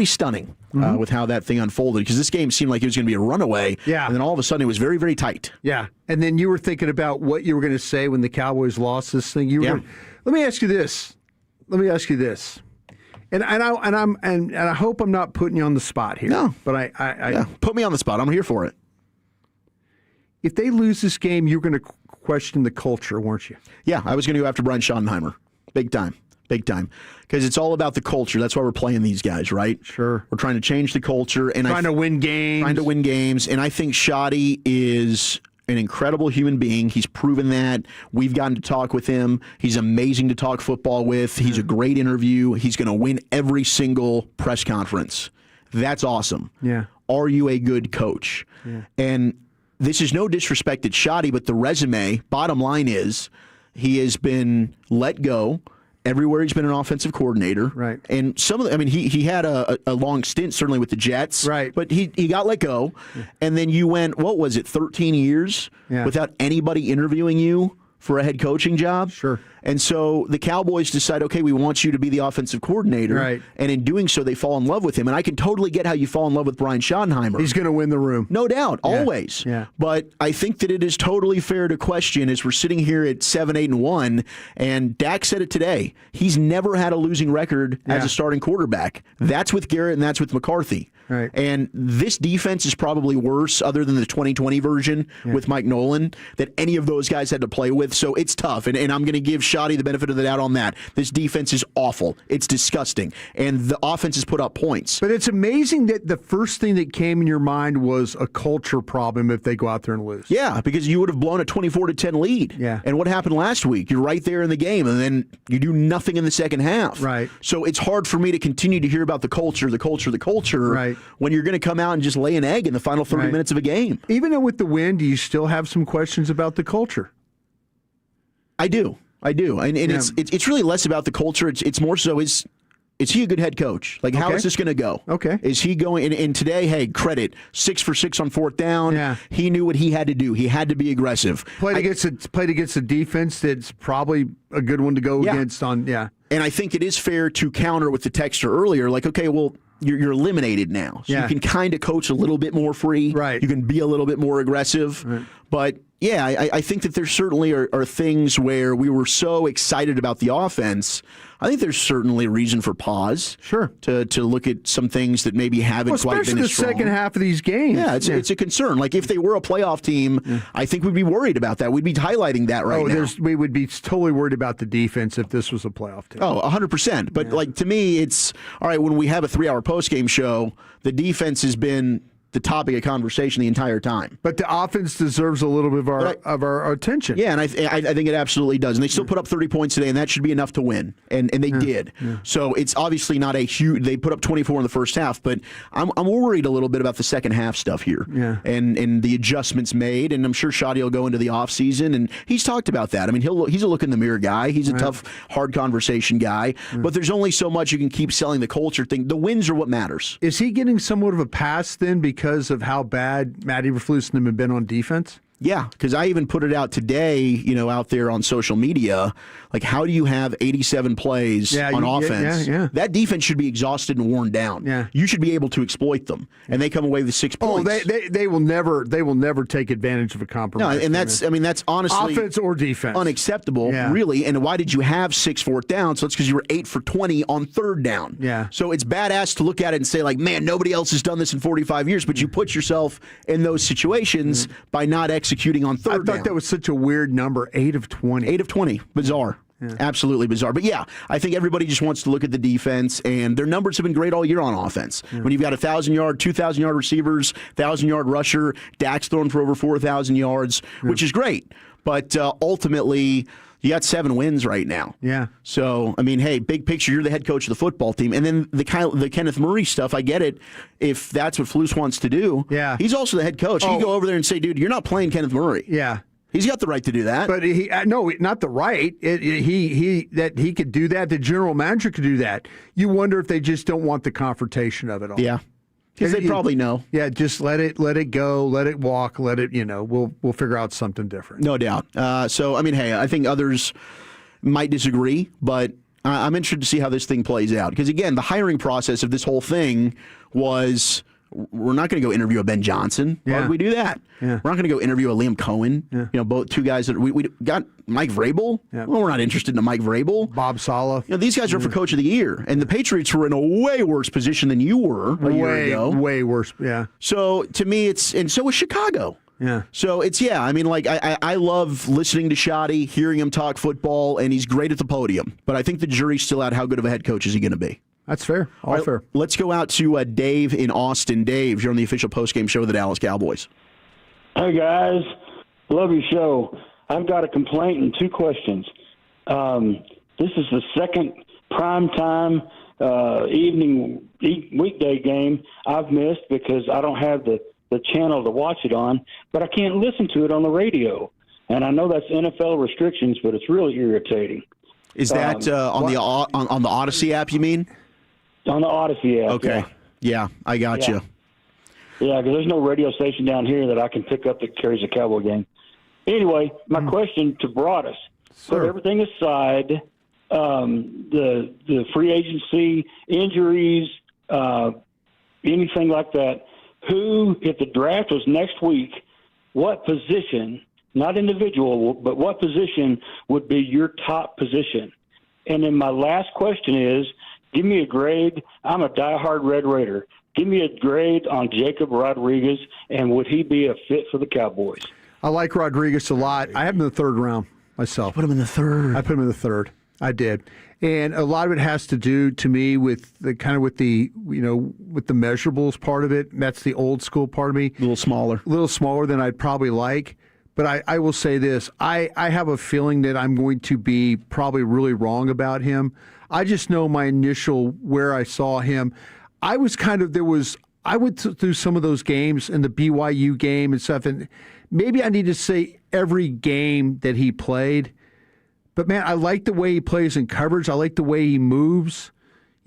stunning with how that thing unfolded, because this game seemed like it was going to be a runaway. Yeah. And then all of a sudden it was very, very tight. Yeah. And then you were thinking about what you were going to say when the Cowboys lost this thing. Let me ask you this. And I hope I'm not putting you on the spot here. No, but I put me on the spot. I'm here for it. If they lose this game, you're going to question the culture, weren't you? Yeah, I was going to go after Brian Schottenheimer, big time, because it's all about the culture. That's why we're playing these guys, right? Sure. We're trying to change the culture and trying to win games. And I think Shotty is an incredible human being. He's proven that. We've gotten to talk with him. He's amazing to talk football with. He's a great interview. He's going to win every single press conference. That's awesome. Yeah. Are you a good coach? Yeah. And this is no disrespect to Shotty, but the resume, bottom line is, he has been let go everywhere he's been an offensive coordinator. Right. And some of the, he had a long stint, certainly with the Jets. Right. But he got let go. Yeah. And then you went, 13 years without anybody interviewing you for a head coaching job? Sure. And so the Cowboys decide, okay, we want you to be the offensive coordinator. Right. And in doing so, they fall in love with him. And I can totally get how you fall in love with Brian Schottenheimer. He's going to win the room. No doubt, always. Yeah. But I think that it is totally fair to question, as we're sitting here at 7-8-1, and Dak said it today, he's never had a losing record as a starting quarterback. That's with Garrett and that's with McCarthy. Right. And this defense is probably worse, other than the 2020 version with Mike Nolan, that any of those guys had to play with. So it's tough. And I'm going to give Shotty the benefit of the doubt on that. This defense is awful. It's disgusting. And the offense has put up points. But it's amazing that the first thing that came in your mind was a culture problem if they go out there and lose. Yeah, because you would have blown a 24-10 lead. Yeah. And what happened last week? You're right there in the game, and then you do nothing in the second half. Right. So it's hard for me to continue to hear about the culture, right, when you're going to come out and just lay an egg in the final 30 minutes of a game. Even though with the win, do you still have some questions about the culture? I do. And it's really less about the culture. It's more so, is is he a good head coach? Like, how is this going to go? Okay. Is he going, and today, hey, credit, 6 for 6 on 4th down. Yeah. He knew what he had to do. He had to be aggressive. Played against a defense that's probably a good one to go against And I think it is fair to counter with the texter earlier, like, okay, well, you're eliminated now. So you can kind of coach a little bit more free. Right. You can be a little bit more aggressive. Right. But, yeah, I think that there certainly are things where we were so excited about the offense. I think there's certainly reason for pause. Sure. To look at some things that maybe haven't quite been as strong. Especially the second half of these games. Yeah, it's a concern. Like, if they were a playoff team, I think we'd be worried about that. We'd be highlighting that right now. We would be totally worried about the defense if this was a playoff team. Oh, 100%. But, like, to me, it's, all right, when we have a 3-hour postgame show, the defense has been the topic of conversation the entire time. But the offense deserves a little bit of our attention. Yeah, and I think it absolutely does. And they still put up 30 points today, and that should be enough to win. And they did. Yeah. So it's obviously not a huge. They put up 24 in the first half, but I'm worried a little bit about the second half stuff here. Yeah. And the adjustments made. And I'm sure Shadi will go into the offseason, and he's talked about that. I mean, he's a look in the mirror guy. He's a tough, hard conversation guy. But there's only so much you can keep selling the culture thing. The wins are what matters. Is he getting somewhat of a pass then because of how bad Matt Eberflus and them have been on defense? Yeah, because I even put it out today, out there on social media. Like, how do you have 87 plays on offense? Yeah. That defense should be exhausted and worn down. Yeah. You should be able to exploit them, and they come away with 6 points. They will never take advantage of a compromise. No, and that's honestly offense or defense unacceptable, really. And why did you have 6 4th down? So it's because you were 8 for 20 on 3rd down. Yeah. So it's badass to look at it and say, like, man, nobody else has done this in 45 years. But you put yourself in those situations by not executing on 3rd down. I thought that was such a weird number, 8 of 20. 8 of 20. Bizarre. Yeah. Absolutely bizarre. But yeah, I think everybody just wants to look at the defense, and their numbers have been great all year on offense. Yeah. When you've got 1,000-yard, 2,000-yard receivers, 1,000-yard rusher, Dak's thrown for over 4,000 yards, which is great. But ultimately, you got 7 wins right now. Yeah. So, I mean, hey, big picture, you're the head coach of the football team. And then the Kenneth Murray stuff, I get it, if that's what Flus wants to do. Yeah. He's also the head coach. He can go over there and say, dude, you're not playing Kenneth Murray. Yeah. He's got the right to do that. But no, not the right. He could do that. The general manager could do that. You wonder if they just don't want the confrontation of it all. Yeah. Because they probably know. Yeah, just let it go, let it walk, let it, we'll figure out something different. No doubt. So, I mean, hey, I think others might disagree, but I'm interested to see how this thing plays out. Because, again, the hiring process of this whole thing was, we're not going to go interview a Ben Johnson. Why would we do that? Yeah. We're not going to go interview a Liam Cohen. Yeah. Both two guys that we got Mike Vrabel. Yeah. Well, we're not interested in a Mike Vrabel. Bob Saleh. These guys are for Coach of the Year, and the Patriots were in a way worse position than you were a year ago. Way worse. Yeah. So to me, and so was Chicago. Yeah. So I mean, like, I love listening to Shadi, hearing him talk football, and he's great at the podium. But I think the jury's still out. How good of a head coach is he going to be? That's fair. All right, fair. Let's go out to Dave in Austin. Dave, you're on the official postgame show of the Dallas Cowboys. Hey, guys. Love your show. I've got a complaint and 2 questions. This is the second primetime evening weekday game I've missed because I don't have the channel to watch it on, but I can't listen to it on the radio. And I know that's NFL restrictions, but it's really irritating. Is that on the Odyssey app, you mean? On the Odyssey app. Okay. Yeah, I got you. Yeah, because there's no radio station down here that I can pick up that carries a Cowboy game. Anyway, my question to Broadus. Put everything aside, the free agency, injuries, anything like that, if the draft was next week, what position, not individual, but what position would be your top position? And then my last question is, give me a grade. I'm a diehard Red Raider. Give me a grade on Jacob Rodriguez, and would he be a fit for the Cowboys? I like Rodriguez a lot. I have him in the 3rd round myself. Put him in the 3rd. I put him in the 3rd. I did. And a lot of it has to do, to me, with the measurables part of it. That's the old school part of me. A little smaller than I'd probably like. But I will say this. I have a feeling that I'm going to be probably really wrong about him. I just know my initial where I saw him. I went through some of those games in the BYU game and stuff, and maybe I need to say every game that he played. But, man, I like the way he plays in coverage. I like the way he moves.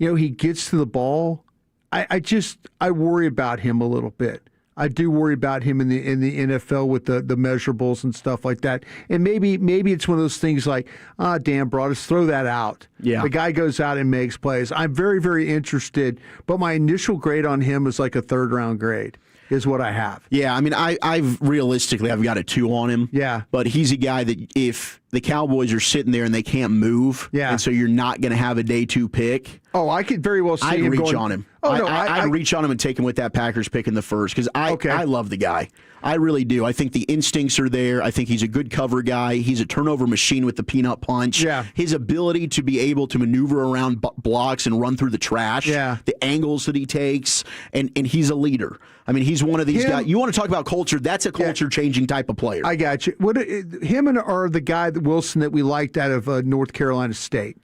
he gets to the ball. I worry about him a little bit. I do worry about him in the NFL with the measurables and stuff like that. And maybe it's one of those things like, damn, Broadus, throw that out. Yeah. The guy goes out and makes plays. I'm very, very interested, but my initial grade on him is like a third-round grade. Is what I have. Yeah, I mean, I've got a 2 on him. Yeah. But he's a guy that if the Cowboys are sitting there and they can't move, and so you're not going to have a day 2 pick. Oh, I could very well see I'd him reach on him. Oh, no, I'd reach on him and take him with that Packers pick in the first because I love the guy. I really do. I think the instincts are there. I think he's a good cover guy. He's a turnover machine with the peanut punch. Yeah. His ability to be able to maneuver around blocks and run through the trash. Yeah. The angles that he takes, and he's a leader. I mean, he's one of these guys. You want to talk about culture? That's a culture-changing type of player. I got you. Him or the guy Wilson that we liked out of North Carolina State?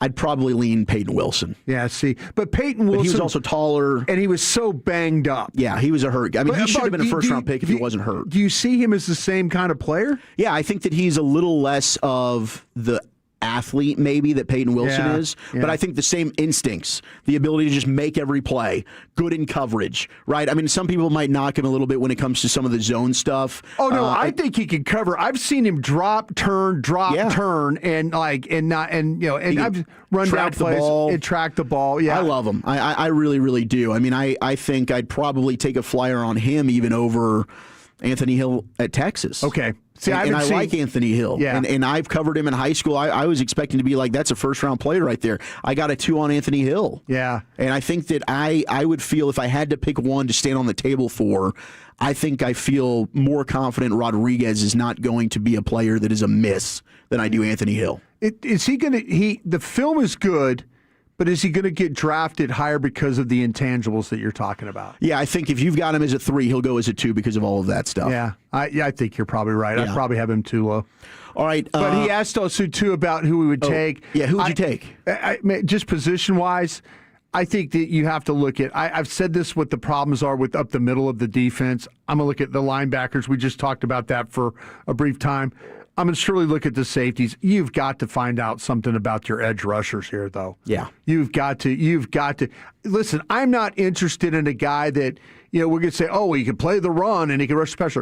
I'd probably lean Peyton Wilson. Yeah, see. But Peyton Wilson... But he was also taller. And he was so banged up. Yeah, he was a hurt guy. I mean, he should have been a first-round pick if he wasn't hurt. Do you see him as the same kind of player? Yeah, I think that he's a little less of the athlete maybe that Peyton Wilson is, but I think the same instincts, the ability to just make every play, good in coverage, right? I mean, some people might knock him a little bit when it comes to some of the zone stuff. Oh no, I think he can cover. I've seen him drop, turn, and I've run down plays and track the ball. Yeah, I love him. I really, really do. I mean, I think I'd probably take a flyer on him even over Anthony Hill at Texas. Okay. See, I like Anthony Hill. Yeah. And I've covered him in high school. I was expecting to be like, that's a first-round player right there. I got a 2 on Anthony Hill. Yeah. And I think that I would feel if I had to pick one to stand on the table for, I think I feel more confident Rodriguez is not going to be a player that is a miss than I do Anthony Hill. Is he going to – the film is good, but is he going to get drafted higher because of the intangibles that you're talking about? Yeah, I think if you've got him as a 3, he'll go as a 2 because of all of that stuff. Yeah, I think you're probably right. Yeah. I probably have him too low. All right. But he asked also, too, about who we would take. Yeah, who would you take? Just position-wise, I think that you have to look at – I've said this, what the problems are with up the middle of the defense. I'm going to look at the linebackers. We just talked about that for a brief time. I'm going to surely look at the safeties. You've got to find out something about your edge rushers here, though. Yeah. You've got to. Listen, I'm not interested in a guy that, we're going to say, oh, he can play the run and he can rush special.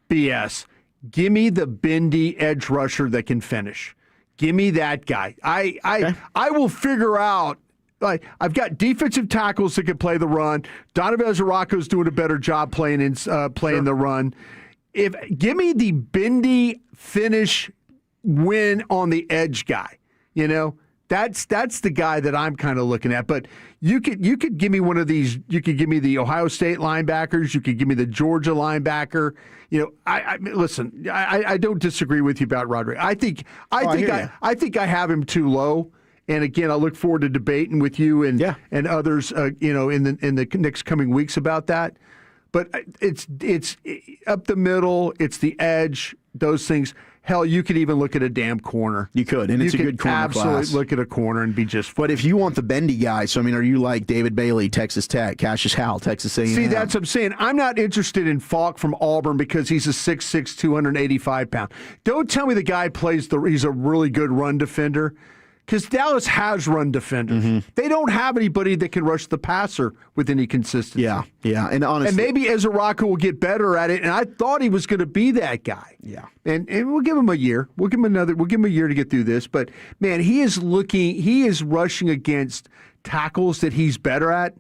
BS. Give me the bendy edge rusher that can finish. Give me that guy. I will figure out. Like, I've got defensive tackles that can play the run. Donovan Ezerako's doing a better job playing the run. Give me the bendy finish win on the edge guy. That's the guy that I'm kind of looking at. But you could give me one of these. You could give me the Ohio State linebackers. You could give me the Georgia linebacker. Listen. I don't disagree with you about Rodriguez. I think I have him too low. And again, I look forward to debating with you and others. In the next coming weeks about that. But it's up the middle. It's the edge. Those things. Hell, you could even look at a damn corner. You could, and it's a good corner class. Absolutely look at a corner and be just fine. But if you want the bendy guy, so I mean, are you like David Bailey, Texas Tech, Cassius Howell, Texas A&M? See, that's what I'm saying. I'm not interested in Falk from Auburn because he's a 6'6", 285 pound. Don't tell me the guy he's a really good run defender. Because Dallas has run defenders. Mm-hmm. They don't have anybody that can rush the passer with any consistency. Yeah. And honestly, and maybe Ezeraka will get better at it. And I thought he was going to be that guy. Yeah. And we'll give him a year. We'll give him a year to get through this. But man, he is rushing against tackles that he's better at.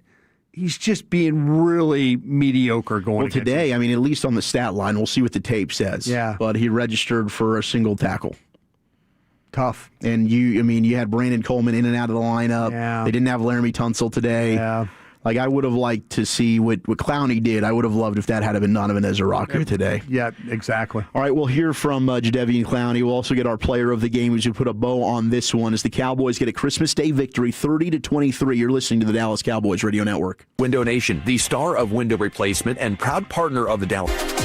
He's just being really mediocre going. Well, today, I mean, at least on the stat line, we'll see what the tape says. Yeah. But he registered for a single tackle. Tough. And you had Brandon Coleman in and out of the lineup. Yeah. They didn't have Laramie Tunsil today. Yeah. Like, I would have liked to see what Clowney did. I would have loved if that had been Donovan Ezeraka today. Yeah, exactly. All right, we'll hear from Jadeveon Clowney. We'll also get our player of the game as we put a bow on this one as the Cowboys get a Christmas Day victory, 30-23. You're listening to the Dallas Cowboys Radio Network. Window Nation, the star of window replacement and proud partner of the Dallas.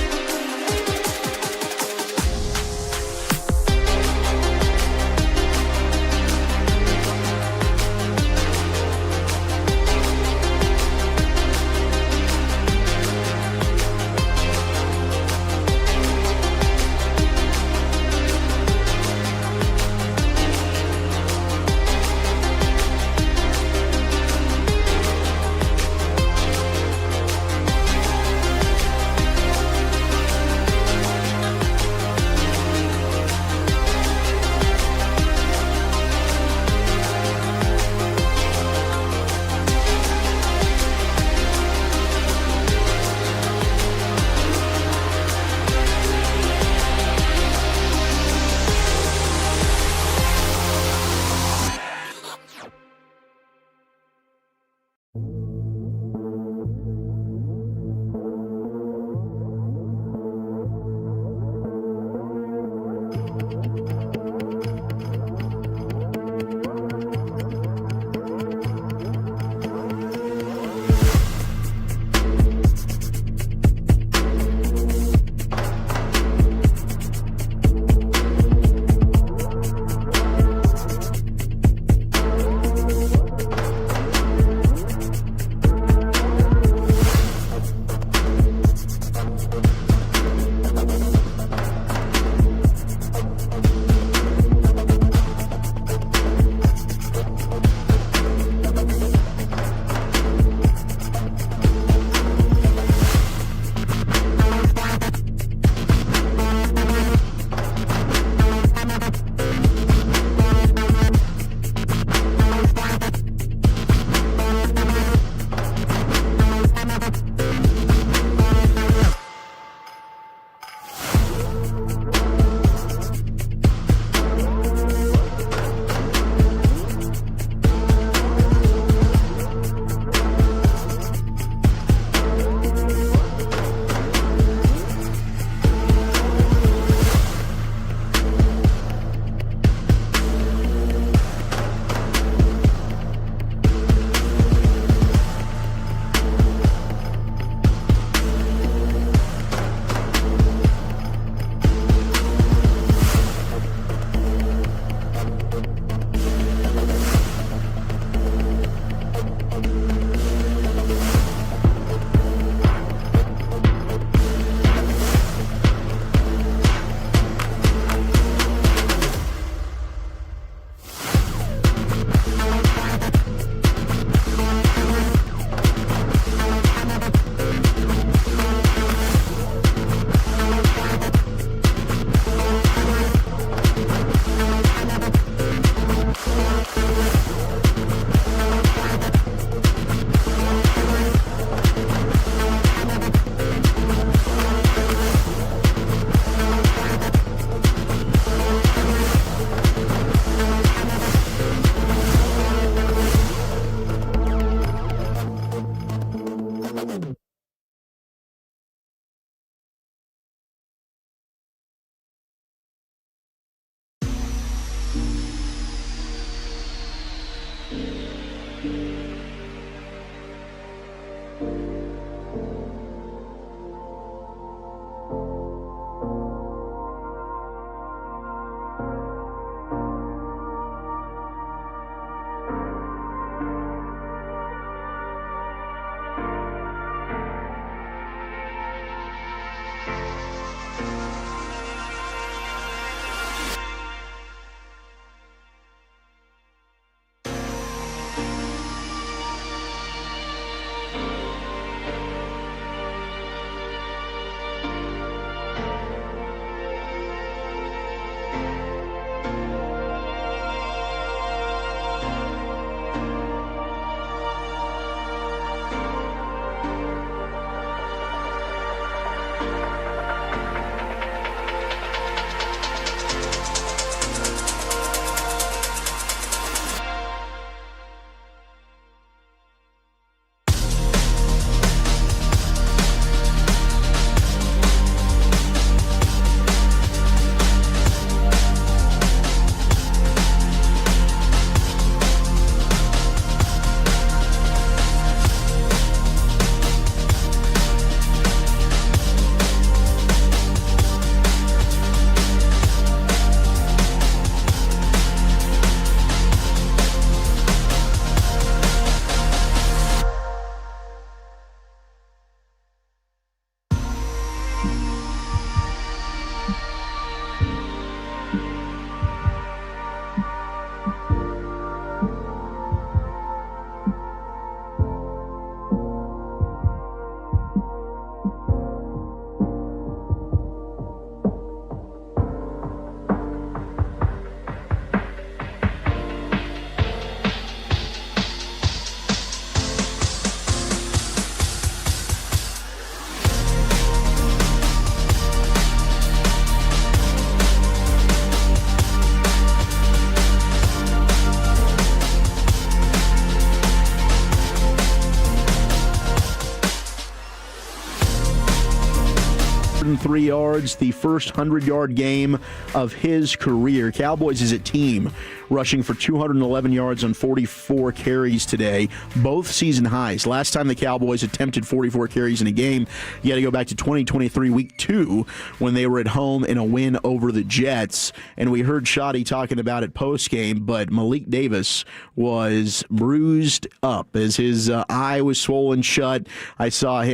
203 yards, the first 100-yard game of his career. Cowboys as a team rushing for 211 yards on 44 carries today, both season highs. Last time the Cowboys attempted 44 carries in a game, you got to go back to 2023 Week 2 when they were at home in a win over the Jets. And we heard Shoddy talking about it post-game, but Malik Davis was bruised up as his eye was swollen shut. I saw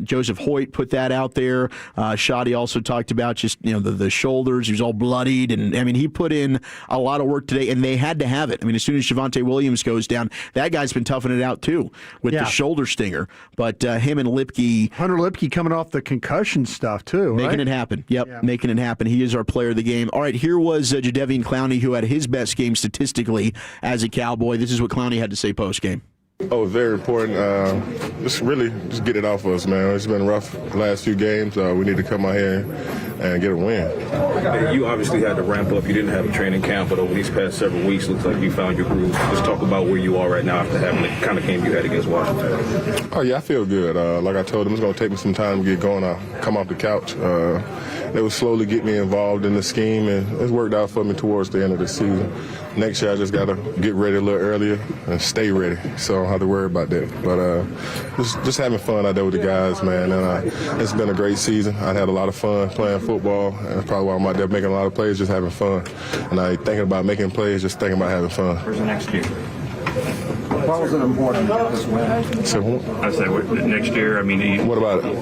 Joseph Hoyt put that out there. Shoddy also talked about just the shoulders. He was all bloodied, and I mean he put in a lot of work today, and they had to have it. I mean, as soon as Javonte Williams goes down, that guy's been toughing it out too with the shoulder stinger. But him and Hunter Lipke coming off the concussion stuff too, making it happen. Yep, making it happen. He is our player of the game. All right, here was Jadeveon Clowney, who had his best game statistically as a Cowboy. This is what Clowney had to say post game. Oh, very important. Just get it off us, man. It's been rough the last few games. We need to come out here and get a win. You obviously had to ramp up. You didn't have a training camp, but over these past several weeks, looks like you found your groove. Just talk about where you are right now after having the kind of game you had against Washington. Oh, yeah, I feel good. Like I told them, it's going to take me some time to get going. I'll come off the couch. They would slowly get me involved in the scheme, and it's worked out for me towards the end of the season. Next year, I just got to get ready a little earlier and stay ready, so I don't have to worry about that. But just having fun out there with the guys, man. And it's been a great season. I had a lot of fun playing football, and that's probably why I'm out there making a lot of plays, just having fun. And I ain't thinking about making plays, just thinking about having fun. Where's the next year? Why was it important to get this win? So, I said next year. I mean, what about it?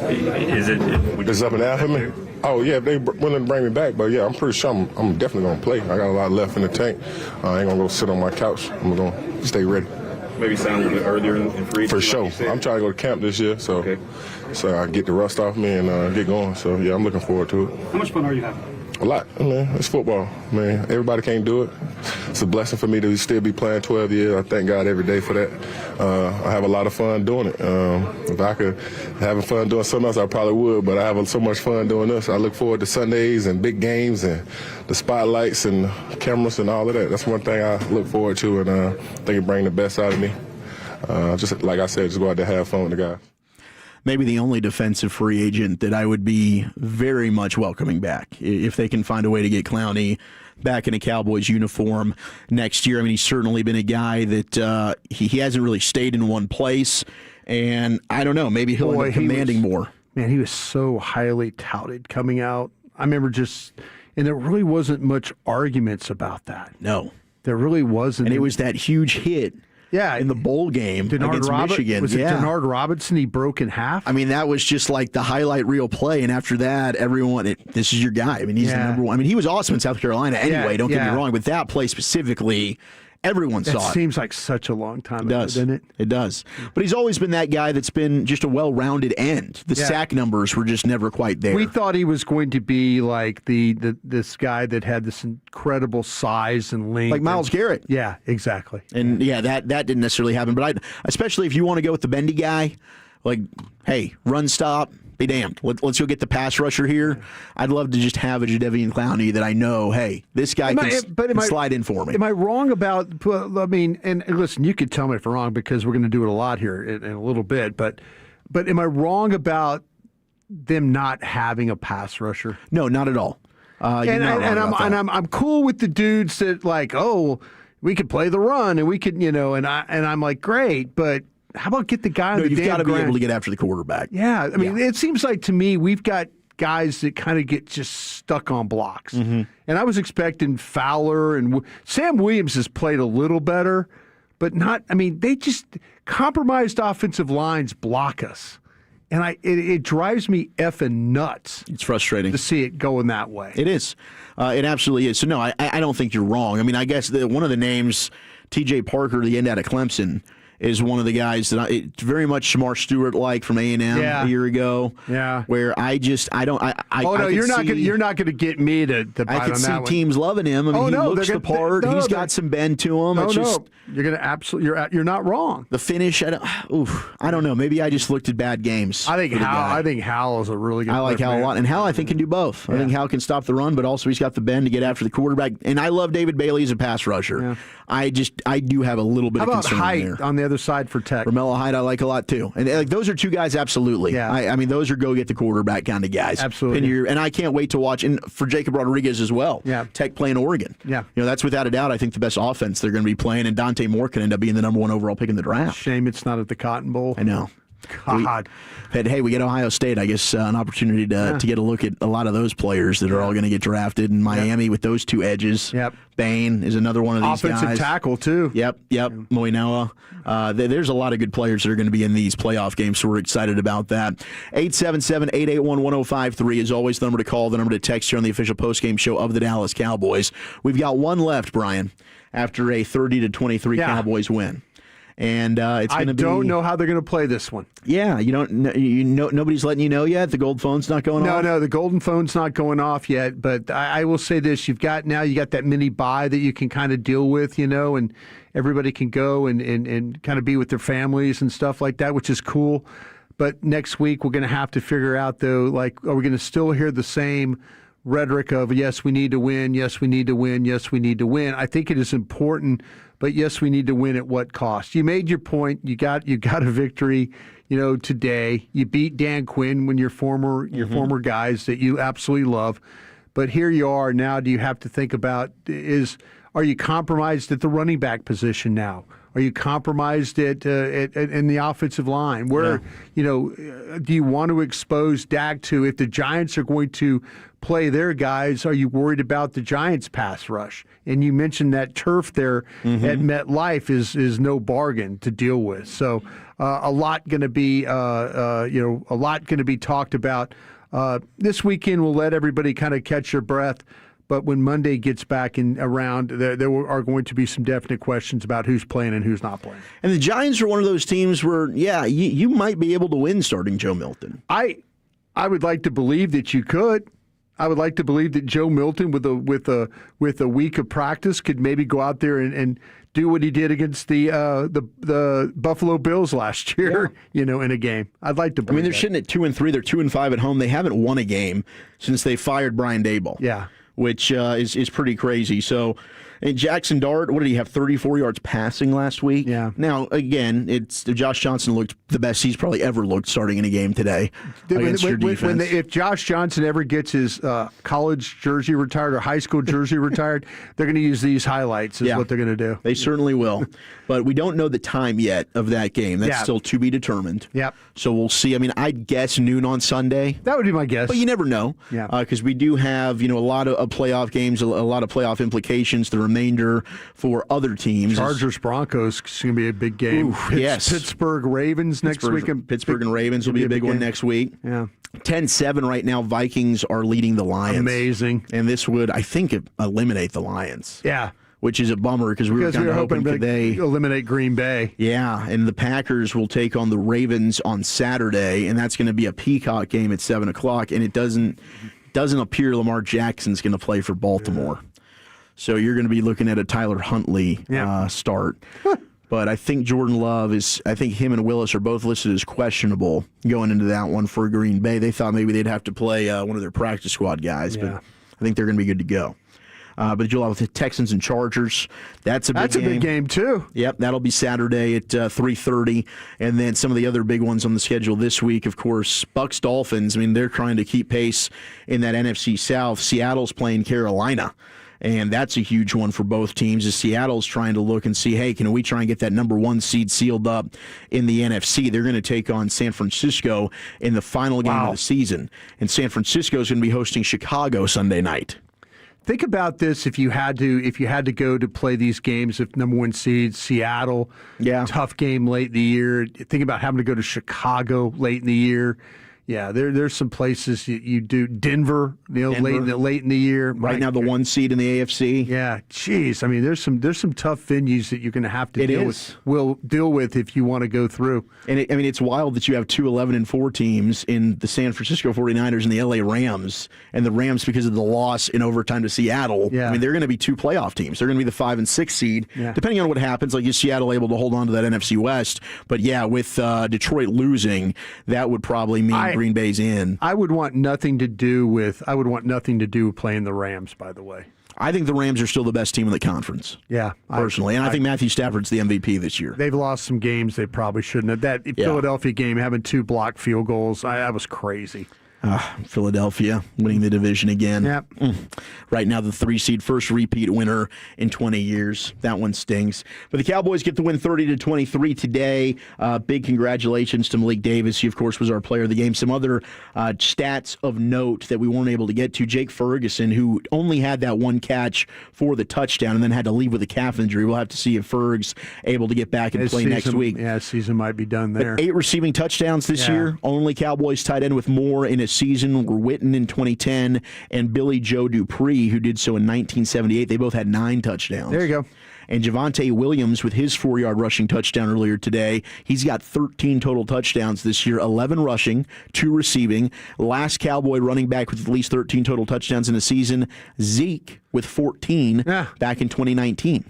Is it? Is up and down for me? Oh yeah, they willing to bring me back, but yeah, I'm pretty sure I'm definitely gonna play. I got a lot left in the tank. I ain't gonna go sit on my couch. I'm gonna stay ready. Maybe sound a little bit earlier in free. For sure. I'm trying to go to camp this year, so I get the rust off me and get going. So yeah, I'm looking forward to it. How much fun are you having? A lot, man. It's football, man. Everybody can't do it. It's a blessing for me to still be playing 12 years. I thank God every day for that. I have a lot of fun doing it. If I could have fun doing something else, I probably would, but I have so much fun doing this. I look forward to Sundays and big games and the spotlights and cameras and all of that. That's one thing I look forward to, and I think it brings the best out of me. Just like I said, just go out there and have fun with the guys. Maybe the only defensive free agent that I would be very much welcoming back if they can find a way to get Clowney back in a Cowboys uniform next year. I mean, he's certainly been a guy that he hasn't really stayed in one place, and I don't know, maybe he'll end up commanding more. Man, he was so highly touted coming out. I remember and there really wasn't much arguments about that. No. There really wasn't. And it was that huge hit. Yeah, in the bowl game against Michigan. Was it Denard Robinson he broke in half? I mean, that was just like the highlight reel play, and after that, everyone, this is your guy. I mean, he's the number one. I mean, he was awesome in South Carolina anyway, don't get me wrong, but that play specifically, everyone saw it. It seems like such a long time ago, doesn't it? It does. But he's always been that guy that's been just a well-rounded end. The sack numbers were just never quite there. We thought he was going to be like this guy that had this incredible size and length. Like Myles Garrett. Yeah, exactly. And that didn't necessarily happen. But especially if you want to go with the bendy guy, like, hey, run stop, be damned. Let's go get the pass rusher here. I'd love to just have a Jadeveon Clowney that I know, hey, this guy can slide in for me. Am I wrong about, I mean, and listen, you could tell me if I'm wrong because we're going to do it a lot here in a little bit, but am I wrong about them not having a pass rusher? No, not at all. I'm cool with the dudes that like, oh, we could play the run and we could, and I'm like, great, but how about get the guy on the damn you've got to be ground? able to get after the quarterback. Yeah, I mean, it seems like to me we've got guys that kind of get just stuck on blocks. Mm-hmm. And I was expecting Fowler and Sam Williams has played a little better, but not. I mean, they just compromised offensive lines block us. And it drives me effing nuts. It's frustrating to see it going that way. It is. It absolutely is. So, no, I don't think you're wrong. I mean, I guess one of the names, T.J. Parker, the end out of Clemson, is one of the guys that it's very much Shamar Stewart-like from A&M a year ago. Yeah. Where you're not going to get me to bite on that one. I could see teams loving him. I mean, he looks the part. He's got some bend to him. You're going to absolutely. You're not wrong. The finish. I don't know. Maybe I just looked at bad games. I think Howell is a really good. I like Howell a lot, and Howell I think can do both. I think Howell can stop the run, but also he's got the bend to get after the quarterback. And I love David Bailey as a pass rusher. Yeah. I do have a little bit of concern there. How about height on the other other side for Tech. Romello Hyde I like a lot too. And those are two guys, absolutely. Yeah. I mean, those are go-get-the-quarterback kind of guys. Absolutely. And I can't wait to watch, and for Jacob Rodriguez as well. Yeah. Tech playing Oregon. Yeah. That's without a doubt, I think, the best offense they're going to be playing, and Dante Moore can end up being the number 1 overall pick in the draft. Shame it's not at the Cotton Bowl. I know. God. We get Ohio State, I guess, an opportunity to get a look at a lot of those players that are all going to get drafted in Miami with those two edges. Yep. Bain is another one of these Offensive guys. tackle, too. Yep. Moinoa. There's a lot of good players that are going to be in these playoff games, so we're excited about that. 877-881-1053 is always the number to call, the number to text here on the official postgame show of the Dallas Cowboys. We've got one left, Brian, after a 30-23 Cowboys win. And it's going to be. I don't know how they're going to play this one. Yeah, nobody's letting you know yet. The gold phone's not going off. No, the golden phone's not going off yet. But I will say this: you got that mini bye that you can kind of deal with, and everybody can go and kind of be with their families and stuff like that, which is cool. But next week we're going to have to figure out though, like, are we going to still hear the same rhetoric of yes, we need to win, yes, we need to win, yes, we need to win? I think it is important. But yes, we need to win at what cost? You made your point. You got a victory, today. You beat Dan Quinn when your former guys that you absolutely love. But here you are now. Do you have to think about are you compromised at the running back position now? Are you compromised in the offensive line? Where do you want to expose Dak to? If the Giants are going to play their guys, are you worried about the Giants' pass rush? And you mentioned that turf there at MetLife is no bargain to deal with. So a lot going to be talked about this weekend. We'll let everybody kind of catch their breath. But when Monday gets back around, there are going to be some definite questions about who's playing and who's not playing. And the Giants are one of those teams where, you might be able to win starting Joe Milton. I would like to believe that you could. I would like to believe that Joe Milton, with a week of practice, could maybe go out there and do what he did against the Buffalo Bills last year, in a game. I'd like to believe. I mean, they're sitting at 2-3. They're 2-5 at home. They haven't won a game since they fired Brian Daboll. Yeah. Which is pretty crazy. So, and Jackson Dart, what did he have, 34 yards passing last week? Yeah. Now, again, Josh Johnson looked the best he's probably ever looked starting in a game today against your defense. If Josh Johnson ever gets his college jersey retired or high school jersey retired, they're going to use these highlights is what they're going to do. They certainly will. But we don't know the time yet of that game. That's still to be determined. Yep. So we'll see. I mean, I'd guess noon on Sunday. That would be my guess. But you never know. Yeah. Because we do have, a lot of playoff games, a lot of playoff implications, the remainder for other teams. Chargers-Broncos is going to be a big game. Ooh, yes. Pittsburgh-Ravens next week. Pittsburgh and Ravens will be a big one next week. Yeah. 10-7 right now. Vikings are leading the Lions. Amazing. And this would, I think, eliminate the Lions. Yeah. Which is a bummer because we were kind of hoping they eliminate Green Bay. Yeah, and the Packers will take on the Ravens on Saturday, and that's going to be a Peacock game at 7 o'clock, and it doesn't appear Lamar Jackson's going to play for Baltimore. So you're going to be looking at a Tyler Huntley start. But I think Jordan Love him and Willis are both listed as questionable going into that one for Green Bay. They thought maybe they'd have to play one of their practice squad guys, but I think they're going to be good to go. But you'll have the Texans and Chargers. That's a big game too. Yep, that'll be Saturday at 3:30. And then some of the other big ones on the schedule this week, of course, Bucs Dolphins. I mean, they're trying to keep pace in that NFC South. Seattle's playing Carolina. And that's a huge one for both teams as Seattle's trying to look and see, hey, can we try and get that number 1 seed sealed up in the NFC? They're going to take on San Francisco in the final game of the season. And San Francisco is going to be hosting Chicago Sunday night. Think about this: if you had to go to play these games, if number 1 seed Seattle, tough game late in the year. Think about having to go to Chicago late in the year. Yeah, there's some places you do. Denver, late in the year. Right now, the 1 seed in the AFC. Yeah, geez. I mean, there's some tough venues that you're going to have to deal with if you want to go through. And it's wild that you have 2 11-4 teams in the San Francisco 49ers and the LA Rams, and the Rams, because of the loss in overtime to Seattle. Yeah. I mean, they're going to be 2 playoff teams. They're going to be the 5 and 6 seed, depending on what happens. Like, is Seattle able to hold on to that NFC West? But yeah, with Detroit losing, that would probably mean Green Bay's in. I would want nothing to do with playing the Rams, by the way. I think the Rams are still the best team in the conference. Yeah. Personally. And I think Matthew Stafford's the MVP this year. They've lost some games they probably shouldn't have. That Philadelphia game, having 2 blocked field goals, that was crazy. Philadelphia winning the division again. Yep. Right now, the 3-seed, first repeat winner in 20 years. That one stings. But the Cowboys get the win 30-23 today. Big congratulations to Malik Davis. He, of course, was our player of the game. Some other stats of note that we weren't able to get to. Jake Ferguson, who only had that one catch for the touchdown and then had to leave with a calf injury. We'll have to see if Ferg's able to get back and play next week. Yeah, his season might be done there. But 8 receiving touchdowns this year. Only Cowboys tight end with more in a season were Witten in 2010 and Billy Joe Dupree, who did so in 1978. They both had 9 touchdowns. There you go. And Javonte Williams with his 4-yard rushing touchdown earlier today. He's got 13 total touchdowns this year, 11 rushing, 2 receiving. Last Cowboy running back with at least 13 total touchdowns in a season, Zeke with 14 back in 2019.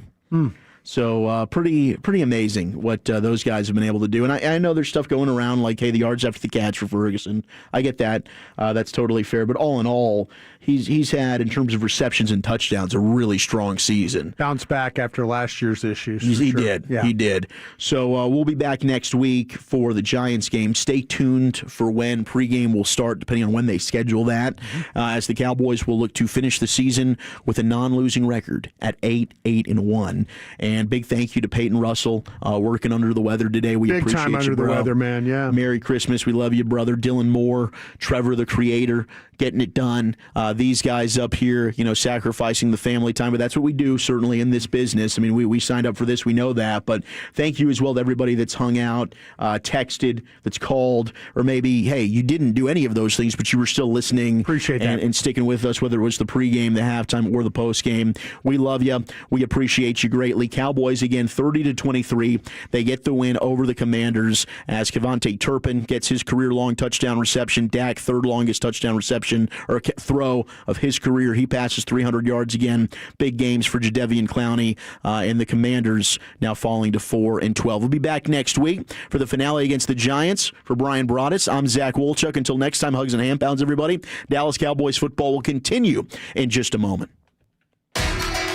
So pretty amazing what those guys have been able to do. And I know there's stuff going around like, hey, the yards after the catch for Ferguson. I get that. That's totally fair. But all in all, he's had, in terms of receptions and touchdowns, a really strong season. Bounced back after last year's issues. He did. Yeah. He did. So we'll be back next week for the Giants game. Stay tuned for when pregame will start, depending on when they schedule that, as the Cowboys will look to finish the season with a non-losing record at 8-1. And big thank you to Peyton Russell, working under the weather today. We big appreciate time under you, bro. the weather, man. Yeah. Merry Christmas. We love you, brother. Dylan Moore, Trevor the Creator, getting it done. These guys up here, sacrificing the family time, but that's what we do, certainly, in this business. I mean, we signed up for this. We know that. But thank you as well to everybody that's hung out, texted, that's called, or maybe, hey, you didn't do any of those things, but you were still listening. Appreciate that. And sticking with us, whether it was the pregame, the halftime, or the postgame. We love you. We appreciate you greatly. Cowboys, again, 30-23. They get the win over the Commanders as Kevontae Turpin gets his career-long touchdown reception. Dak, third longest touchdown reception or throw of his career. He passes 300 yards again. Big games for Jadeveon Clowney and the Commanders now falling to 4-12. We'll be back next week for the finale against the Giants. For Brian Broaddus, I'm Zach Wolchuk. Until next time, hugs and hand pounds, everybody. Dallas Cowboys football will continue in just a moment.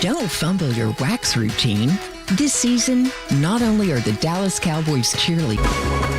Don't fumble your wax routine. This season, not only are the Dallas Cowboys cheerleaders